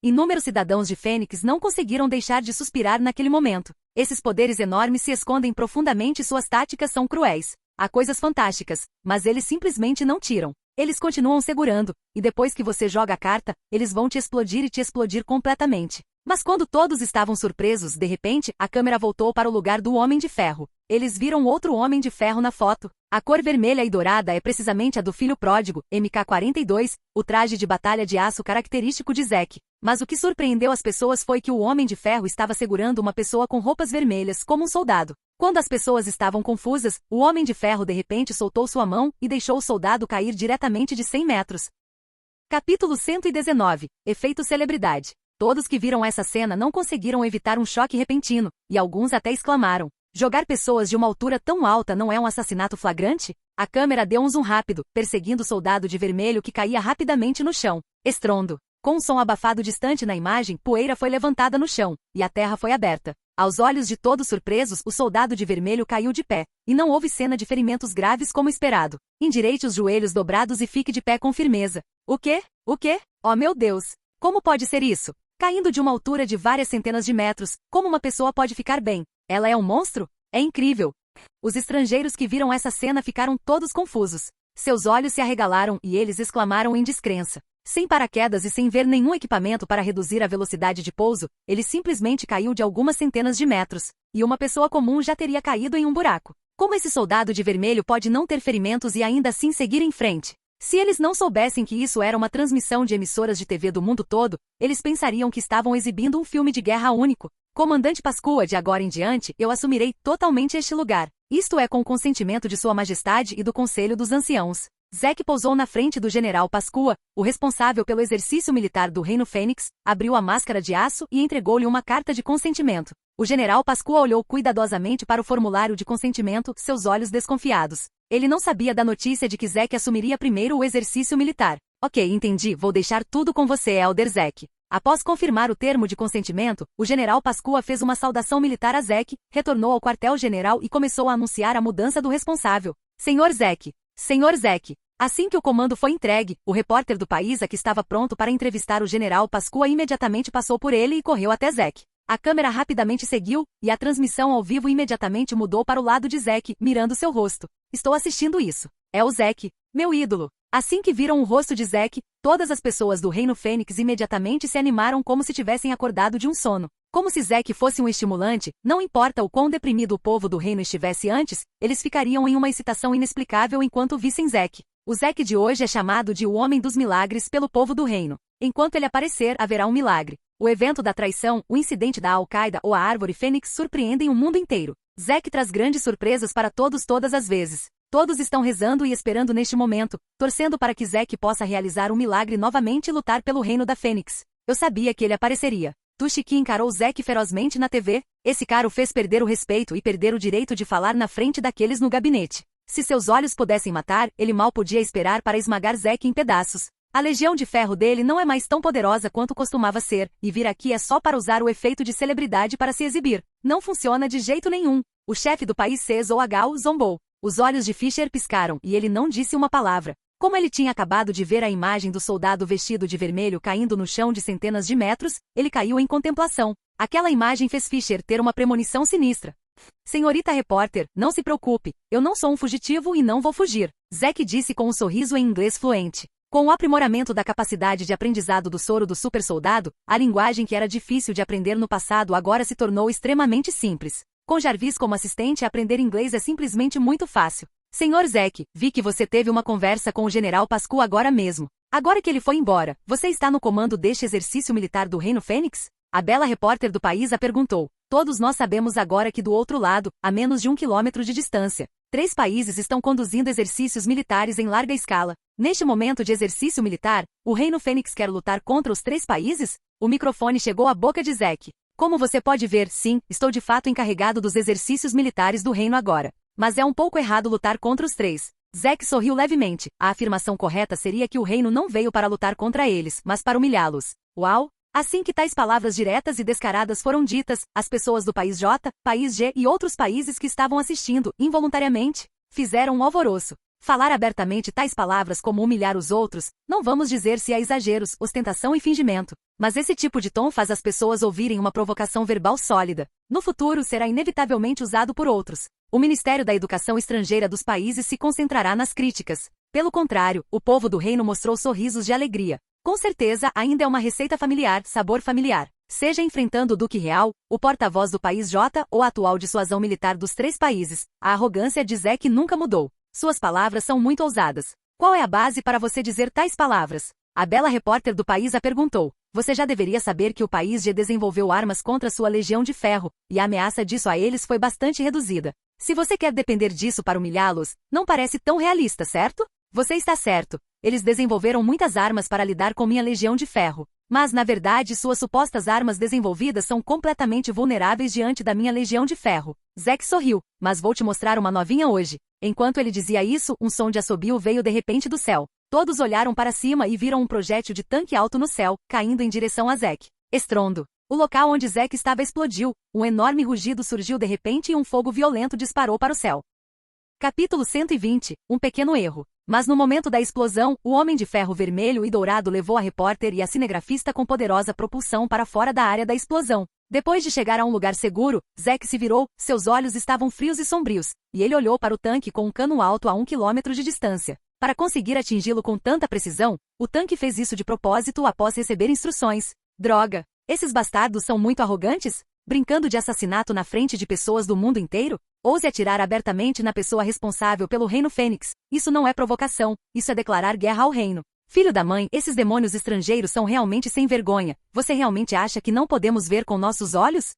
Inúmeros cidadãos de Fênix não conseguiram deixar de suspirar naquele momento. Esses poderes enormes se escondem profundamente e suas táticas são cruéis. Há coisas fantásticas, mas eles simplesmente não tiram. Eles continuam segurando, e depois que você joga a carta, eles vão te explodir e te explodir completamente. Mas quando todos estavam surpresos, de repente, a câmera voltou para o lugar do Homem de Ferro. Eles viram outro Homem de Ferro na foto. A cor vermelha e dourada é precisamente a do filho pródigo, MK-42, o traje de batalha de aço característico de Zack. Mas o que surpreendeu as pessoas foi que o Homem de Ferro estava segurando uma pessoa com roupas vermelhas, como um soldado. Quando as pessoas estavam confusas, o Homem de Ferro de repente soltou sua mão e deixou o soldado cair diretamente de 100 metros. Capítulo 119. Efeito celebridade. Todos que viram essa cena não conseguiram evitar um choque repentino, e alguns até exclamaram. Jogar pessoas de uma altura tão alta não é um assassinato flagrante? A câmera deu um zoom rápido, perseguindo o soldado de vermelho que caía rapidamente no chão. Estrondo. Com um som abafado distante na imagem, poeira foi levantada no chão, e a terra foi aberta. Aos olhos de todos surpresos, o soldado de vermelho caiu de pé, e não houve cena de ferimentos graves como esperado. Endireite os joelhos dobrados e fique de pé com firmeza. O quê? O quê? Oh meu Deus! Como pode ser isso? Caindo de uma altura de várias centenas de metros, como uma pessoa pode ficar bem? Ela é um monstro? É incrível! Os estrangeiros que viram essa cena ficaram todos confusos. Seus olhos se arregalaram e eles exclamaram em descrença. Sem paraquedas e sem ver nenhum equipamento para reduzir a velocidade de pouso, ele simplesmente caiu de algumas centenas de metros. E uma pessoa comum já teria caído em um buraco. Como esse soldado de vermelho pode não ter ferimentos e ainda assim seguir em frente? Se eles não soubessem que isso era uma transmissão de emissoras de TV do mundo todo, eles pensariam que estavam exibindo um filme de guerra único. Comandante Pascua, de agora em diante, eu assumirei totalmente este lugar. Isto é com o consentimento de Sua Majestade e do Conselho dos Anciãos. Zack pousou na frente do general Pascua, o responsável pelo exercício militar do Reino Fênix, abriu a máscara de aço e entregou-lhe uma carta de consentimento. O general Pascua olhou cuidadosamente para o formulário de consentimento, seus olhos desconfiados. Ele não sabia da notícia de que Zack assumiria primeiro o exercício militar. Ok, entendi, vou deixar tudo com você, Elder Zack. Após confirmar o termo de consentimento, o general Pascua fez uma saudação militar a Zack, retornou ao quartel-general e começou a anunciar a mudança do responsável. Senhor Zack! Senhor Zack! Assim que o comando foi entregue, o repórter do país que estava pronto para entrevistar o general Pasqua imediatamente passou por ele e correu até Zek. A câmera rapidamente seguiu, e a transmissão ao vivo imediatamente mudou para o lado de Zek, mirando seu rosto. Estou assistindo isso. É o Zek, meu ídolo. Assim que viram o rosto de Zek, todas as pessoas do Reino Fênix imediatamente se animaram como se tivessem acordado de um sono. Como se Zek fosse um estimulante, não importa o quão deprimido o povo do reino estivesse antes, eles ficariam em uma excitação inexplicável enquanto vissem Zek. O Zek de hoje é chamado de o Homem dos Milagres pelo povo do reino. Enquanto ele aparecer, haverá um milagre. O evento da traição, o incidente da Al-Qaeda ou a Árvore Fênix surpreendem o mundo inteiro. Zek traz grandes surpresas para todos todas as vezes. Todos estão rezando e esperando neste momento, torcendo para que Zek possa realizar um milagre novamente e lutar pelo reino da Fênix. Eu sabia que ele apareceria. Tushiki encarou Zek ferozmente na TV. Esse cara o fez perder o respeito e perder o direito de falar na frente daqueles no gabinete. Se seus olhos pudessem matar, ele mal podia esperar para esmagar Zek em pedaços. A legião de ferro dele não é mais tão poderosa quanto costumava ser, e vir aqui é só para usar o efeito de celebridade para se exibir. Não funciona de jeito nenhum. O chefe do país CSOH zombou. Os olhos de Fischer piscaram, e ele não disse uma palavra. Como ele tinha acabado de ver a imagem do soldado vestido de vermelho caindo no chão de centenas de metros, ele caiu em contemplação. Aquela imagem fez Fischer ter uma premonição sinistra. Senhorita repórter, não se preocupe, eu não sou um fugitivo e não vou fugir, Zek disse com um sorriso em inglês fluente. Com o aprimoramento da capacidade de aprendizado do soro do super-soldado, a linguagem que era difícil de aprender no passado agora se tornou extremamente simples. Com Jarvis como assistente, aprender inglês é simplesmente muito fácil. Senhor Zek, vi que você teve uma conversa com o general Pasqua agora mesmo. Agora que ele foi embora, você está no comando deste exercício militar do Reino Fênix? A bela repórter do país a perguntou. Todos nós sabemos agora que do outro lado, a menos de 1 quilômetro de distância, 3 países estão conduzindo exercícios militares em larga escala. Neste momento de exercício militar, o Reino Fênix quer lutar contra os 3 países? O microfone chegou à boca de Zek. Como você pode ver, sim, estou de fato encarregado dos exercícios militares do reino agora. Mas é um pouco errado lutar contra os 3. Zek sorriu levemente. A afirmação correta seria que o reino não veio para lutar contra eles, mas para humilhá-los. Uau! Assim que tais palavras diretas e descaradas foram ditas, as pessoas do país J, país G e outros países que estavam assistindo, involuntariamente, fizeram um alvoroço. Falar abertamente tais palavras como humilhar os outros, não vamos dizer se há exageros, ostentação e fingimento. Mas esse tipo de tom faz as pessoas ouvirem uma provocação verbal sólida. No futuro será inevitavelmente usado por outros. O Ministério da Educação Estrangeira dos países se concentrará nas críticas. Pelo contrário, o povo do reino mostrou sorrisos de alegria. Com certeza ainda é uma receita familiar, sabor familiar. Seja enfrentando o Duque Real, o porta-voz do país J ou a atual dissuasão militar dos 3 países, a arrogância de Zek nunca mudou. Suas palavras são muito ousadas. Qual é a base para você dizer tais palavras? A bela repórter do país a perguntou. Você já deveria saber que o país G desenvolveu armas contra sua legião de ferro, e a ameaça disso a eles foi bastante reduzida. Se você quer depender disso para humilhá-los, não parece tão realista, certo? Você está certo. Eles desenvolveram muitas armas para lidar com minha legião de ferro. Mas, na verdade, suas supostas armas desenvolvidas são completamente vulneráveis diante da minha legião de ferro. Zek sorriu, mas vou te mostrar uma novinha hoje. Enquanto ele dizia isso, um som de assobio veio de repente do céu. Todos olharam para cima e viram um projétil de tanque alto no céu, caindo em direção a Zek. Estrondo. O local onde Zek estava explodiu, um enorme rugido surgiu de repente e um fogo violento disparou para o céu. Capítulo 120, um pequeno erro. Mas no momento da explosão, o Homem de Ferro vermelho e dourado levou a repórter e a cinegrafista com poderosa propulsão para fora da área da explosão. Depois de chegar a um lugar seguro, Zek se virou, seus olhos estavam frios e sombrios, e ele olhou para o tanque com um cano alto a 1 quilômetro de distância. Para conseguir atingi-lo com tanta precisão, o tanque fez isso de propósito após receber instruções. Droga! Esses bastardos são muito arrogantes? Brincando de assassinato na frente de pessoas do mundo inteiro? Ouse atirar abertamente na pessoa responsável pelo Reino Fênix. Isso não é provocação, isso é declarar guerra ao reino. Filho da mãe, esses demônios estrangeiros são realmente sem vergonha. Você realmente acha que não podemos ver com nossos olhos?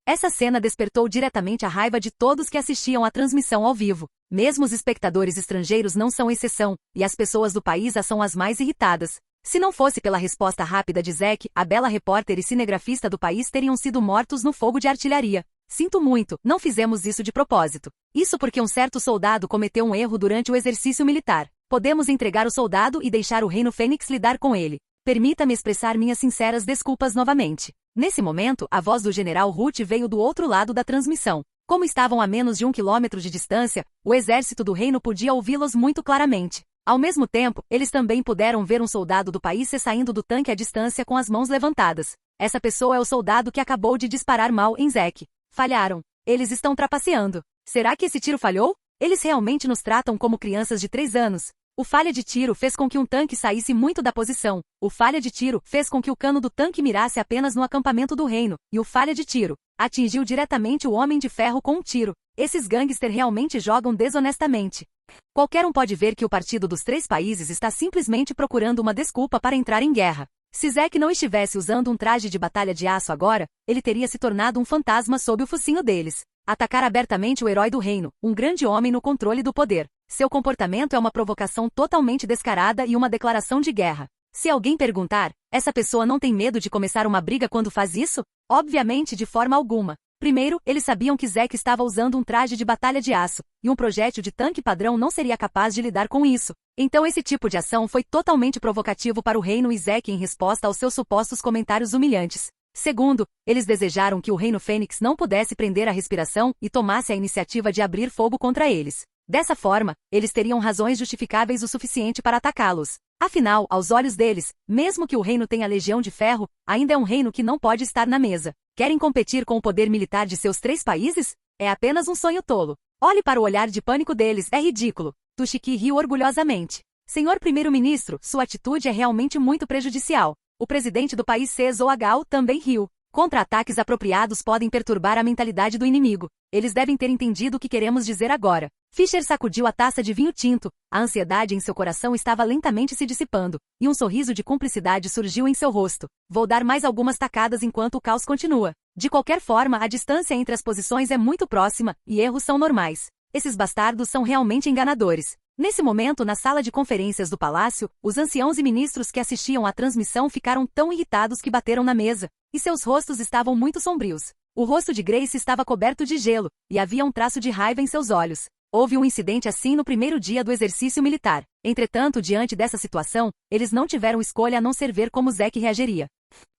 Essa cena despertou diretamente a raiva de todos que assistiam à transmissão ao vivo. Mesmo os espectadores estrangeiros não são exceção, e as pessoas do país são as mais irritadas. Se não fosse pela resposta rápida de Zek, a bela repórter e cinegrafista do país teriam sido mortos no fogo de artilharia. Sinto muito, não fizemos isso de propósito. Isso porque um certo soldado cometeu um erro durante o exercício militar. Podemos entregar o soldado e deixar o Reino Fênix lidar com ele. Permita-me expressar minhas sinceras desculpas novamente. Nesse momento, a voz do general Ruth veio do outro lado da transmissão. Como estavam a menos de 1 quilômetro de distância, o exército do reino podia ouvi-los muito claramente. Ao mesmo tempo, eles também puderam ver um soldado do país C saindo do tanque à distância com as mãos levantadas. Essa pessoa é o soldado que acabou de disparar mal em Zack. Falharam. Eles estão trapaceando. Será que esse tiro falhou? Eles realmente nos tratam como crianças de 3 anos. O falha de tiro fez com que um tanque saísse muito da posição. O falha de tiro fez com que o cano do tanque mirasse apenas no acampamento do reino. E o falha de tiro atingiu diretamente o Homem de Ferro com um tiro. Esses gangsters realmente jogam desonestamente. Qualquer um pode ver que o Partido dos Três Países está simplesmente procurando uma desculpa para entrar em guerra. Se Zack não estivesse usando um traje de batalha de aço agora, ele teria se tornado um fantasma sob o focinho deles. Atacar abertamente o herói do reino, um grande homem no controle do poder. Seu comportamento é uma provocação totalmente descarada e uma declaração de guerra. Se alguém perguntar, essa pessoa não tem medo de começar uma briga quando faz isso? Obviamente de forma alguma. Primeiro, eles sabiam que Zack estava usando um traje de batalha de aço, e um projétil de tanque padrão não seria capaz de lidar com isso. Então esse tipo de ação foi totalmente provocativo para o reino e Zack em resposta aos seus supostos comentários humilhantes. Segundo, eles desejaram que o Reino Fênix não pudesse prender a respiração e tomasse a iniciativa de abrir fogo contra eles. Dessa forma, eles teriam razões justificáveis o suficiente para atacá-los. Afinal, aos olhos deles, mesmo que o reino tenha Legião de Ferro, ainda é um reino que não pode estar na mesa. Querem competir com o poder militar de seus 3 países? É apenas um sonho tolo. Olhe para o olhar de pânico deles, é ridículo. Tushiki riu orgulhosamente. Senhor Primeiro-Ministro, sua atitude é realmente muito prejudicial. O presidente do país C, Zoagao, também riu. Contra-ataques apropriados podem perturbar a mentalidade do inimigo. Eles devem ter entendido o que queremos dizer agora. Fischer sacudiu a taça de vinho tinto. A ansiedade em seu coração estava lentamente se dissipando, e um sorriso de cumplicidade surgiu em seu rosto. Vou dar mais algumas tacadas enquanto o caos continua. De qualquer forma, a distância entre as posições é muito próxima, e erros são normais. Esses bastardos são realmente enganadores. Nesse momento, na sala de conferências do palácio, os anciãos e ministros que assistiam à transmissão ficaram tão irritados que bateram na mesa, e seus rostos estavam muito sombrios. O rosto de Grace estava coberto de gelo, e havia um traço de raiva em seus olhos. Houve um incidente assim no primeiro dia do exercício militar. Entretanto, diante dessa situação, eles não tiveram escolha a não ser ver como Zack reagiria.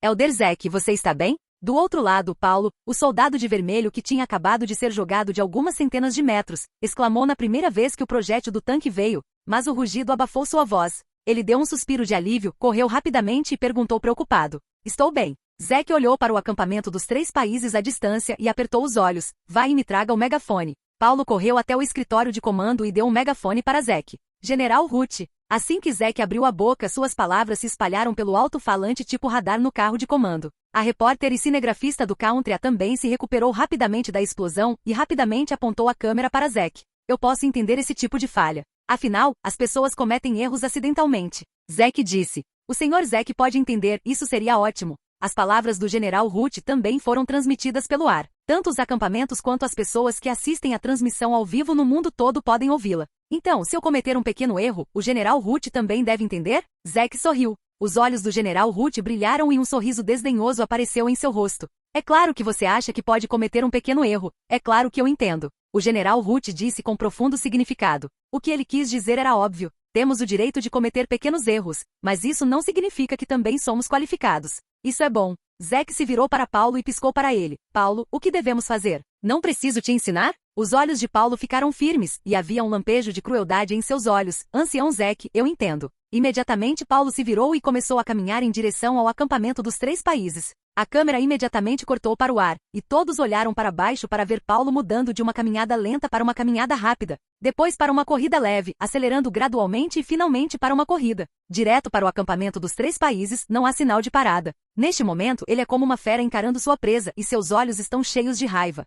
Elder Zack, você está bem? Do outro lado, Paulo, o soldado de vermelho que tinha acabado de ser jogado de algumas centenas de metros, exclamou na primeira vez que o projétil do tanque veio, mas o rugido abafou sua voz. Ele deu um suspiro de alívio, correu rapidamente e perguntou preocupado. Estou bem. Zack olhou para o acampamento dos 3 países à distância e apertou os olhos. Vai e me traga o megafone. Paulo correu até o escritório de comando e deu um megafone para Zack. General Ruth. Assim que Zack abriu a boca, suas palavras se espalharam pelo alto-falante tipo radar no carro de comando. A repórter e cinegrafista do Country também se recuperou rapidamente da explosão e rapidamente apontou a câmera para Zack. Eu posso entender esse tipo de falha. Afinal, as pessoas cometem erros acidentalmente. Zack disse. O Sr. Zack pode entender, isso seria ótimo. As palavras do General Ruth também foram transmitidas pelo ar. Tanto os acampamentos quanto as pessoas que assistem à transmissão ao vivo no mundo todo podem ouvi-la. Então, se eu cometer um pequeno erro, o General Ruth também deve entender? Zack sorriu. Os olhos do General Ruth brilharam e um sorriso desdenhoso apareceu em seu rosto. É claro que você acha que pode cometer um pequeno erro. É claro que eu entendo. O General Ruth disse com profundo significado. O que ele quis dizer era óbvio. Temos o direito de cometer pequenos erros, mas isso não significa que também somos qualificados. Isso é bom. Zack se virou para Paulo e piscou para ele. Paulo, o que devemos fazer? Não preciso te ensinar? Os olhos de Paulo ficaram firmes, e havia um lampejo de crueldade em seus olhos. Ancião Zack, eu entendo. Imediatamente Paulo se virou e começou a caminhar em direção ao acampamento dos 3 países. A câmera imediatamente cortou para o ar, e todos olharam para baixo para ver Paulo mudando de uma caminhada lenta para uma caminhada rápida, depois para uma corrida leve, acelerando gradualmente e finalmente para uma corrida. Direto para o acampamento dos 3 países, não há sinal de parada. Neste momento, ele é como uma fera encarando sua presa, e seus olhos estão cheios de raiva.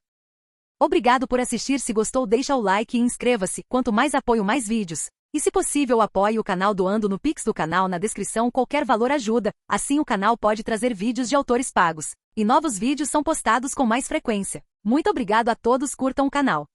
Obrigado por assistir. Se gostou, deixa o like e inscreva-se. Quanto mais apoio, mais vídeos. E se possível, apoie o canal doando no Pix do canal na descrição. Qualquer valor ajuda, assim o canal pode trazer vídeos de autores pagos. E novos vídeos são postados com mais frequência. Muito obrigado a todos, curtam o canal.